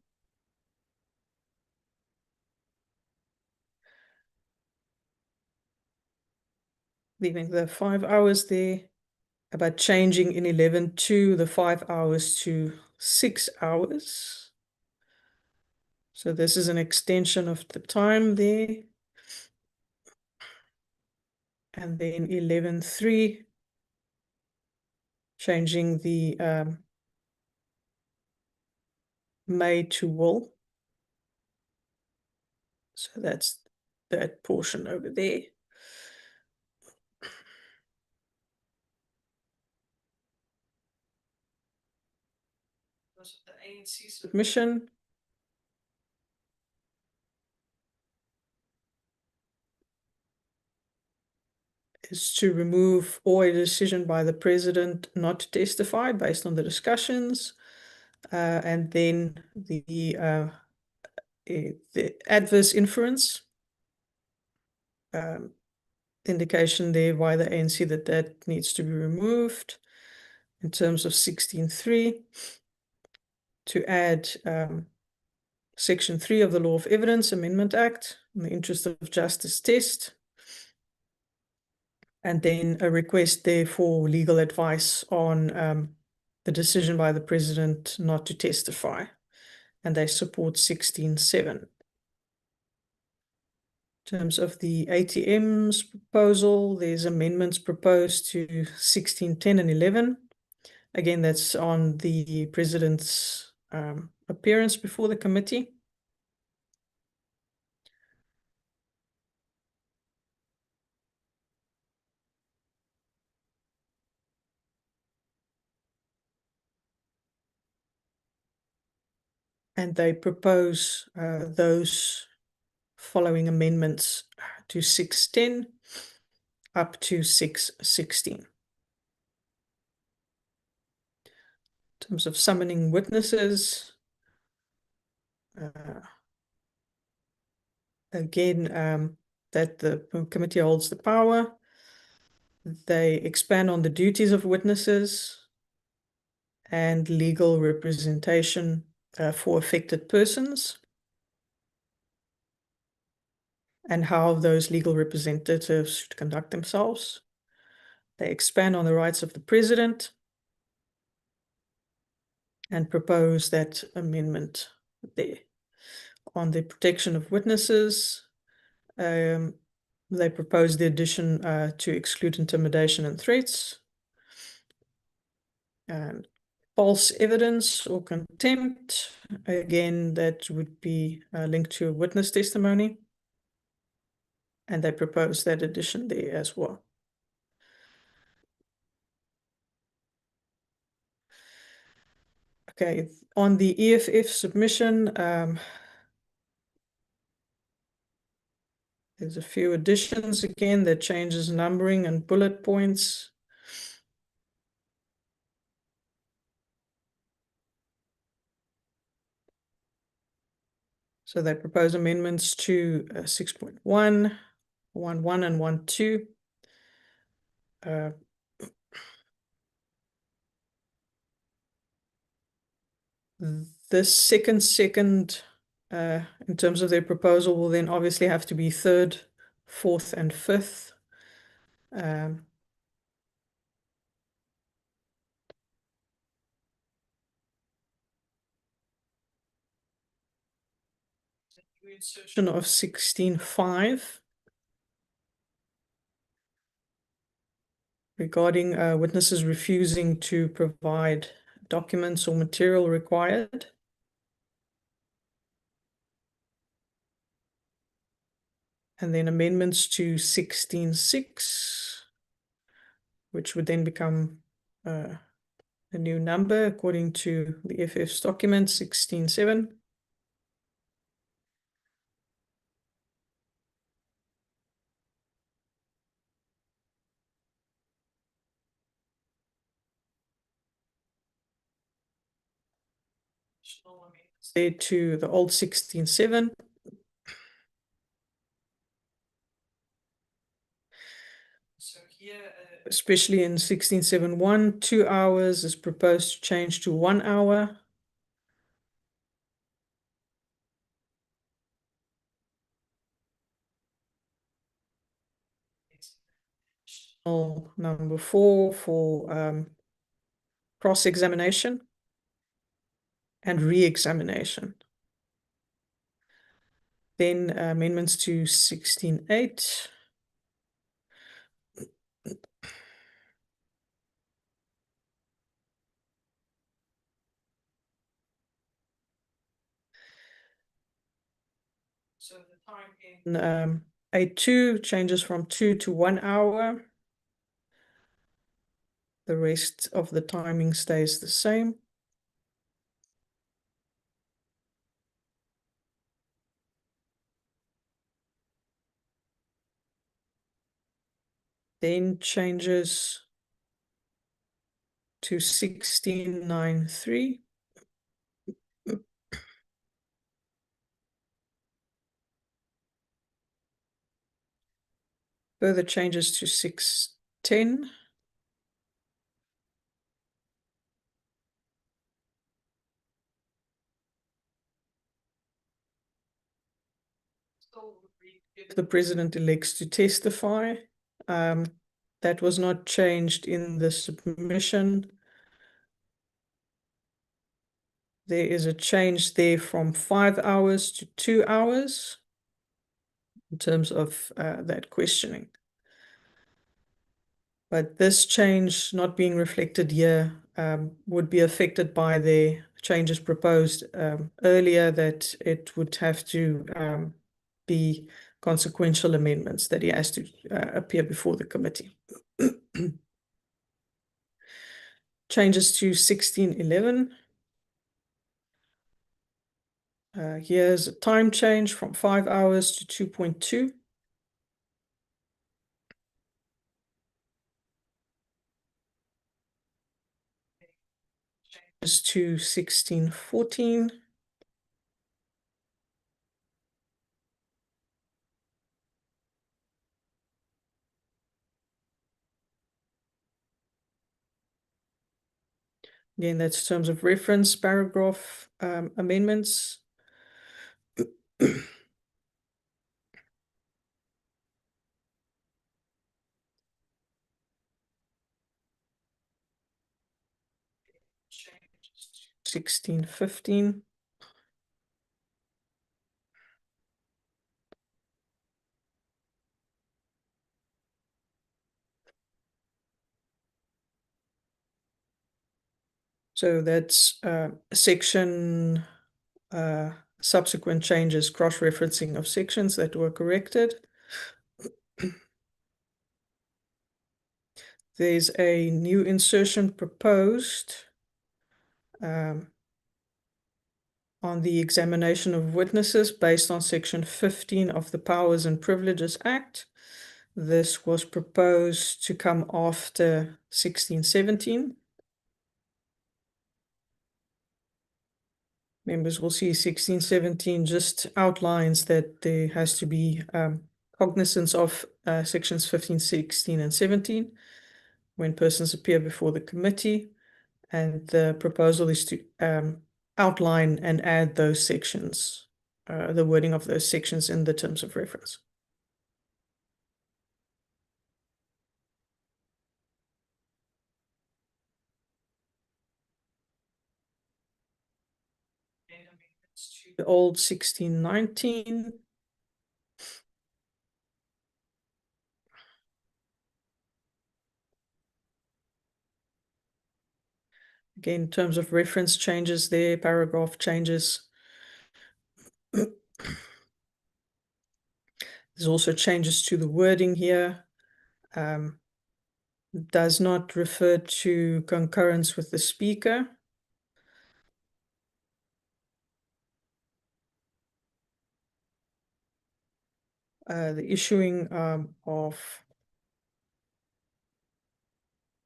Leaving the 5 hours there, about changing in 11 to the 5 hours to 6 hours. So this is an extension of the time there. And then 11.3, changing the may to will. So that's that portion over there. The ANC submission. Is to remove or a decision by the president not to testify based on the discussions, and then the adverse inference indication there by the ANC that needs to be removed. In terms of 16.3, to add Section 3 of the Law of Evidence Amendment Act, in the interest of justice test. And then a request there for legal advice on the decision by the president not to testify. And they support 16.7. In terms of the ATM's proposal, there's amendments proposed to 16.10 and 11. Again, that's on the president's appearance before the committee. And they propose those following amendments to 6.10 up to 6.16. In terms of summoning witnesses, again, that the committee holds the power. They expand on the duties of witnesses and legal representation for affected persons, and how those legal representatives should conduct themselves. They expand on the rights of the president and propose that amendment there. On the protection of witnesses, they propose the addition to exclude intimidation and threats. And false evidence or contempt, again, that would be linked to a witness testimony. And they propose that addition there as well. Okay, on the EFF submission, there's a few additions again that changes numbering and bullet points. So they propose amendments to 6.1, 1.1 and 1.2. This second, in terms of their proposal, will then obviously have to be third, fourth, and fifth. Insertion of 16.5 regarding witnesses refusing to provide documents or material required. And then amendments to 16.6, which would then become a new number according to the FF's document, 16.7. There to the old 16.7. So here, especially in 16.7.1, 2 hours is proposed to change to 1 hour. Number 4 for cross-examination and re-examination. Then amendments to 16.8. So the time in 8.2 changes from 2 to 1 hour. The rest of the timing stays the same. Then changes to 16.9.3. Further changes to 6.10. If the president elects to testify, that was not changed in the submission. There is a change there from 5 hours to 2 hours in terms of that questioning. But this change not being reflected here would be affected by the changes proposed earlier, that it would have to be consequential amendments that he has to appear before the committee. Changes to 16.11. Here's a time change from 5 hours to 2.2. Changes to 16.14. Again, that's terms of reference, paragraph amendments. Changes to 16.15. So that's section subsequent changes, cross-referencing of sections that were corrected. There's a new insertion proposed on the examination of witnesses based on section 15 of the Powers and Privileges Act. This was proposed to come after 16.17. Members will see 16.17 just outlines that there has to be cognizance of sections 15, 16, and 17 when persons appear before the committee. And the proposal is to outline and add those sections, the wording of those sections in the terms of reference. The old 1619. Again, in terms of reference changes there, paragraph changes. There's also changes to the wording here. Does not refer to concurrence with the speaker. The issuing of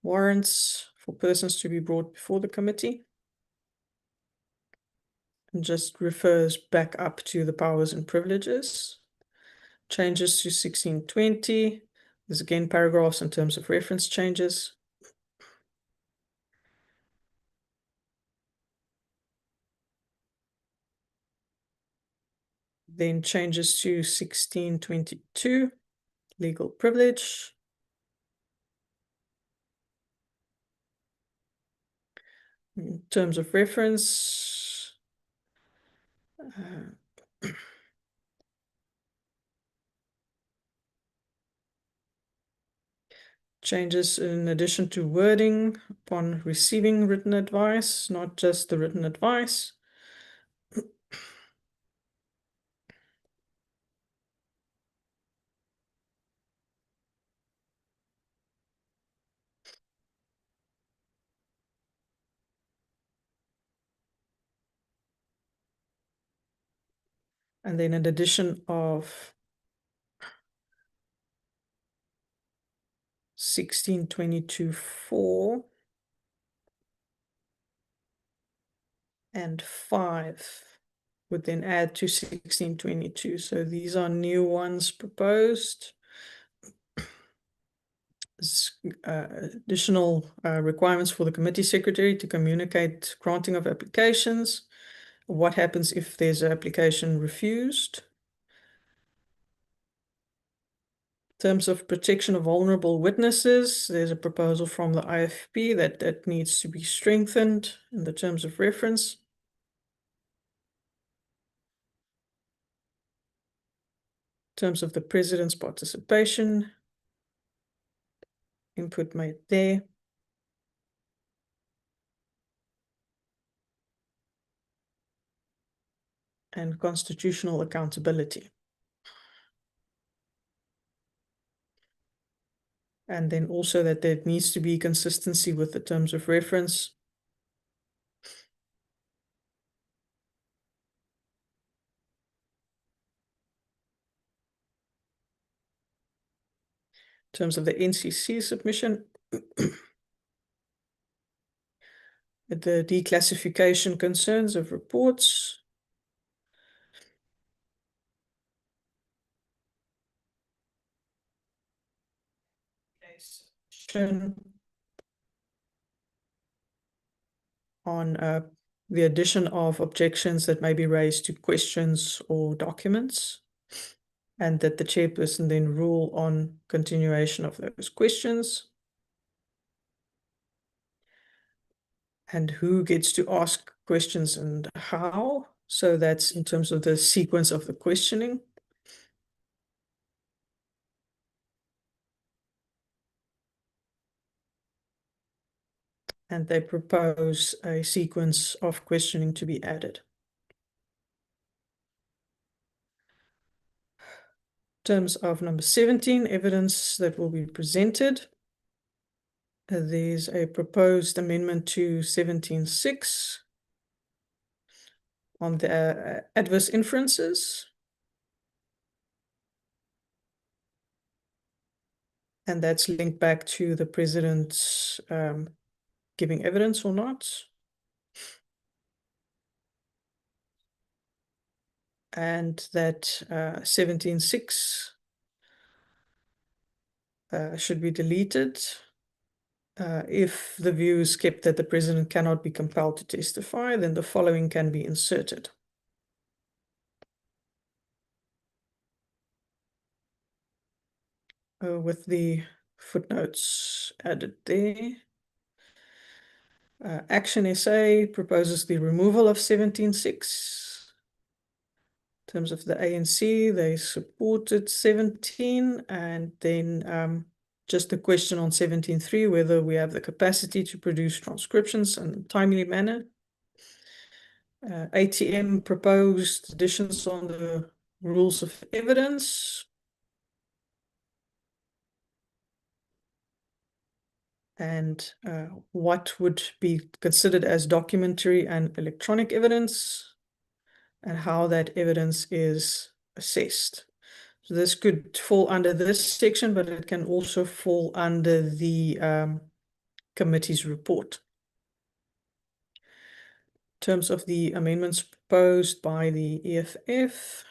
warrants for persons to be brought before the committee. And just refers back up to the powers and privileges. Changes to 1620. There's again paragraphs in terms of reference changes. Then changes to 1622, legal privilege. In terms of reference, changes in addition to wording upon receiving written advice, not just the written advice. And then an addition of 1622(4) and 5 would then add to 1622. So these are new ones proposed. Additional requirements for the committee secretary to communicate granting of applications. What happens if there's an application refused? In terms of protection of vulnerable witnesses, there's a proposal from the IFP that needs to be strengthened in the terms of reference. In terms of the president's participation, input made there. And constitutional accountability. And then also that there needs to be consistency with the terms of reference. In terms of the NCC submission, the declassification concerns of reports. On the addition of objections that may be raised to questions or documents, and that the chairperson then rule on continuation of those questions. And who gets to ask questions and how. So that's in terms of the sequence of the questioning. And they propose a sequence of questioning to be added. In terms of number 17, evidence that will be presented. There's a proposed amendment to 17.6 on the adverse inferences. And that's linked back to the president's giving evidence or not. And that 17.6 should be deleted. If the view is kept that the president cannot be compelled to testify, then the following can be inserted. With the footnotes added there. Action SA proposes the removal of 17.6. In terms of the ANC, they supported 17, and then just a question on 17.3, whether we have the capacity to produce transcriptions in a timely manner. ATM proposed additions on the rules of evidence. And what would be considered as documentary and electronic evidence, and how that evidence is assessed. So this could fall under this section, but it can also fall under the committee's report. In terms of the amendments proposed by the EFF,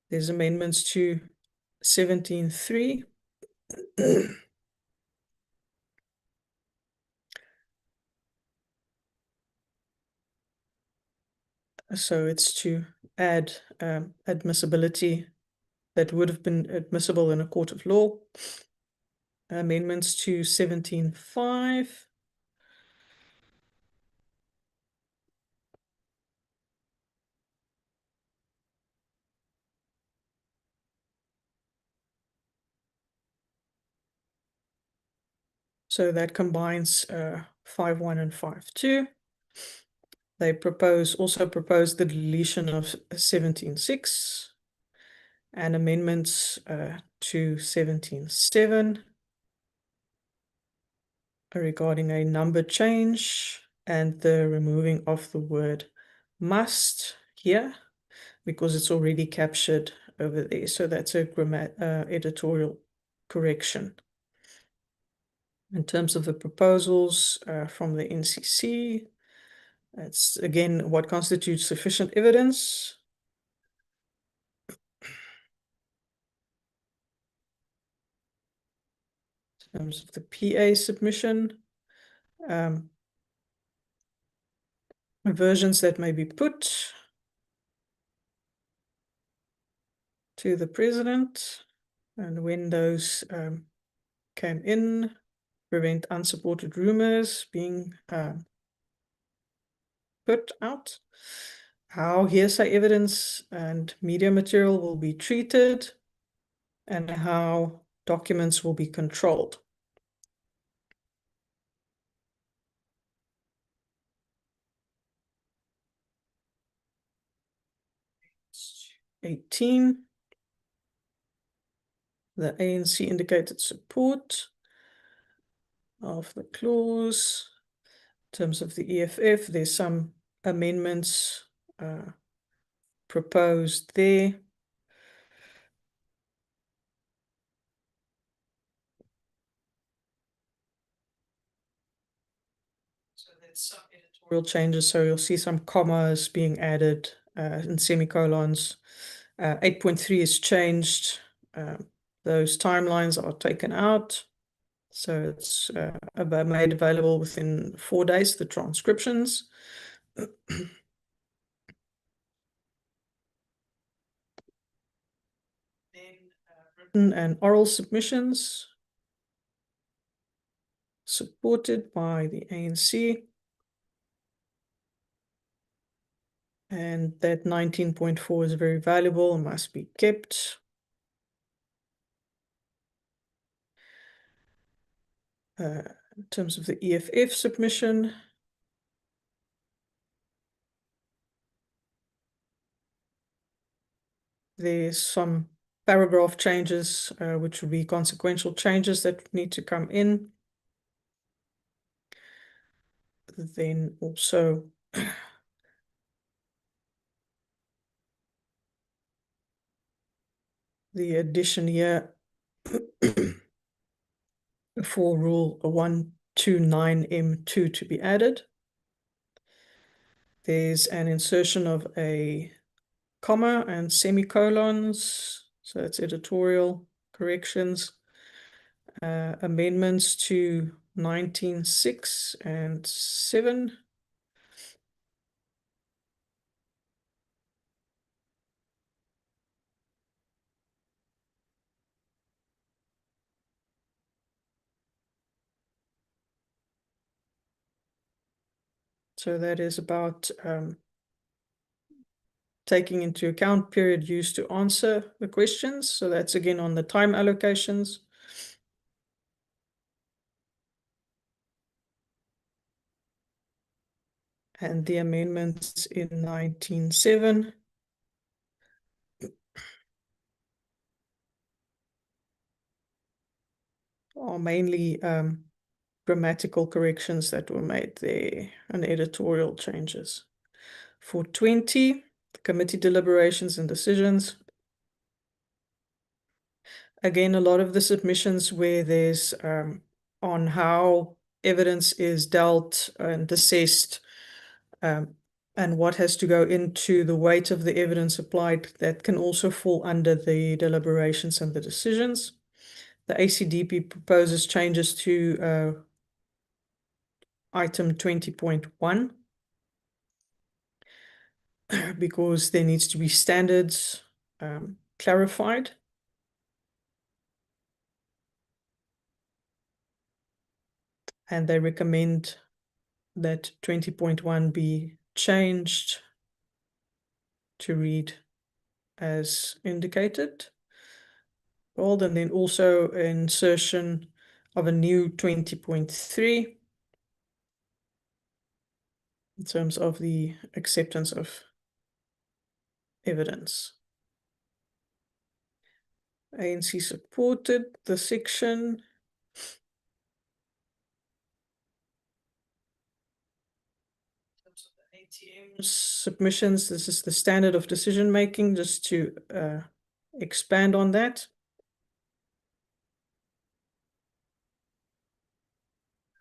there's amendments to 17.3. So it's to add admissibility that would have been admissible in a court of law. Amendments to 17.5. So that combines 5.1 and 5.2. They also propose the deletion of 17.6 and amendments to 17.7 regarding a number change and the removing of the word must here because it's already captured over there. So that's a editorial correction. In terms of the proposals from the NCC, that's again what constitutes sufficient evidence. In terms of the PA submission, versions that may be put to the president, and when those came in, prevent unsupported rumors being put out, how hearsay evidence and media material will be treated, and how documents will be controlled. (18) The ANC indicated support of the clause. In terms of the EFF, there's some amendments proposed there. So there's some editorial changes, so you'll see some commas being added and semicolons. 8.3 is changed. Those timelines are taken out. So it's made available within 4 days, the transcriptions. Written and oral submissions supported by the ANC. And that 19.4 is very valuable and must be kept. In terms of the EFF submission, there's some paragraph changes, which would be consequential changes that need to come in. Then also the addition here for rule 129M2 to be added. There's an insertion of a comma and semicolons, so it's editorial. corrections, amendments to 19.6 and 7. So that is about taking into account period used to answer the questions. So that's again on the time allocations. And the amendments in 19.7 are mainly grammatical corrections that were made there and editorial changes. For 20, the committee deliberations and decisions. Again, a lot of the submissions where there's on how evidence is dealt and assessed, and what has to go into the weight of the evidence applied, that can also fall under the deliberations and the decisions. The ACDP proposes changes to item 20.1 because there needs to be standards clarified. And they recommend that 20.1 be changed to read as indicated. Bold, and then also insertion of a new 20.3 in terms of the acceptance of evidence. ANC supported the section. ATM submissions, this is the standard of decision making, just to expand on that.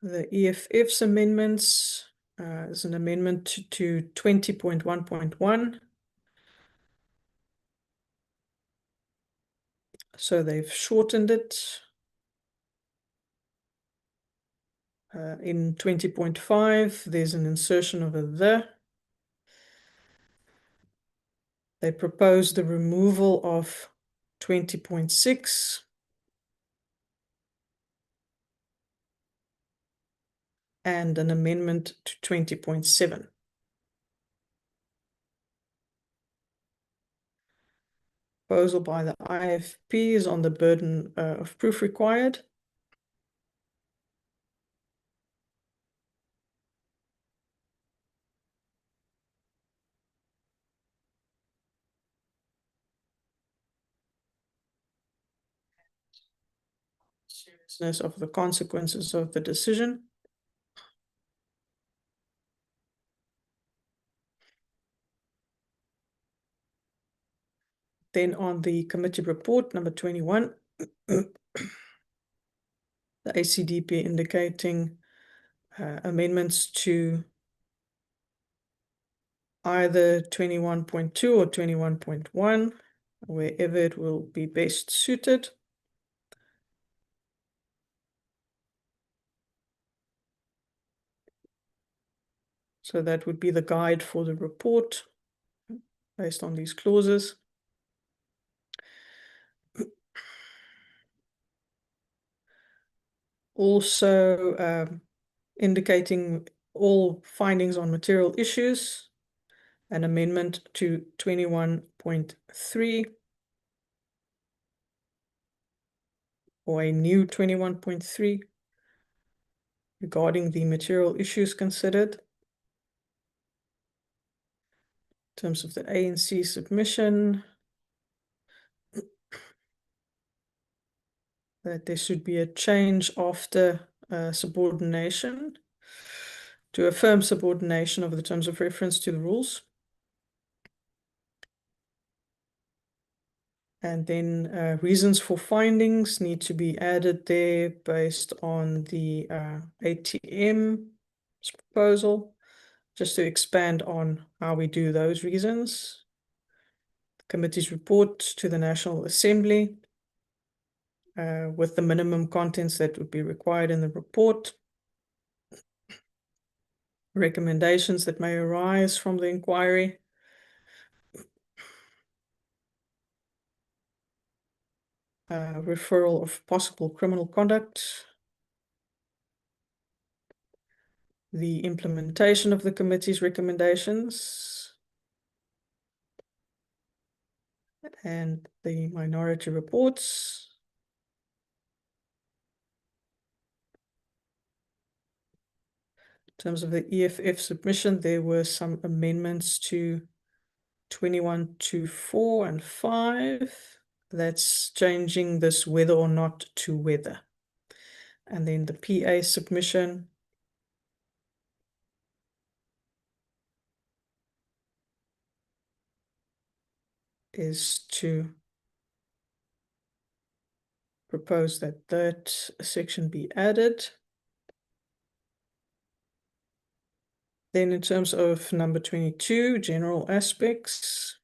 The EFF's amendments is an amendment to 20.1.1. So they've shortened it. In 20.5, there's an insertion of a the. They propose the removal of 20.6. And an amendment to 20.7. Proposal by the IFP is on the burden of proof required. Seriousness of the consequences of the decision. Then on the committee report, number 21, the ACDP indicating amendments to either 21.2 or 21.1, wherever it will be best suited. So that would be the guide for the report based on these clauses. Also indicating all findings on material issues, an amendment to 21.3 or a new 21.3 regarding the material issues considered. In terms of the ANC submission, that there should be a change after subordination to affirm subordination of the terms of reference to the rules. And then reasons for findings need to be added there based on the ATM proposal, just to expand on how we do those reasons. The committee's report to the National Assembly. with the minimum contents that would be required in the report. Recommendations that may arise from the inquiry. Referral of possible criminal conduct. The implementation of the committee's recommendations. And the minority reports. In terms of the EFF submission, there were some amendments to 21.24 and 5. That's changing this whether or not to whether. And then the PA submission. Is to propose that that section be added. Then in terms of number 22, general aspects.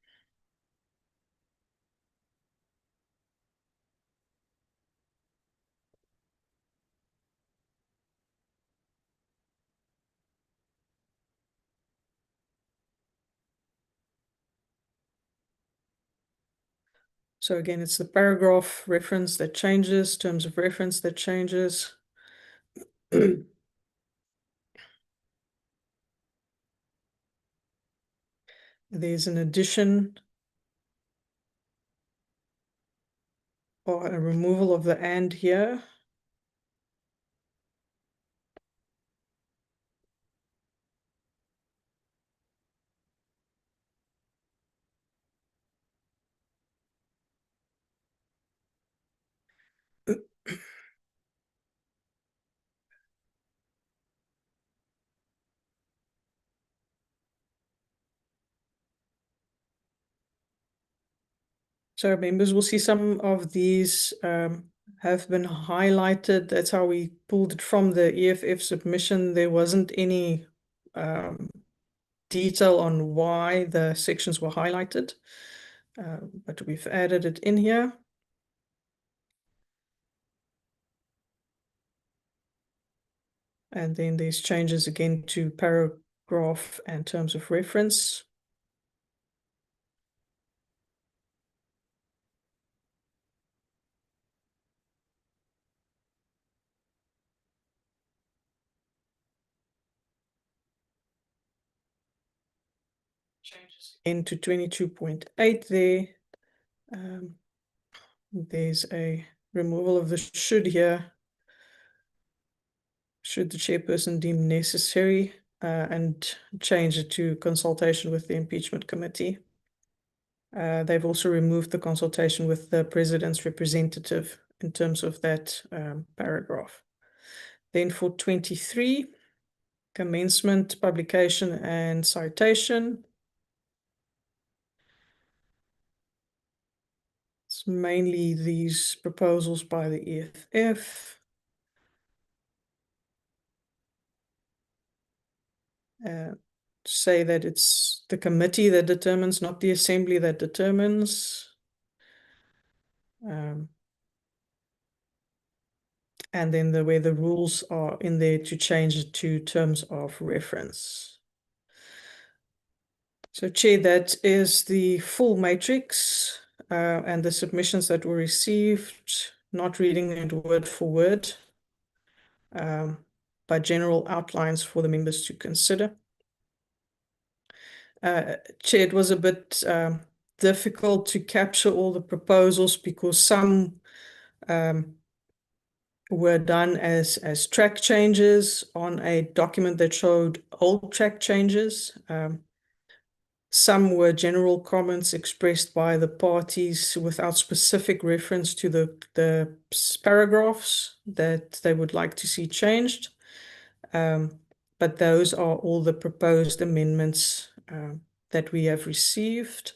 So again, it's the paragraph reference that changes, terms of reference that changes. There's an addition or a removal of the and here. So members will see some of these have been highlighted. That's how we pulled it from the EFF submission. There wasn't any detail on why the sections were highlighted, but we've added it in here. And then there's changes again to paragraph and terms of reference. Changes into 22.8 there. There's a removal of the should here. Should the chairperson deem necessary, and change it to consultation with the impeachment committee. They've also removed the consultation with the president's representative in terms of that paragraph. Then for 23, commencement, publication, and citation. It's mainly these proposals by the EFF. Say that it's the committee that determines, not the assembly that determines. And then the way the rules are in there to change it to terms of reference. So Chair, that is the full matrix and the submissions that were received, not reading it word for word, but general outlines for the members to consider. Chair, it was a bit difficult to capture all the proposals because some were done as track changes on a document that showed old track changes. Some were general comments expressed by the parties without specific reference to the paragraphs that they would like to see changed. But those are all the proposed amendments that we have received.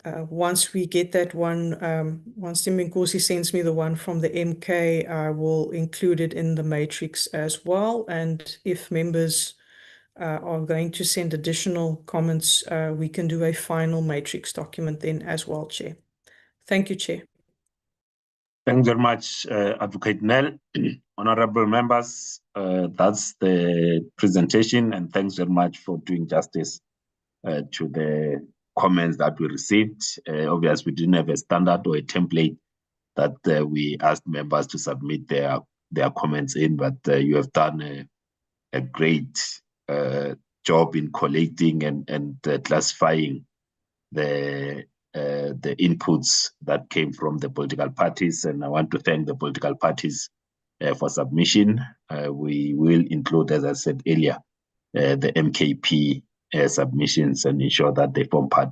Once we get that one, once Tim Nkosi sends me the one from the MK, I will include it in the matrix as well. And if members are going to send additional comments, we can do a final matrix document then as well, Chair. Thank you, Chair. Thanks very much, Advocate Nell. Honorable members, that's the presentation, and thanks very much for doing justice to the comments that we received. Obviously, we didn't have a standard or a template that we asked members to submit their comments in, but you have done a great job in collating and classifying the inputs that came from the political parties, and I want to thank the political parties for submission. We will include, as I said earlier, the MKP submissions and ensure that they form part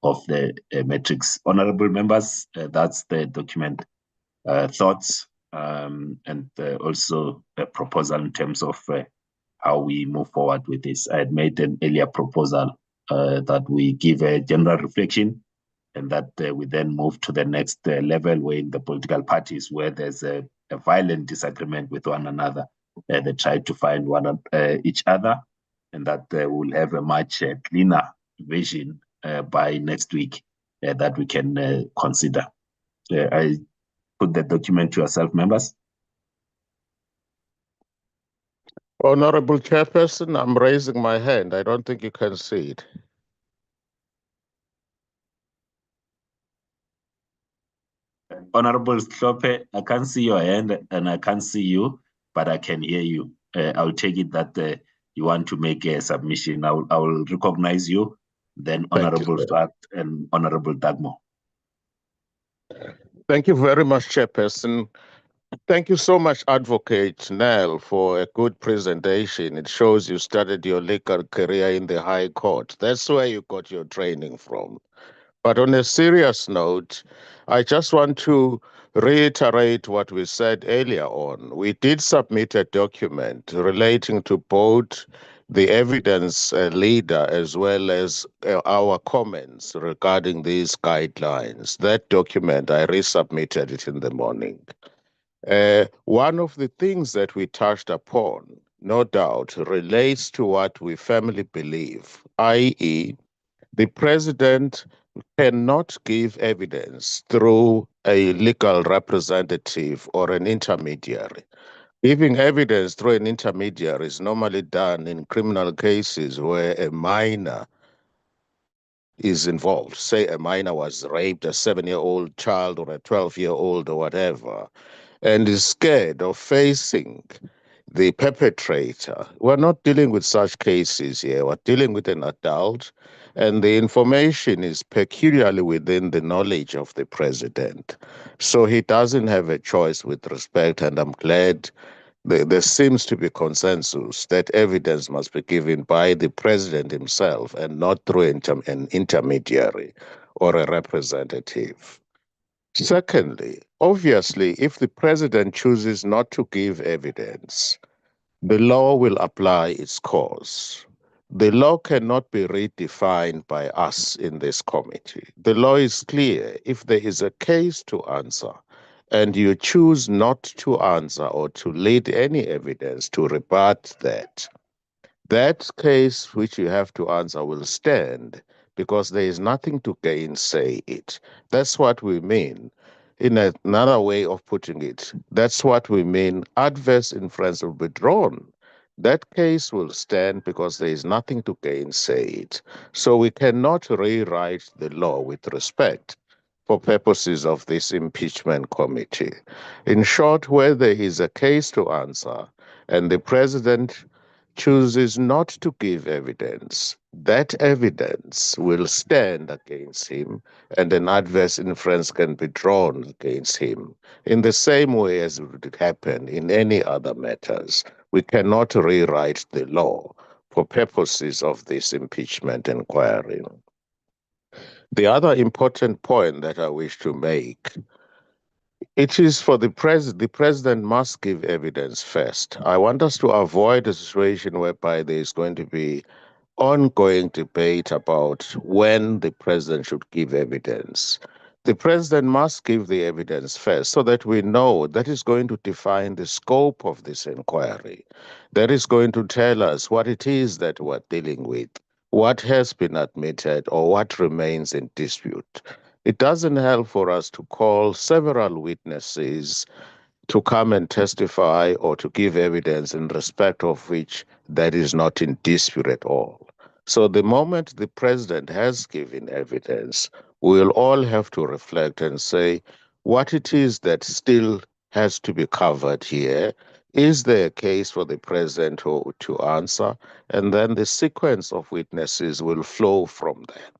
of the matrix. Honorable members, that's the document thoughts and also a proposal in terms of how we move forward with this. I had made an earlier proposal that we give a general reflection and that we then move to the next level where in the political parties where there's a violent disagreement with one another, they try to find each other, and that we'll have a much cleaner vision by next week that we can consider. I put the document to yourself, members. Honorable Chairperson, I'm raising my hand. I don't think you can see it. Honorable Slope, I can't see your hand and I can't see you, but I can hear you. I'll take it that you want to make a submission. I will recognize you, then Honorable Swart and Honorable Dagmo. Thank you very much, Chairperson. Thank you so much, Advocate Nell, for a good presentation. It shows you started your legal career in the High Court. That's where you got your training from. But on a serious note, I just want to reiterate what we said earlier on. We did submit a document relating to both the evidence leader as well as our comments regarding these guidelines. That document, I resubmitted it in the morning. One of the things that we touched upon, no doubt, relates to what we firmly believe, i.e., the president cannot give evidence through a legal representative or an intermediary. Giving evidence through an intermediary is normally done in criminal cases where a minor is involved. Say a minor was raped, a 7-year-old child or a 12-year-old or whatever, and is scared of facing the perpetrator. We're not dealing with such cases here. We're dealing with an adult, and the information is peculiarly within the knowledge of the president. So he doesn't have a choice with respect, and I'm glad there seems to be consensus that evidence must be given by the president himself and not through an intermediary or a representative. Secondly, obviously, if the president chooses not to give evidence, the law will apply its course. The law cannot be redefined by us in this committee. The law is clear. If there is a case to answer and you choose not to answer or to lead any evidence to rebut that case which you have to answer will stand because there is nothing to gainsay it. That's what we mean. In another way of putting it, that's what we mean. Adverse inference will be drawn. That case will stand because there is nothing to gainsay it. So we cannot rewrite the law with respect for purposes of this impeachment committee. In short, where there is a case to answer and the president chooses not to give evidence, that evidence will stand against him and an adverse inference can be drawn against him in the same way as it would happen in any other matters. We cannot rewrite the law for purposes of this impeachment inquiry. The other important point that I wish to make, it is for the president must give evidence first. I want us to avoid a situation whereby there is going to be ongoing debate about when the president should give evidence. The president must give the evidence first so that we know that is going to define the scope of this inquiry. That is going to tell us what it is that we're dealing with, what has been admitted or what remains in dispute. It doesn't help for us to call several witnesses to come and testify or to give evidence in respect of which that is not in dispute at all. So the moment the president has given evidence, we'll all have to reflect and say what it is that still has to be covered here. Is there a case for the president to answer? And then the sequence of witnesses will flow from there.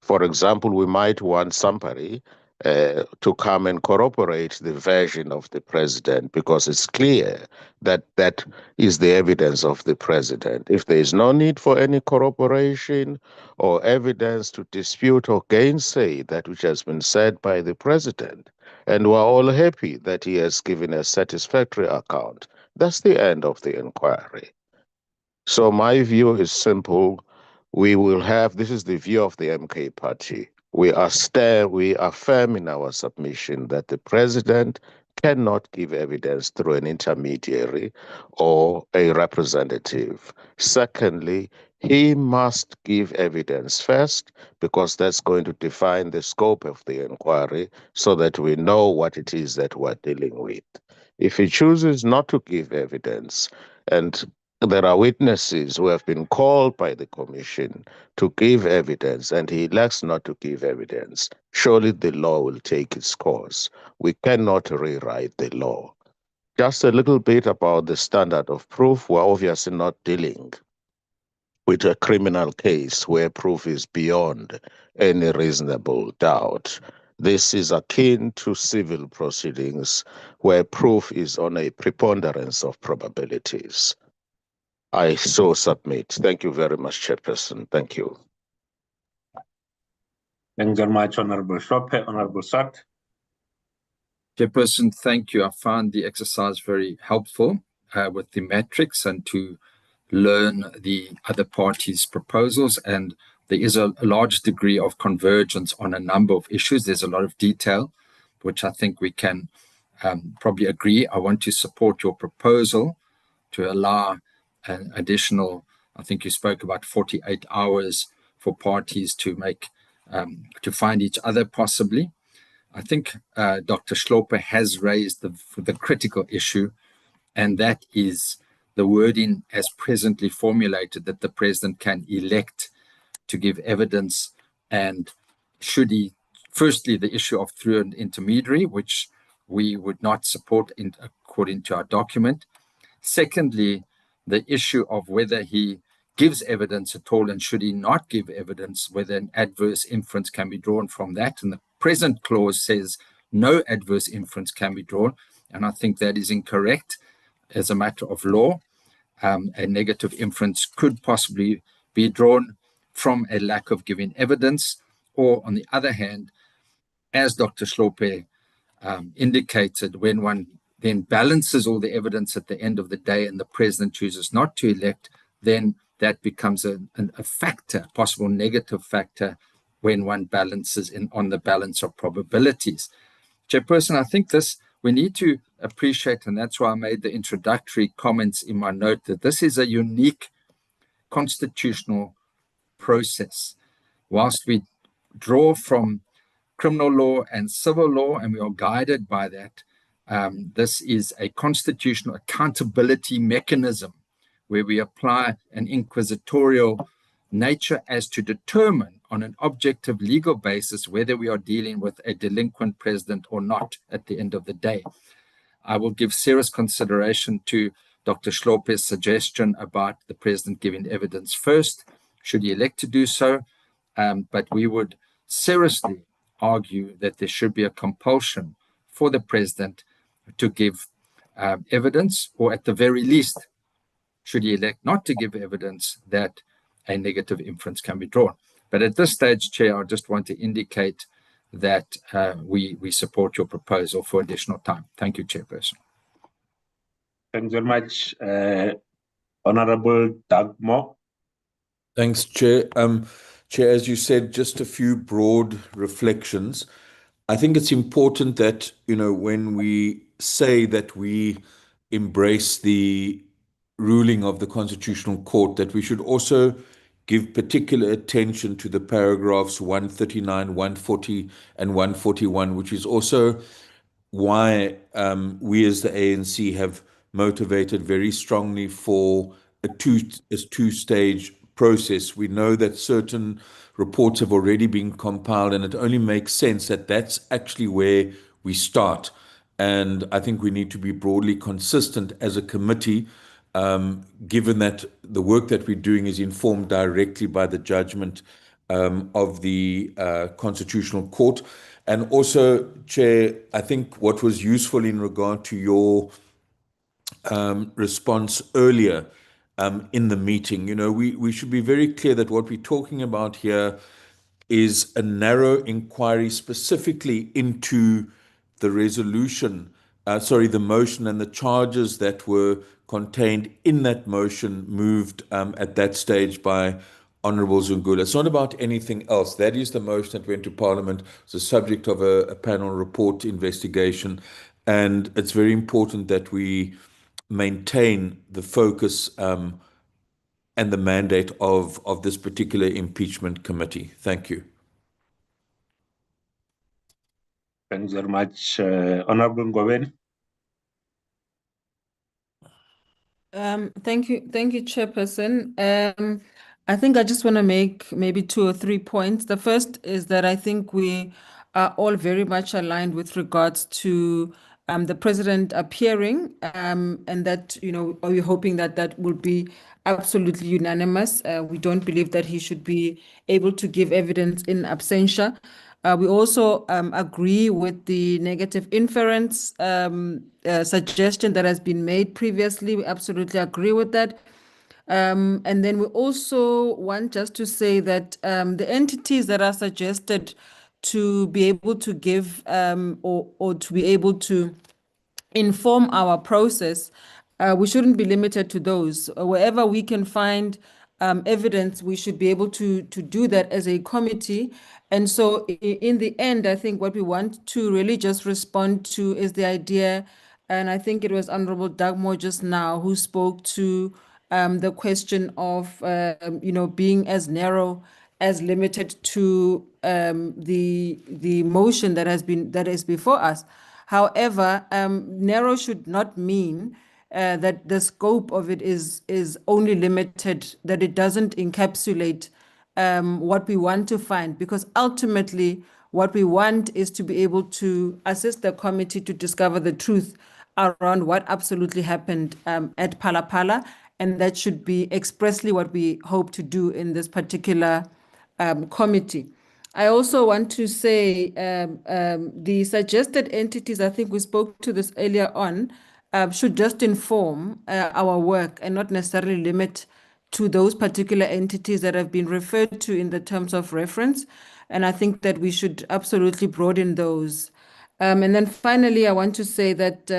For example, we might want somebody to come and corroborate the version of the president because it's clear that that is the evidence of the president. If there is no need for any corroboration or evidence to dispute or gainsay that which has been said by the president, and we're all happy that he has given a satisfactory account, that's the end of the inquiry. So my view is simple. We will have, this is the view of the MK party. We are firm in our submission that the president cannot give evidence through an intermediary or a representative. Secondly, he must give evidence first because that's going to define the scope of the inquiry so that we know what it is that we're dealing with. If he chooses not to give evidence, and there are witnesses who have been called by the commission to give evidence and he elects not to give evidence, surely the law will take its course. We cannot rewrite the law. Just a little bit about the standard of proof. We're obviously not dealing with a criminal case where proof is beyond any reasonable doubt. This is akin to civil proceedings where proof is on a preponderance of probabilities. I so submit. Thank you very much, Chairperson. Thank you. Thanks very much, Honorable Shope. Honorable Swart. Chairperson, thank you. I found the exercise very helpful with the metrics and to learn the other parties' proposals. And there is a large degree of convergence on a number of issues. There's a lot of detail, which I think we can probably agree. I want to support your proposal to allow an additional, I think you spoke about 48 hours for parties to make, to find each other possibly. I think Dr. Schlope has raised the critical issue, and that is the wording as presently formulated that the president can elect to give evidence, and should he, firstly, the issue of through an intermediary, which we would not support according to our document. Secondly, the issue of whether he gives evidence at all, and should he not give evidence, whether an adverse inference can be drawn from that. And the present clause says no adverse inference can be drawn, and I think that is incorrect as a matter of law. A negative inference could possibly be drawn from a lack of giving evidence, or on the other hand, as Dr. Schlope indicated, when one then balances all the evidence at the end of the day and the president chooses not to elect, then that becomes a factor, possible negative factor, when one balances on the balance of probabilities. Chairperson, I think this we need to appreciate, and that's why I made the introductory comments in my note, that this is a unique constitutional process. Whilst we draw from criminal law and civil law, and we are guided by that, this is a constitutional accountability mechanism where we apply an inquisitorial nature as to determine on an objective legal basis whether we are dealing with a delinquent president or not at the end of the day. I will give serious consideration to Dr. Schlope's suggestion about the president giving evidence first, should he elect to do so, but we would seriously argue that there should be a compulsion for the president to give evidence, or at the very least, should he elect not to give evidence, that a negative inference can be drawn. But at this stage, Chair, I just want to indicate that we support your proposal for additional time. Thank you, Chairperson. Thanks very much. Honorable Doug Moore. Thanks, Chair. Chair, as you said, just a few broad reflections. I think it's important that, when we say that we embrace the ruling of the Constitutional Court, that we should also give particular attention to the paragraphs 139, 140, and 141, which is also why we as the ANC have motivated very strongly for a two-stage process. We know that certain reports have already been compiled, and it only makes sense that that's actually where we start. And I think we need to be broadly consistent as a committee, given that the work that we're doing is informed directly by the judgment of the Constitutional Court. And also, Chair, I think what was useful in regard to your response earlier in the meeting, we should be very clear that what we're talking about here is a narrow inquiry specifically into the resolution, the motion and the charges that were contained in that motion moved at that stage by Honourable Zungula. It's not about anything else. That is the motion that went to Parliament. It's the subject of a panel report investigation. And it's very important that we maintain the focus and the mandate of this particular impeachment committee. Thank you. Thanks very much, Honorable Ngobeni. Thank you, Chairperson. I think I just want to make maybe 2 or 3 points. The first is that I think we are all very much aligned with regards to the president appearing, and that, are we hoping that that will be absolutely unanimous? We don't believe that he should be able to give evidence in absentia. We also agree with the negative inference suggestion that has been made previously. We absolutely agree with that. And then we also want just to say that the entities that are suggested to be able to give or to be able to inform our process, we shouldn't be limited to those. Wherever we can find evidence, we should be able to do that as a committee. And so in the end, I think what we want to really just respond to is the idea, and I think it was Honorable Dagmore just now who spoke to the question of, being as narrow as limited to the motion that is before us. However, narrow should not mean that the scope of it is only limited, that it doesn't encapsulate what we want to find, because ultimately what we want is to be able to assist the committee to discover the truth around what absolutely happened at Phala, and that should be expressly what we hope to do in this particular committee. I also want to say the suggested entities, I think we spoke to this earlier on, should just inform our work and not necessarily limit to those particular entities that have been referred to in the terms of reference. And I think that we should absolutely broaden those. And then finally, I want to say that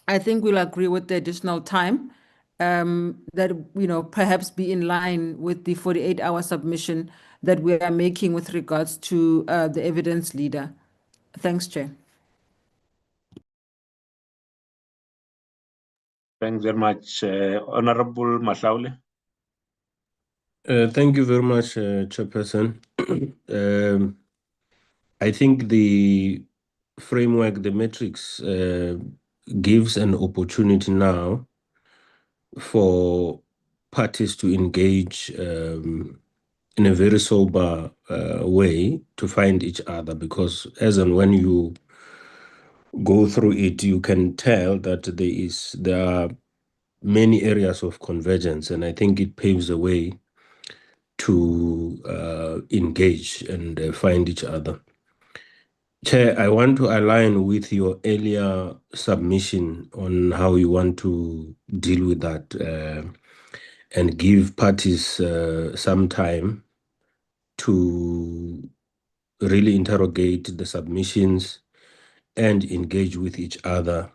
I think we'll agree with the additional time that, perhaps be in line with the 48-hour submission that we are making with regards to the evidence leader. Thanks, Chair. Thanks very much, Honorable Mahlaule. Thank you very much, Chairperson. I think the framework, the matrix, gives an opportunity now for parties to engage in a very sober way to find each other, because as and when you go through it, you can tell that there are many areas of convergence, and I think it paves the way to engage and find each other. Chair, I want to align with your earlier submission on how you want to deal with that and give parties some time to really interrogate the submissions and engage with each other.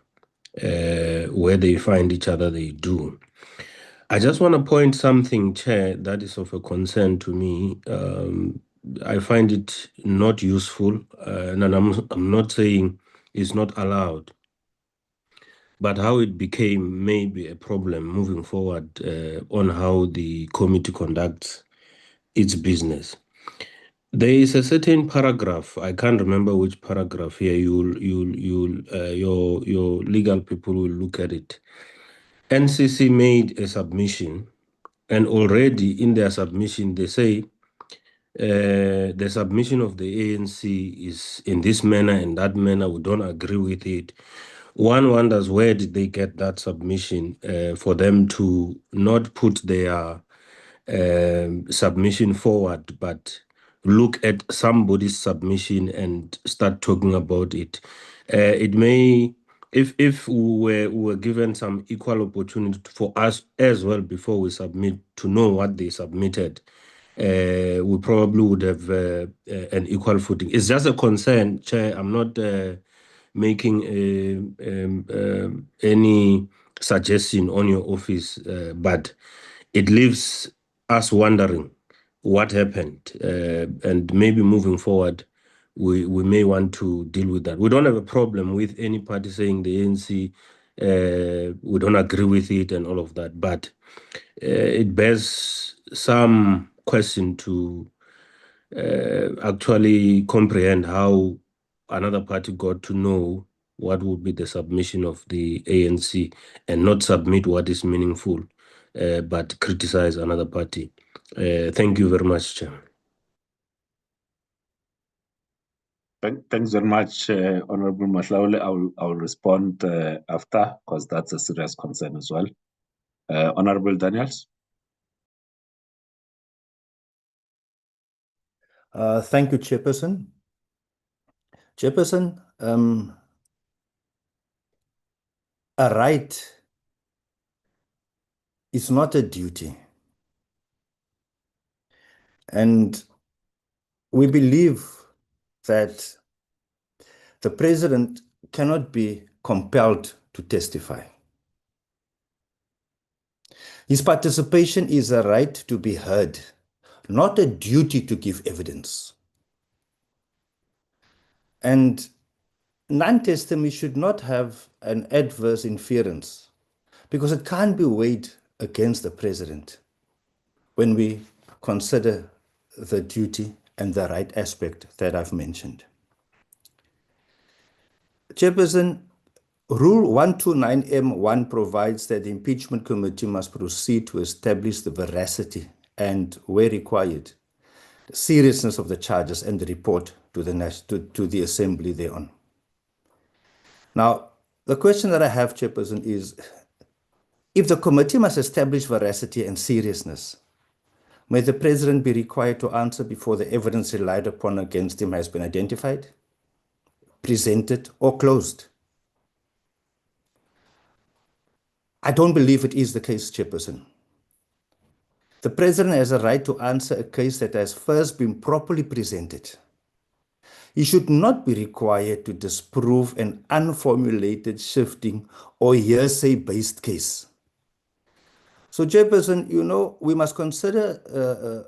Where they find each other, they do. I just want to point something, Chair, that is of a concern to me. I find it not useful, and I'm not saying it's not allowed. but how it became maybe a problem moving forward on how the committee conducts its business. There is a certain paragraph, I can't remember which paragraph here, your legal people will look at it. NCC made a submission, and already in their submission, they say the submission of the ANC is in this manner and that manner. We don't agree with it. One wonders where did they get that submission for them to not put their submission forward, but look at somebody's submission and start talking about it. It may, if we were given some equal opportunity for us as well before we submit to know what they submitted, we probably would have an equal footing. It's just a concern, Chair. I'm not making any suggestion on your office, but it leaves us wondering what happened, and maybe moving forward, we may want to deal with that. We don't have a problem with any party saying the ANC, we don't agree with it and all of that, but it bears some question to actually comprehend how another party got to know what would be the submission of the ANC and not submit what is meaningful, but criticize another party. Thank you very much, Chair. Thanks very much, Honorable Mahlaule. I'll respond after, because that's a serious concern as well. Honorable Daniels. Thank you, Chairperson. Chairperson, a right is not a duty. And we believe that the president cannot be compelled to testify. His participation is a right to be heard, not a duty to give evidence. And non-testimony should not have an adverse inference because it can't be weighed against the president when we consider the duty and the right aspect that I've mentioned. Chairperson, Rule 129M1 provides that the impeachment committee must proceed to establish the veracity and, where required, the seriousness of the charges and the report to the assembly thereon. Now, the question that I have, Chairperson, is if the committee must establish veracity and seriousness, may the president be required to answer before the evidence relied upon against him has been identified, presented, or closed? I don't believe it is the case, Chairperson. The president has a right to answer a case that has first been properly presented. He should not be required to disprove an unformulated, shifting, or hearsay-based case. So, Chairperson, you know, we must consider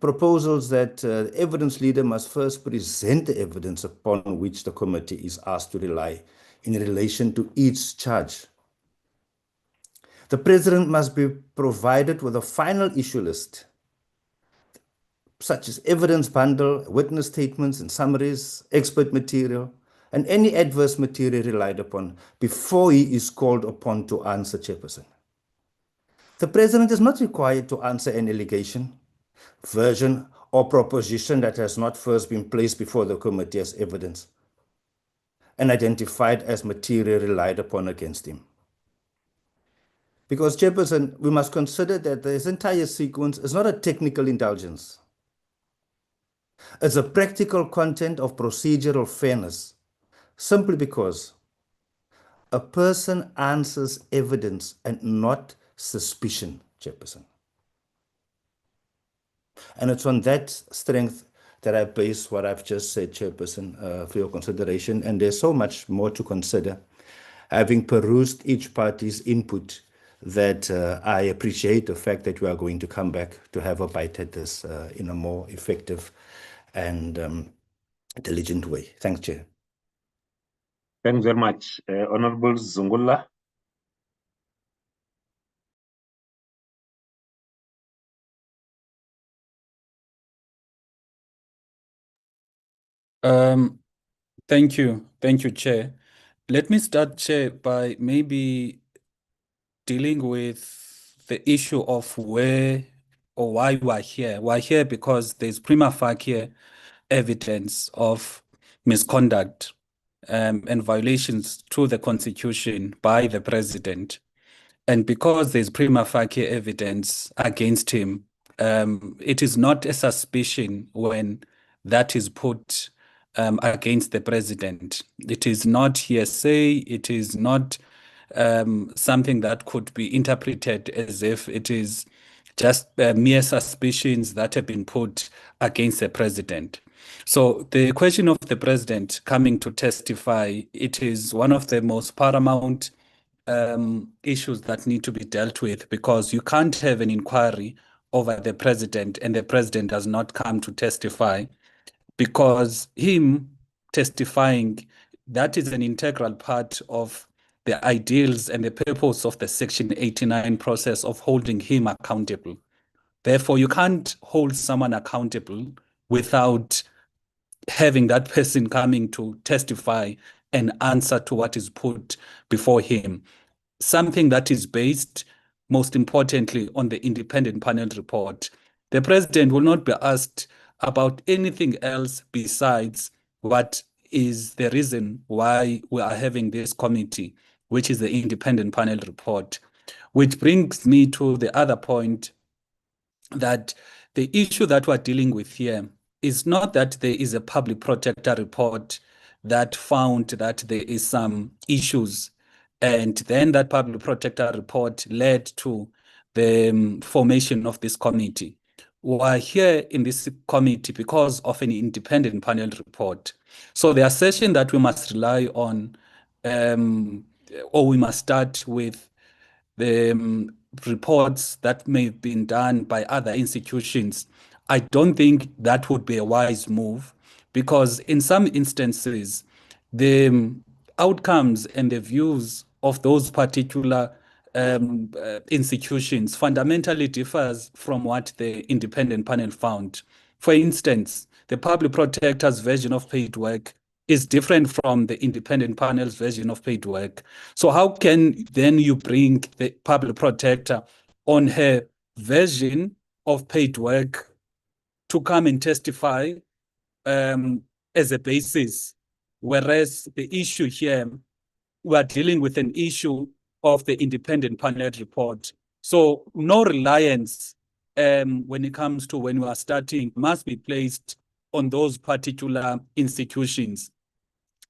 proposals that the evidence leader must first present the evidence upon which the committee is asked to rely in relation to each charge. The president must be provided with a final issue list, such as evidence bundle, witness statements and summaries, expert material, and any adverse material relied upon before he is called upon to answer, Chairperson. The president is not required to answer an allegation, version, or proposition that has not first been placed before the committee as evidence and identified as material relied upon against him. Because, Chairperson, we must consider that this entire sequence is not a technical indulgence. It's a practical content of procedural fairness, simply because a person answers evidence and not suspicion, Chairperson. And it's on that strength that I base what I've just said, Chairperson, for your consideration. And there's so much more to consider. Having perused each party's input, that I appreciate the fact that we are going to come back to have a bite at this in a more effective and diligent way. Thanks, Chair. Thanks very much. Honorable Zungula. Thank you. Thank you, Chair. Let me start, Chair, by maybe dealing with the issue of where or why we are here. We're here because there's prima facie evidence of misconduct and violations to the Constitution by the President. And because there's prima facie evidence against him, it is not a suspicion when that is put against the President. It is not hearsay. It is not something that could be interpreted as if it is just mere suspicions that have been put against the President. So the question of the President coming to testify, it is one of the most paramount issues that need to be dealt with, because you can't have an inquiry over the President and the President does not come to testify, because him testifying, that is an integral part of the ideals and the purpose of the Section 89 process of holding him accountable. Therefore, you can't hold someone accountable without having that person coming to testify and answer to what is put before him. Something that is based, most importantly, on the independent panel report. The President will not be asked about anything else besides what is the reason why we are having this committee, which is the independent panel report. Which brings me to the other point, that the issue that we're dealing with here is not that there is a public protector report that found that there is some issues, and then that public protector report led to the formation of this committee. We're here in this committee because of an independent panel report. So the assertion that we must rely on, or we must start with the reports that may have been done by other institutions, I don't think that would be a wise move, because in some instances, the outcomes and the views of those particular institutions fundamentally differs from what the independent panel found. For instance, the public protector's version of paid work is different from the independent panel's version of paid work. So how can then you bring the public protector on her version of paid work to come and testify as a basis, whereas the issue here, we are dealing with an issue of the independent panel report. So no reliance when it comes to when we are starting must be placed on those particular institutions.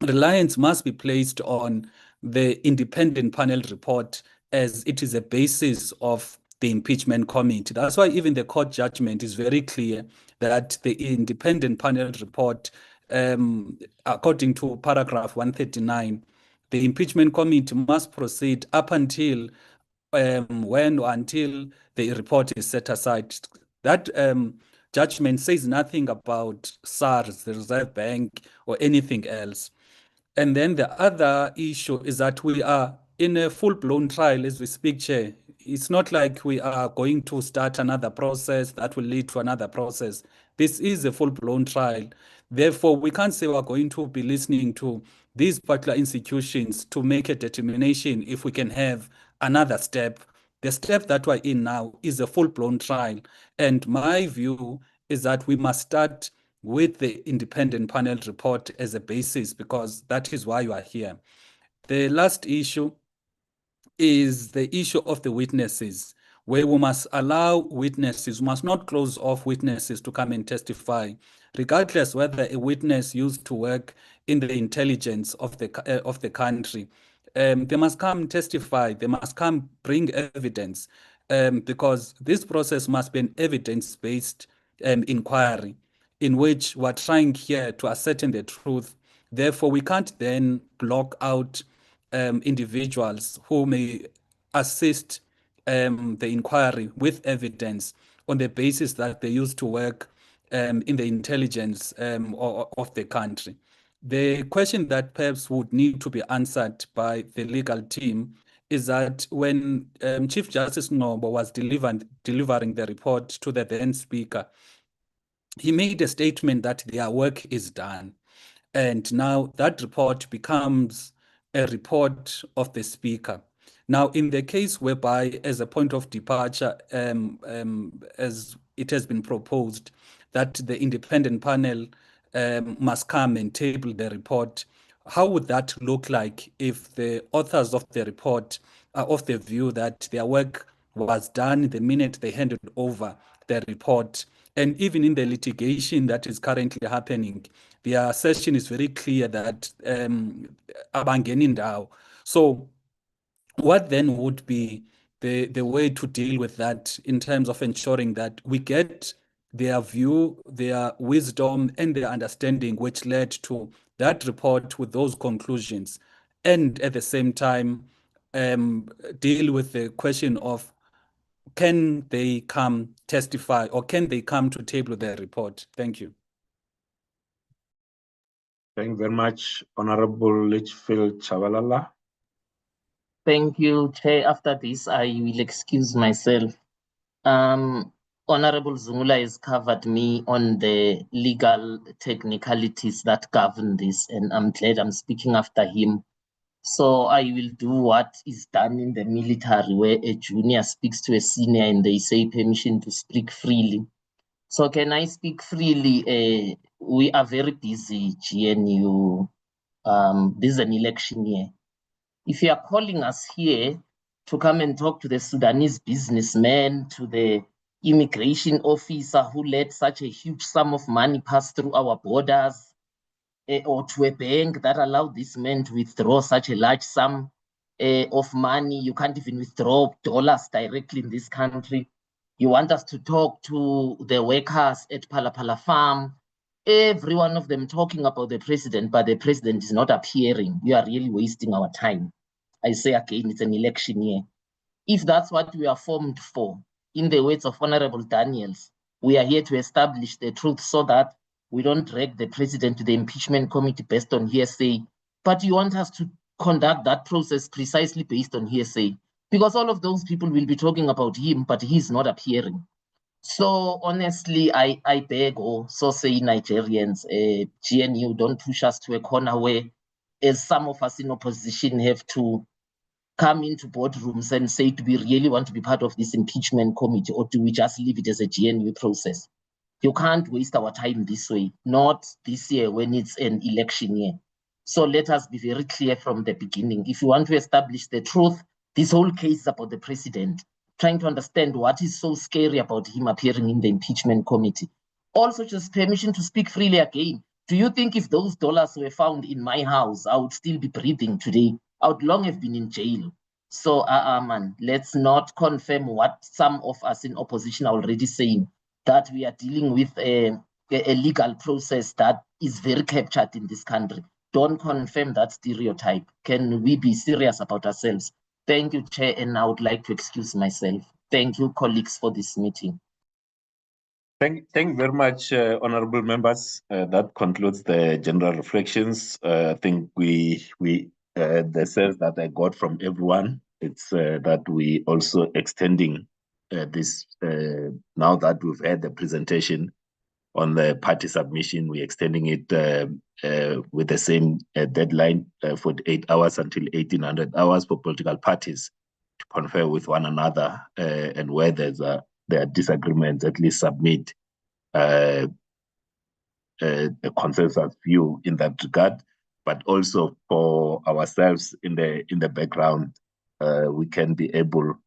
Reliance must be placed on the independent panel report, as it is a basis of the impeachment committee. That's why even the court judgment is very clear that the independent panel report, according to paragraph 139, the impeachment committee must proceed up until until the report is set aside. That judgment says nothing about SARS, the Reserve Bank, or anything else. And then the other issue is that we are in a full-blown trial as we speak, Chair. It's not like we are going to start another process that will lead to another process. This is a full-blown trial. Therefore, we can't say we're going to be listening to these particular institutions to make a determination if we can have another step. The step that we're in now is a full-blown trial. And my view is that we must start with the independent panel report as a basis, because that is why you are here. The last issue is the issue of the witnesses, where we must allow witnesses, we must not close off witnesses to come and testify, regardless whether a witness used to work in the intelligence of the country. They must come testify, they must come bring evidence, because this process must be an evidence-based inquiry, in which we're trying here to ascertain the truth. Therefore, we can't then block out individuals who may assist the inquiry with evidence on the basis that they used to work in the intelligence of the country. The question that perhaps would need to be answered by the legal team is that when Chief Justice Ngobo was delivering the report to the then Speaker, he made a statement that their work is done. And now that report becomes a report of the Speaker. Now, in the case whereby, as a point of departure, as it has been proposed, that the independent panel must come and table the report, how would that look like if the authors of the report are of the view that their work was done the minute they handed over the report? And even in the litigation that is currently happening, the assertion is very clear that abangeni ndawo. So what then would be the way to deal with that in terms of ensuring that we get their view, their wisdom, and their understanding which led to that report with those conclusions, and at the same time deal with the question of can they come testify or can they come to table their report? Thank you. Thank you very much, Honorable Litchfield Chabalala. Thank you, Chair. After this, I will excuse myself. Honorable Zungula has covered me on the legal technicalities that govern this, and I'm glad I'm speaking after him. So I will do what is done in the military, where a junior speaks to a senior and they say permission to speak freely. So can I speak freely? We are very busy, GNU. This is an election year. If you are calling us here to come and talk to the Sudanese businessman, to the immigration officer who let such a huge sum of money pass through our borders, or to a bank that allowed this man to withdraw such a large sum of money, you can't even withdraw dollars directly in this country. You want us to talk to the workers at Palapala Farm, every one of them talking about the president, but the president is not appearing. You are really wasting our time. I say again, it's an election year. If that's what we are formed for, in the words of Honorable Daniels, we are here to establish the truth so that we don't drag the president to the impeachment committee based on hearsay. But you want us to conduct that process precisely based on hearsay, because all of those people will be talking about him, but he's not appearing. So honestly, I beg, or so say Nigerians, GNU, don't push us to a corner where, as some of us in opposition have to come into boardrooms and say, do we really want to be part of this impeachment committee, or do we just leave it as a GNU process? You can't waste our time this way, not this year when it's an election year. So let us be very clear from the beginning. If you want to establish the truth, this whole case is about the president, trying to understand what is so scary about him appearing in the impeachment committee. Also, just permission to speak freely again. Do you think if those dollars were found in my house, I would still be breathing today? I would long have been in jail. So, man, let's not confirm what some of us in opposition are already saying, that we are dealing with a legal process that is very captured in this country. Don't confirm that stereotype. Can we be serious about ourselves? Thank you, Chair, and I would like to excuse myself. Thank you, colleagues, for this meeting. Thank you very much, honorable members. That concludes the general reflections. I think the sense that I got from everyone, it's that we also extending this, now that we've had the presentation on the party submission, we're extending it with the same deadline, 48 hours until 1800 hours for political parties to confer with one another, and where there are disagreements, at least submit a consensus view in that regard. But also for ourselves in the background, we can be able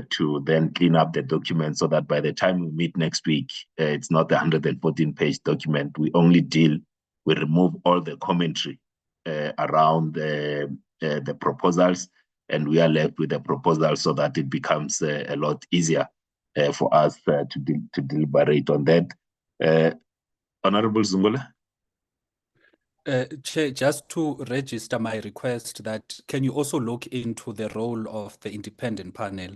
to then clean up the document so that by the time we meet next week, it's not a 114-page document. We remove all the commentary around the proposals, and we are left with the proposal so that it becomes a lot easier for us to deliberate on that. Honorable Zungula? Chair, just to register my request that can you also look into the role of the independent panel?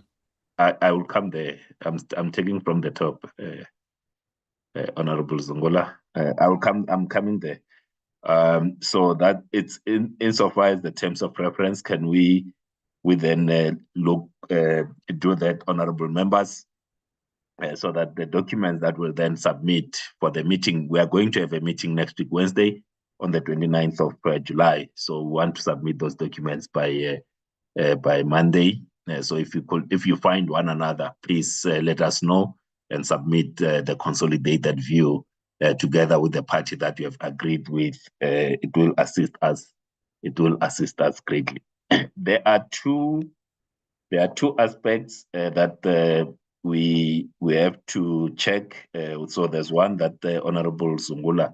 I will come there. I'm taking from the top, Honorable Zungula. I'm coming there. So that it's insofar as the terms of reference, can we then do that, honorable members, so that the documents that we'll then submit for the meeting, we are going to have a meeting next week, Wednesday, on the 29th of July. So we want to submit those documents by Monday. So if you find one another, please let us know and submit the consolidated view together with the party that you have agreed with. It will assist us. It will assist us greatly. There are two aspects that we have to check. So there's one that Honorable Zungula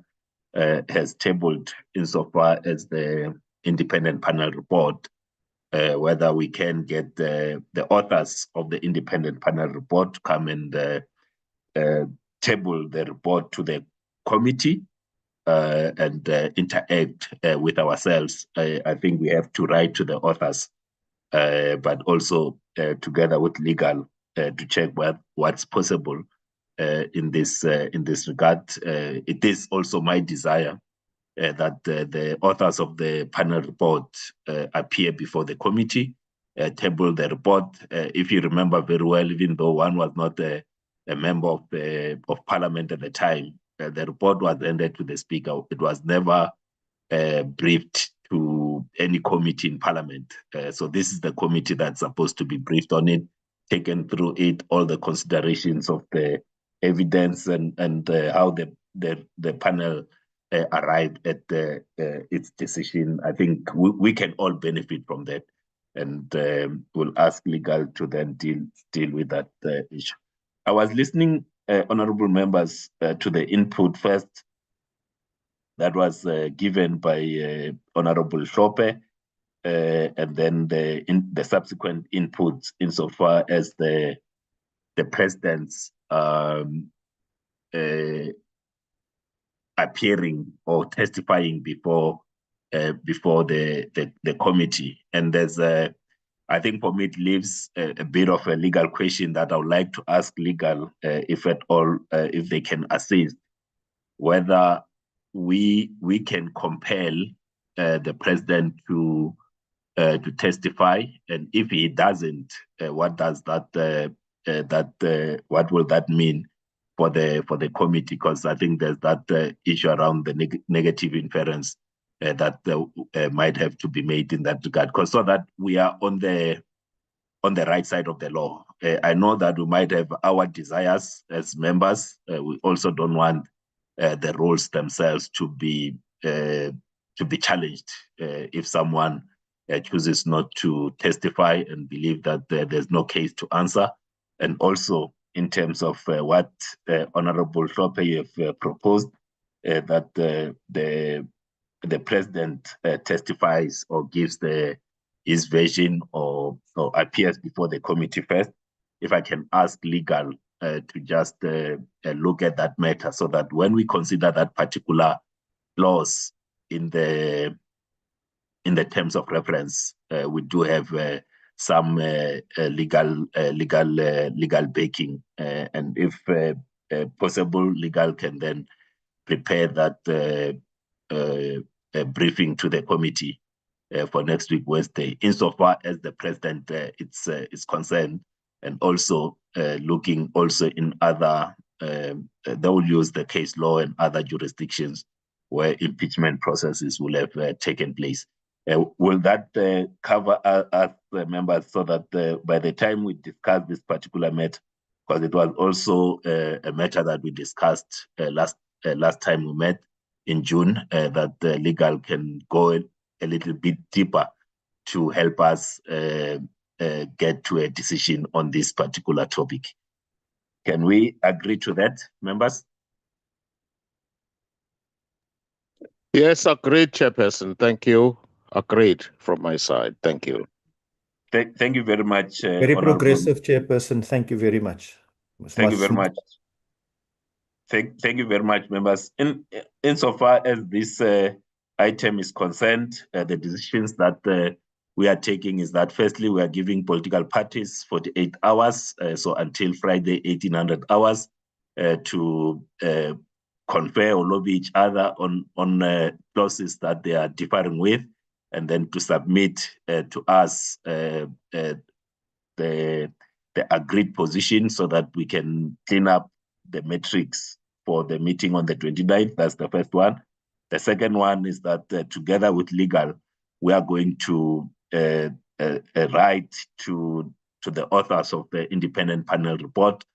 has tabled insofar as the independent panel report, whether we can get the authors of the independent panel report to come and table the report to the committee and interact with ourselves. I think we have to write to the authors, but also together with legal to check what's possible in this regard. It is also my desire that the authors of the panel report appear before the committee, table the report. If you remember very well, even though one was not a member of parliament at the time, the report was handed to the speaker. It was never briefed to any committee in parliament. So this is the committee that's supposed to be briefed on it, taken through it, all the considerations of the evidence and how the panel arrived at its decision. I think we can all benefit from that, and we'll ask legal to then deal with that issue. I was listening, honorable members, to the input first that was given by Honorable Shope, and then the subsequent inputs insofar as the president's appearing or testifying before the committee. And there's I think for me it leaves a bit of a legal question that I would like to ask legal, if at all, if they can assist, whether we can compel the president to testify, and if he doesn't, what does that what will that mean for the committee? Because I think there's that issue around the negative inference that might have to be made in that regard, because so that we are on the right side of the law. I know that we might have our desires as members. We also don't want the rules themselves to be challenged if someone chooses not to testify and believe that there's no case to answer. And also in terms of what Honorable Shope have proposed, that the president testifies or gives his version or appears before the committee first. If I can ask legal to just look at that matter, so that when we consider that particular clause in the terms of reference, we do have some legal backing, and if possible, legal can then prepare that briefing to the committee for next week Wednesday, insofar as the president is concerned, and also looking also in other, they will use the case law and other jurisdictions where impeachment processes will have taken place. Will that cover us members, so that by the time we discuss this particular matter, because it was also a matter that we discussed last time we met in June, that legal can go a little bit deeper to help us get to a decision on this particular topic. Can we agree to that, members? Yes, agreed, Chairperson. Thank you. Agreed from my side. Thank you. Thank you very much. Very progressive, Chairperson. Thank you very much. Thank you very much. Thank you very much, members. Insofar as this item is concerned, the decisions that we are taking is that firstly, we are giving political parties 48 hours, so until Friday, 1800 hours, to confer or lobby each other on clauses that they are differing with, and then to submit to us the agreed position so that we can clean up the metrics for the meeting on the 29th. That's the first one. The second one is that together with legal, we are going to write to the authors of the independent panel report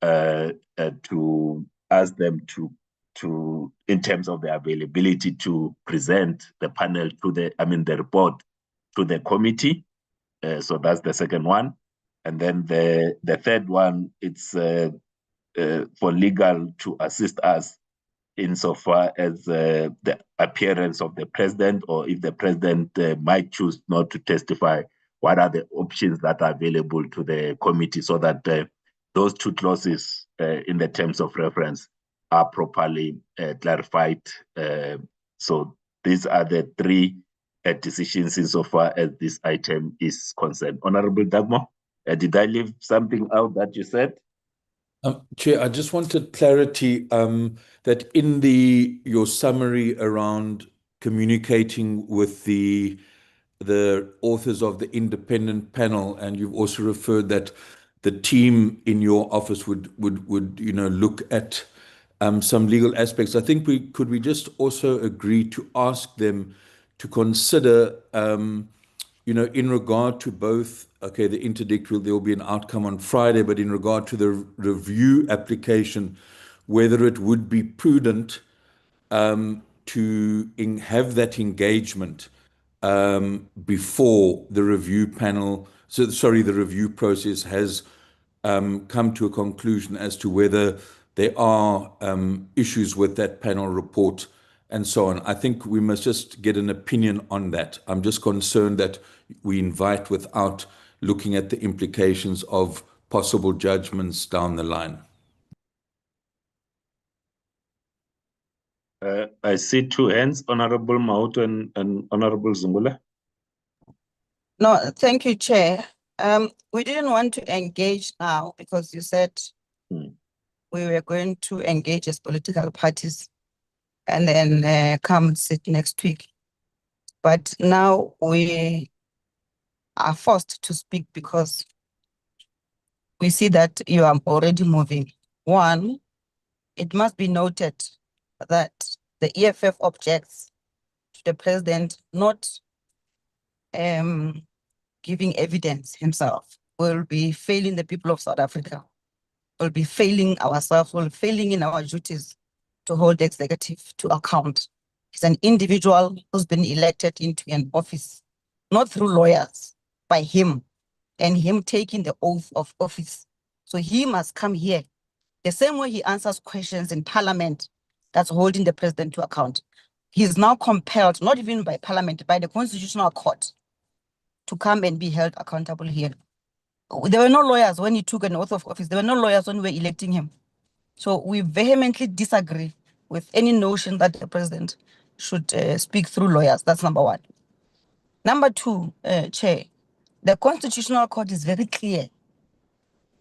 to ask them to in terms of the availability to present the panel to the report to the committee. So that's the second one. And then the third one, it's for legal to assist us insofar as the appearance of the president, or if the president might choose not to testify, what are the options that are available to the committee so that those two clauses in the terms of reference are properly clarified. So these are the three decisions insofar as this item is concerned. Honorable Dagmo, did I leave something out that you said? Chair, I just wanted clarity that in your summary around communicating with the authors of the independent panel, and you've also referred that the team in your office would look at some legal aspects. I think we just also agree to ask them to consider in regard to both, okay, the interdict, there will be an outcome on Friday, but in regard to the review application, whether it would be prudent to have that engagement before the review panel, the review process has come to a conclusion as to whether there are issues with that panel report and so on. I think we must just get an opinion on that. I'm just concerned that we invite without looking at the implications of possible judgments down the line. I see two hands, Honorable Mauto and Honorable Zungula. No, thank you, Chair. We didn't want to engage now because you said we were going to engage as political parties and then come sit next week. But now we are forced to speak because we see that you are already moving. One, it must be noted that the EFF objects to the president not giving evidence himself. Will be failing the people of South Africa. Will be failing ourselves, will be failing in our duties to hold the executive to account. He's an individual who's been elected into an office, not through lawyers, by him, and him taking the oath of office. So he must come here. The same way he answers questions in Parliament, that's holding the president to account. He is now compelled, not even by Parliament, by the Constitutional Court, to come and be held accountable here. There were no lawyers when he took an oath of office. There were no lawyers when we were electing him. So we vehemently disagree with any notion that the president should speak through lawyers. That's number one. Number two, Chair, the Constitutional Court is very clear.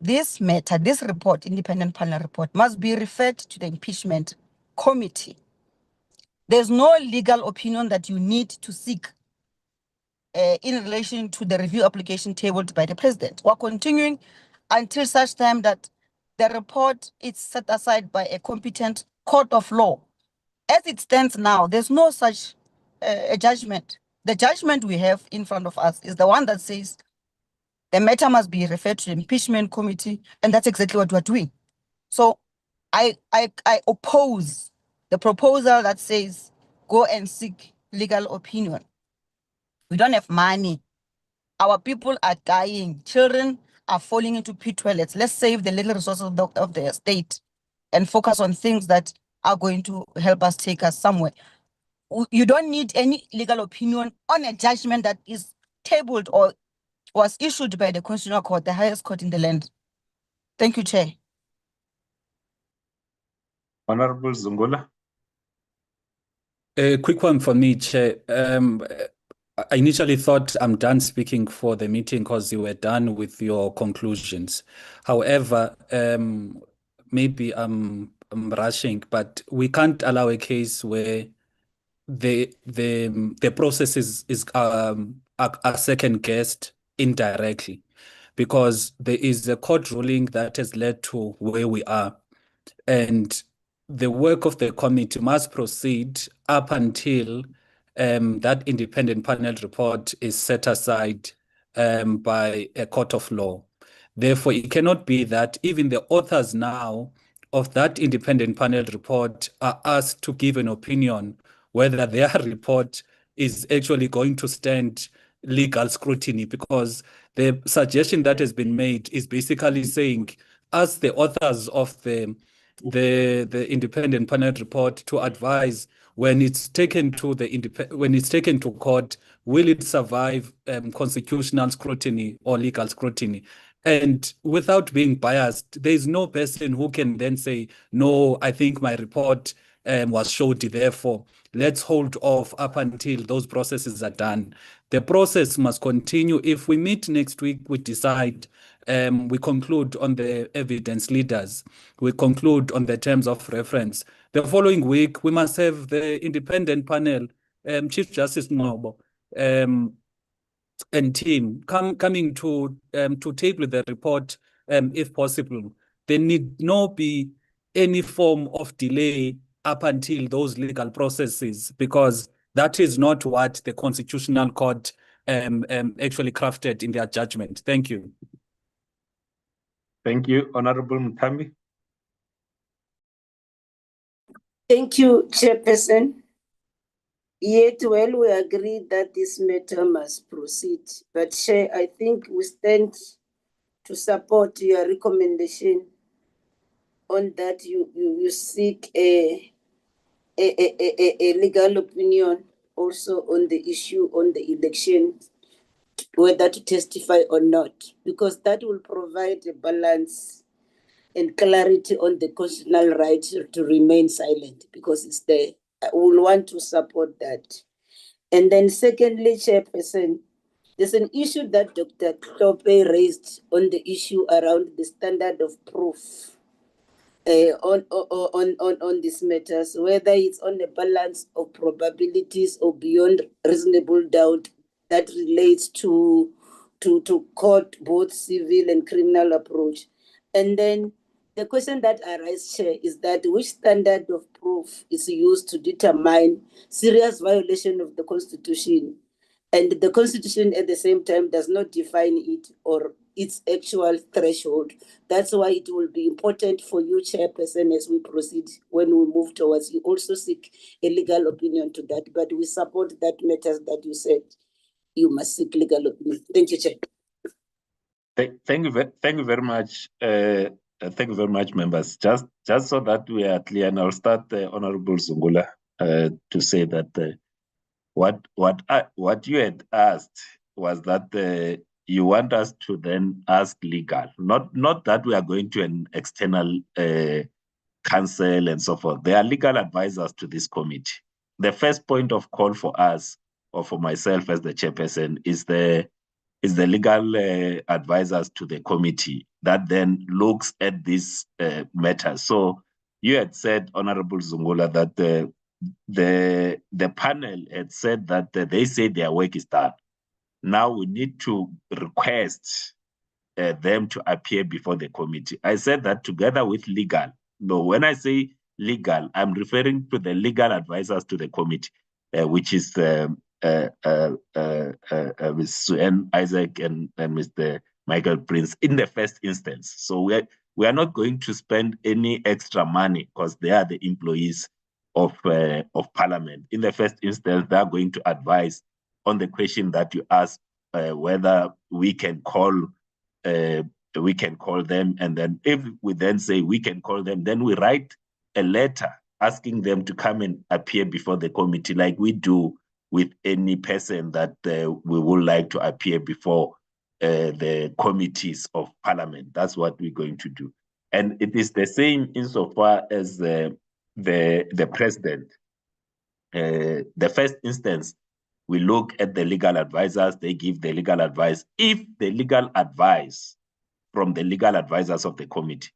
This matter, this report, independent panel report, must be referred to the impeachment committee. There's no legal opinion that you need to seek in relation to the review application tabled by the president. We're continuing until such time that the report is set aside by a competent court of law. As it stands now, there's no such a judgment. The judgment we have in front of us is the one that says the matter must be referred to the impeachment committee, and that's exactly what we're doing. So I oppose the proposal that says go and seek legal opinion. We don't have money. Our people are dying. Children are falling into pit toilets. Let's save the little resources of the state and focus on things that are going to help us take us somewhere. You don't need any legal opinion on a judgment that is tabled or was issued by the Constitutional Court, the highest court in the land. Thank you, Chair. Honorable Zungula. A quick one for me, Chair. I initially thought I'm done speaking for the meeting because you were done with your conclusions. However, maybe I'm rushing, but we can't allow a case where the process is are second guessed indirectly, because there is a court ruling that has led to where we are, and the work of the committee must proceed up until that independent panel report is set aside by a court of law. Therefore, it cannot be that even the authors now of that independent panel report are asked to give an opinion whether their report is actually going to stand legal scrutiny, because the suggestion that has been made is basically saying, as the authors of the independent panel report to advise when it's taken to court, will it survive constitutional scrutiny or legal scrutiny? And without being biased, there is no person who can then say, no, I think my report was shoddy, therefore let's hold off up until those processes are done. The process must continue. If we meet next week, we decide, we conclude on the evidence leaders, we conclude on the terms of reference. The following week, we must have the independent panel, Chief Justice Ngobo, and team coming to table the report, if possible. There need not be any form of delay up until those legal processes, because that is not what the Constitutional Court actually crafted in their judgment. Thank you. Thank you, Honorable Mtambi. Thank you, Chairperson. Yet, well, we agree that this matter must proceed. But, Chair, I think we stand to support your recommendation on that you seek a legal opinion also on the issue on the election, whether to testify or not, because that will provide a balance and clarity on the constitutional right to remain silent, because it's there. I will want to support that. And then secondly, Chairperson, there's an issue that Dr. Klope raised on the issue around the standard of proof on these matters, whether it's on the balance of probabilities or beyond reasonable doubt that relates to court, both civil and criminal approach. And then the question that arises, Chair, is that which standard of proof is used to determine serious violation of the Constitution? And the Constitution at the same time does not define it or its actual threshold. That's why it will be important for you, Chairperson, as we proceed, when we move towards, you also seek a legal opinion to that. But we support that matters that you said you must seek legal opinion. Thank you, Chair. Thank you very much. Thank you very much, members. Just so that we are clear, and I'll start, Honorable Zungula, to say that what you had asked was that you want us to then ask legal, not that we are going to an external counsel and so forth. There are legal advisors to this committee. The first point of call for us, or for myself as the chairperson, is the legal advisors to the committee that then looks at this matter. So you had said, Honorable Zungula, that the panel had said that they say their work is done. Now we need to request them to appear before the committee. I said that together with legal. No, when I say legal, I'm referring to the legal advisors to the committee, which is Ms. Suen Isaac and Mr. Michael Prince in the first instance. So we are not going to spend any extra money because they are the employees of Parliament. In the first instance, they are going to advise on the question that you asked, whether we can call them, and then if we then say we can call them, then we write a letter asking them to come and appear before the committee, like we do with any person that we would like to appear before the committees of Parliament. That's what we're going to do. And it is the same insofar as the president. The first instance, we look at the legal advisors, they give the legal advice. If the legal advice from the legal advisors of the committee,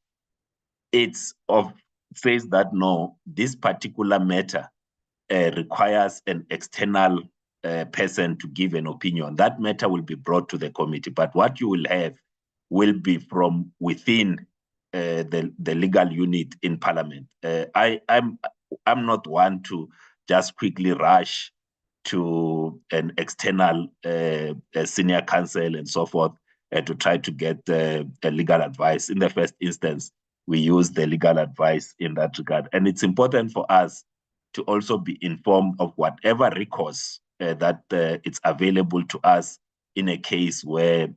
it's of says that no, this particular matter requires an external person to give an opinion, that matter will be brought to the committee. But what you will have will be from within the legal unit in Parliament. I'm not one to just quickly rush to an external senior counsel and so forth to try to get legal advice. In the first instance, we use the legal advice in that regard. And it's important for us to also be informed of whatever recourse that it's available to us in a case where,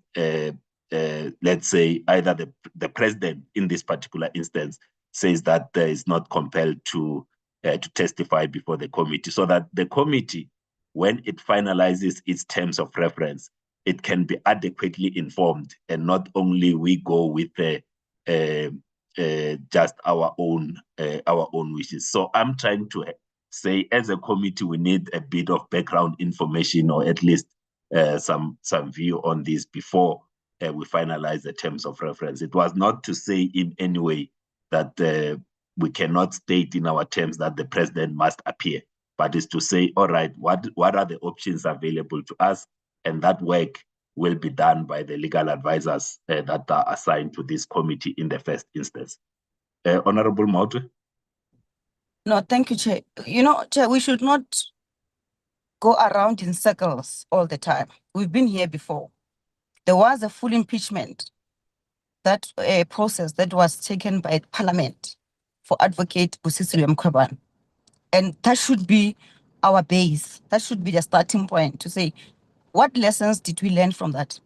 let's say, either the president in this particular instance says that is not compelled to testify before the committee, so that the committee, when it finalizes its terms of reference, it can be adequately informed, and not only we go with just our own wishes. So I'm trying to say, as a committee, we need a bit of background information, or at least some view on this before we finalize the terms of reference. It was not to say in any way that we cannot state in our terms that the president must appear, but is to say, all right, what are the options available to us? And that work will be done by the legal advisors that are assigned to this committee in the first instance. Honorable Mautwe? No, thank you, Chair. You know, Chair, we should not go around in circles all the time. We've been here before. There was a full impeachment, that process that was taken by Parliament for Advocate Busisiwe Mkhwebane. And that should be our base. That should be the starting point to say, what lessons did we learn from that?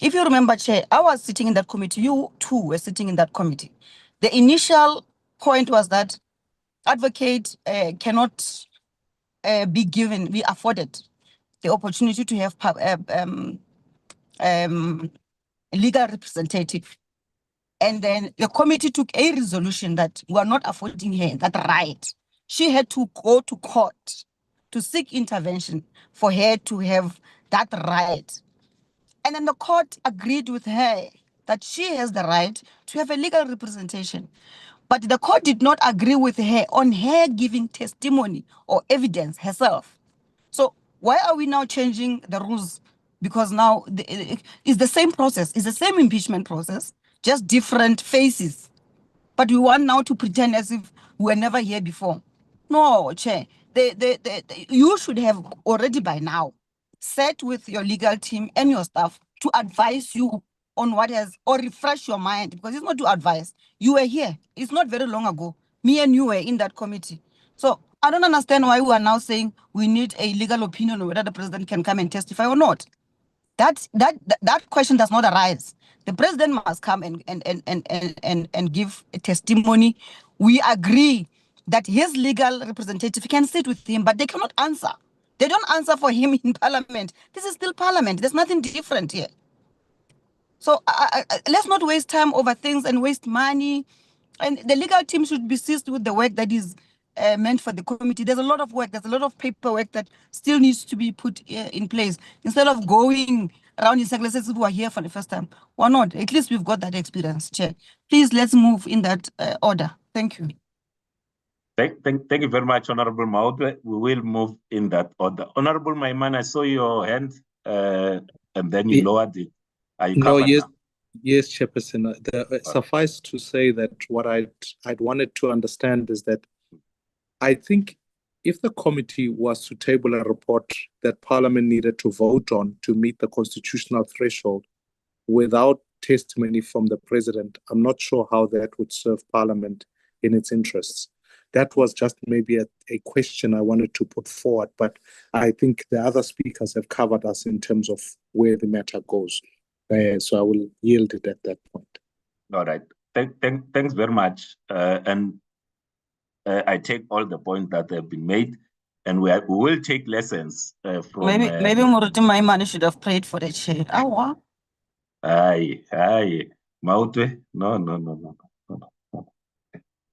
If you remember, Chair, I was sitting in that committee. You too were sitting in that committee. The initial point was that Advocate cannot be afforded the opportunity to have legal representative. And then the committee took a resolution that we are not affording her that right. She had to go to court to seek intervention for her to have that right. And then the court agreed with her that she has the right to have a legal representation. But the court did not agree with her on her giving testimony or evidence herself. So why are we now changing the rules? Because now it's the same process, it's the same impeachment process, just different faces. But we want now to pretend as if we were never here before. No, Chair, you should have already by now sat with your legal team and your staff to advise you on what has, or refresh your mind, because it's not to advise. You were here. It's not very long ago. Me and you were in that committee. So I don't understand why we are now saying we need a legal opinion on whether the president can come and testify or not. That question does not arise. The president must come and give a testimony. We agree that his legal representative can sit with him, but they cannot answer. They don't answer for him in Parliament. This is still Parliament. There's nothing different here. So let's not waste time over things and waste money. And the legal team should be seized with the work that is meant for the committee. There's a lot of work. There's a lot of paperwork that still needs to be put in place. Instead of going around in circles who are here for the first time. Why not? At least we've got that experience, Chair. Please, let's move in that order. Thank you. Thank you very much, Honorable Mautwe. We will move in that order. Honorable Maiman, I saw your hand and then you lowered it. Are you covered now? Yes, Chairperson. Suffice to say that what I'd wanted to understand is that I think if the committee was to table a report that Parliament needed to vote on to meet the constitutional threshold without testimony from the President, I'm not sure how that would serve Parliament in its interests. That was just maybe a question I wanted to put forward, but I think the other speakers have covered us in terms of where the matter goes. So I will yield it at that point. All right. Thanks very much. And I take all the points that have been made, and we will take lessons from. Maybe Muruti Maimane should have prayed for the chair. Aye, Mautwe. No.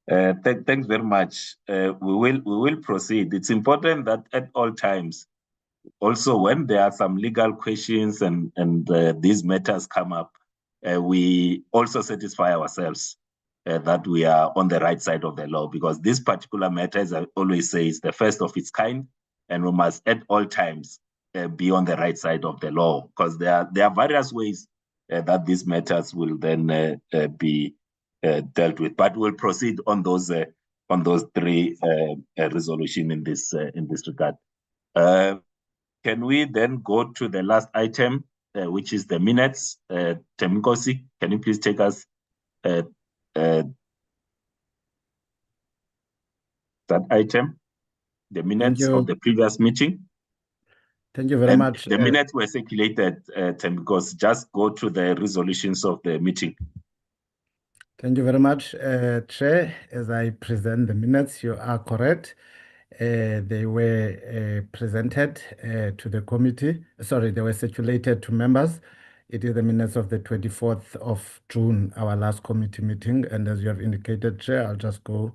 Thanks very much. We will proceed. It's important that at all times, also when there are some legal questions and these matters come up, we also satisfy ourselves that we are on the right side of the law, because this particular matter, as I always say, is the first of its kind, and we must at all times be on the right side of the law, because there are various ways that these matters will then be dealt with. But we'll proceed on those three resolutions in this regard. Can we then go to the last item, which is the minutes? Temikosi, can you please take us that item, the minutes of the previous meeting? Thank you very much. The minutes were circulated, because just go to the resolutions of the meeting. Thank you very much, Chair. As I present the minutes, you are correct. They were presented to the committee. Sorry, they were circulated to members. It is the minutes of the 24th of June, our last committee meeting. And as you have indicated, Chair, I'll just go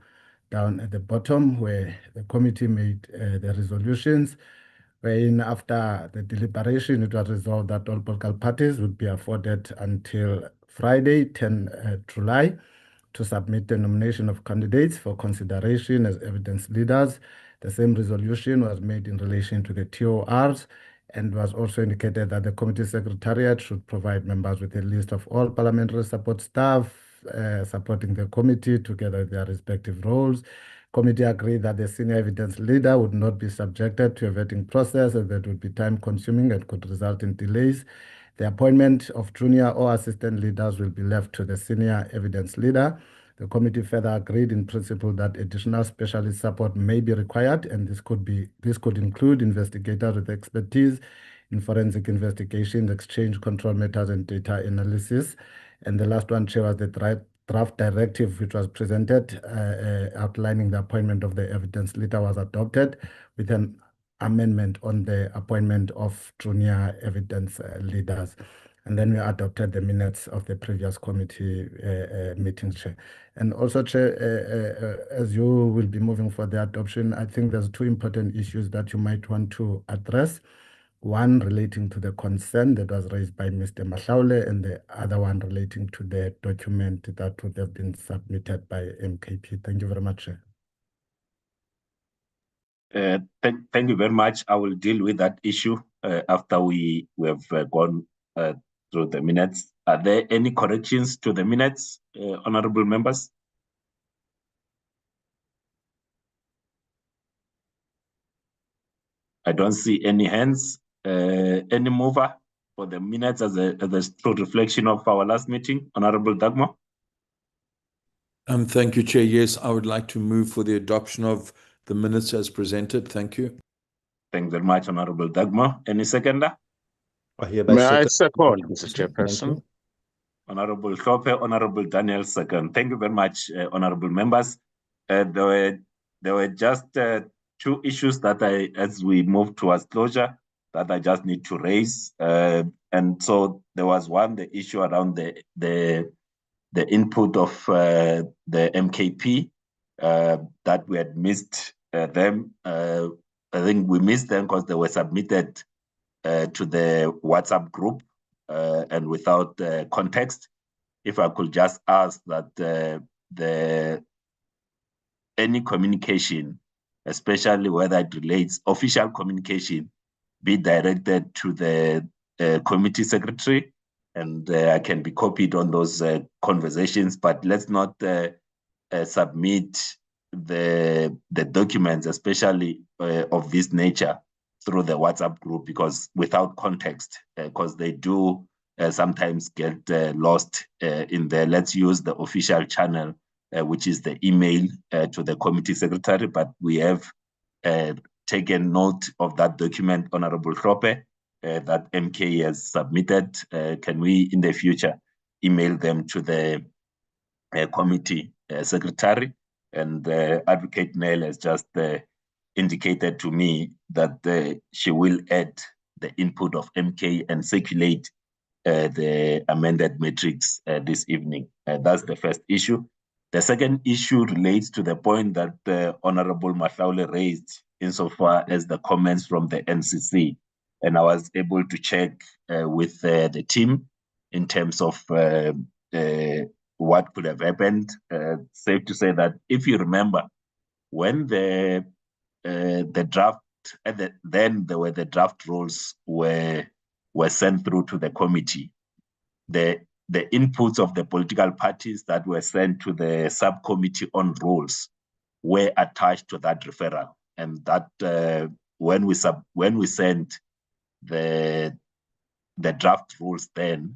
down at the bottom where the committee made the resolutions, wherein after the deliberation, it was resolved that all political parties would be afforded until Friday, 10 July, to submit the nomination of candidates for consideration as evidence leaders. The same resolution was made in relation to the TORs, and was also indicated that the committee secretariat should provide members with a list of all parliamentary support staff supporting the committee together with their respective roles. Committee agreed that the senior evidence leader would not be subjected to a vetting process, as that would be time-consuming and could result in delays. The appointment of junior or assistant leaders will be left to the senior evidence leader. The committee further agreed in principle that additional specialist support may be required, and this could include investigators with expertise in forensic investigation, exchange control matters, and data analysis. And the last one, Chair, was the draft directive which was presented outlining the appointment of the evidence leader was adopted with an amendment on the appointment of junior evidence leaders. And then we adopted the minutes of the previous committee meeting, Chair. And also, Chair, as you will be moving for the adoption, I think there's two important issues that you might want to address. One relating to the concern that was raised by Mr. Mahlaule, and the other one relating to the document that would have been submitted by MKP. Thank you very much, Chair. Thank you very much. I will deal with that issue after we have gone through the minutes. Are there any corrections to the minutes, honorable members? I don't see any hands. Any mover for the minutes as a true reflection of our last meeting? Honorable Dagmar? Thank you, Chair. Yes, I would like to move for the adoption of the minutes as presented. Thank you. Thank you very much, Honorable Dagmar. Any seconder? May I second, Mr. Chairperson? Honorable Hlophe, Honorable Daniel second. Thank you very much, honorable members. There were just two issues that as we move towards closure, that I just need to raise. And so there was one, the issue around the input of the MKP, that we had missed them. I think we missed them because they were submitted to the WhatsApp group and without context. If I could just ask that any communication, especially whether it relates official communication, be directed to the committee secretary, and I can be copied on those conversations, but let's not submit the documents, especially of this nature, through the WhatsApp group, because without context, because they do sometimes get lost in there. Let's use the official channel, which is the email to the committee secretary, but we have taken note of that document, Honorable Hlophe, that MK has submitted. Can we, in the future, email them to the committee secretary? And Advocate Nell has just indicated to me that she will add the input of MK and circulate the amended matrix this evening. That's the first issue. The second issue relates to the point that Honorable Mahlaule raised insofar as the comments from the NCC. And I was able to check with the team in terms of what could have happened. Safe to say that if you remember, when the draft, then there were the draft rules were sent through to the committee. The inputs of the political parties that were sent to the subcommittee on rules were attached to that referral, and that when we sent the draft rules, then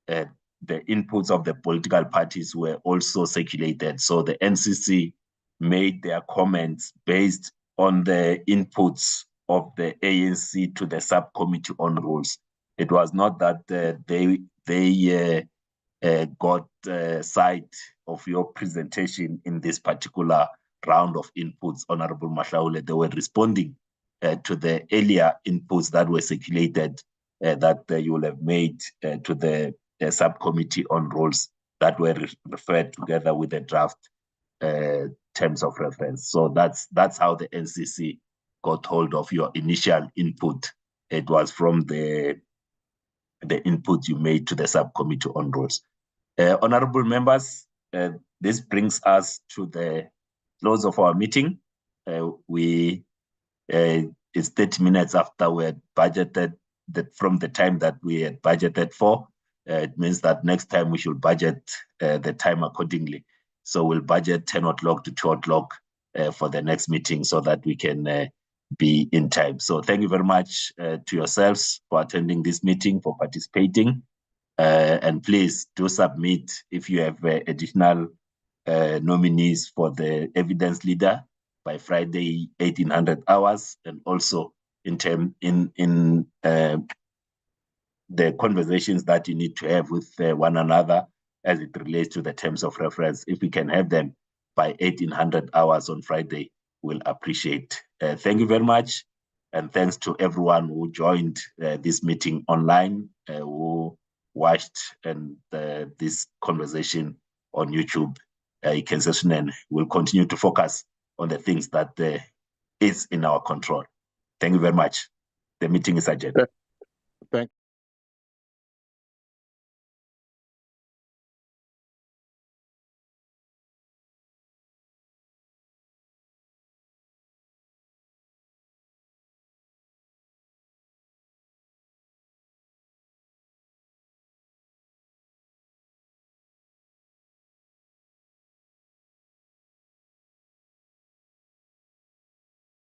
the inputs of the political parties were also circulated. So the NCC made their comments based on the inputs of the ANC to the subcommittee on rules. It was not that they got sight of your presentation in this particular round of inputs, Honorable Mahlaule. They were responding to the earlier inputs that were circulated that you will have made to the subcommittee on rules that were referred together with the draft terms of reference. So that's how the NCC got hold of your initial input. It was from the input you made to the subcommittee on rules. Honorable members, this brings us to the close of our meeting. It's 30 minutes after we had budgeted, from the time that we had budgeted for. It means that next time we should budget the time accordingly. So we'll budget 10 o'clock to 2 o'clock for the next meeting so that we can be in time. So thank you very much to yourselves for attending this meeting, for participating. And please do submit if you have additional nominees for the evidence leader by Friday 1800 hours, and also in the conversations that you need to have with one another as it relates to the terms of reference. If we can have them by 1800 hours on Friday, we'll appreciate. Thank you very much, and thanks to everyone who joined this meeting online, who watched and this conversation on YouTube. We'll continue to focus on the things that is in our control. Thank you very much. The meeting is adjourned. Thank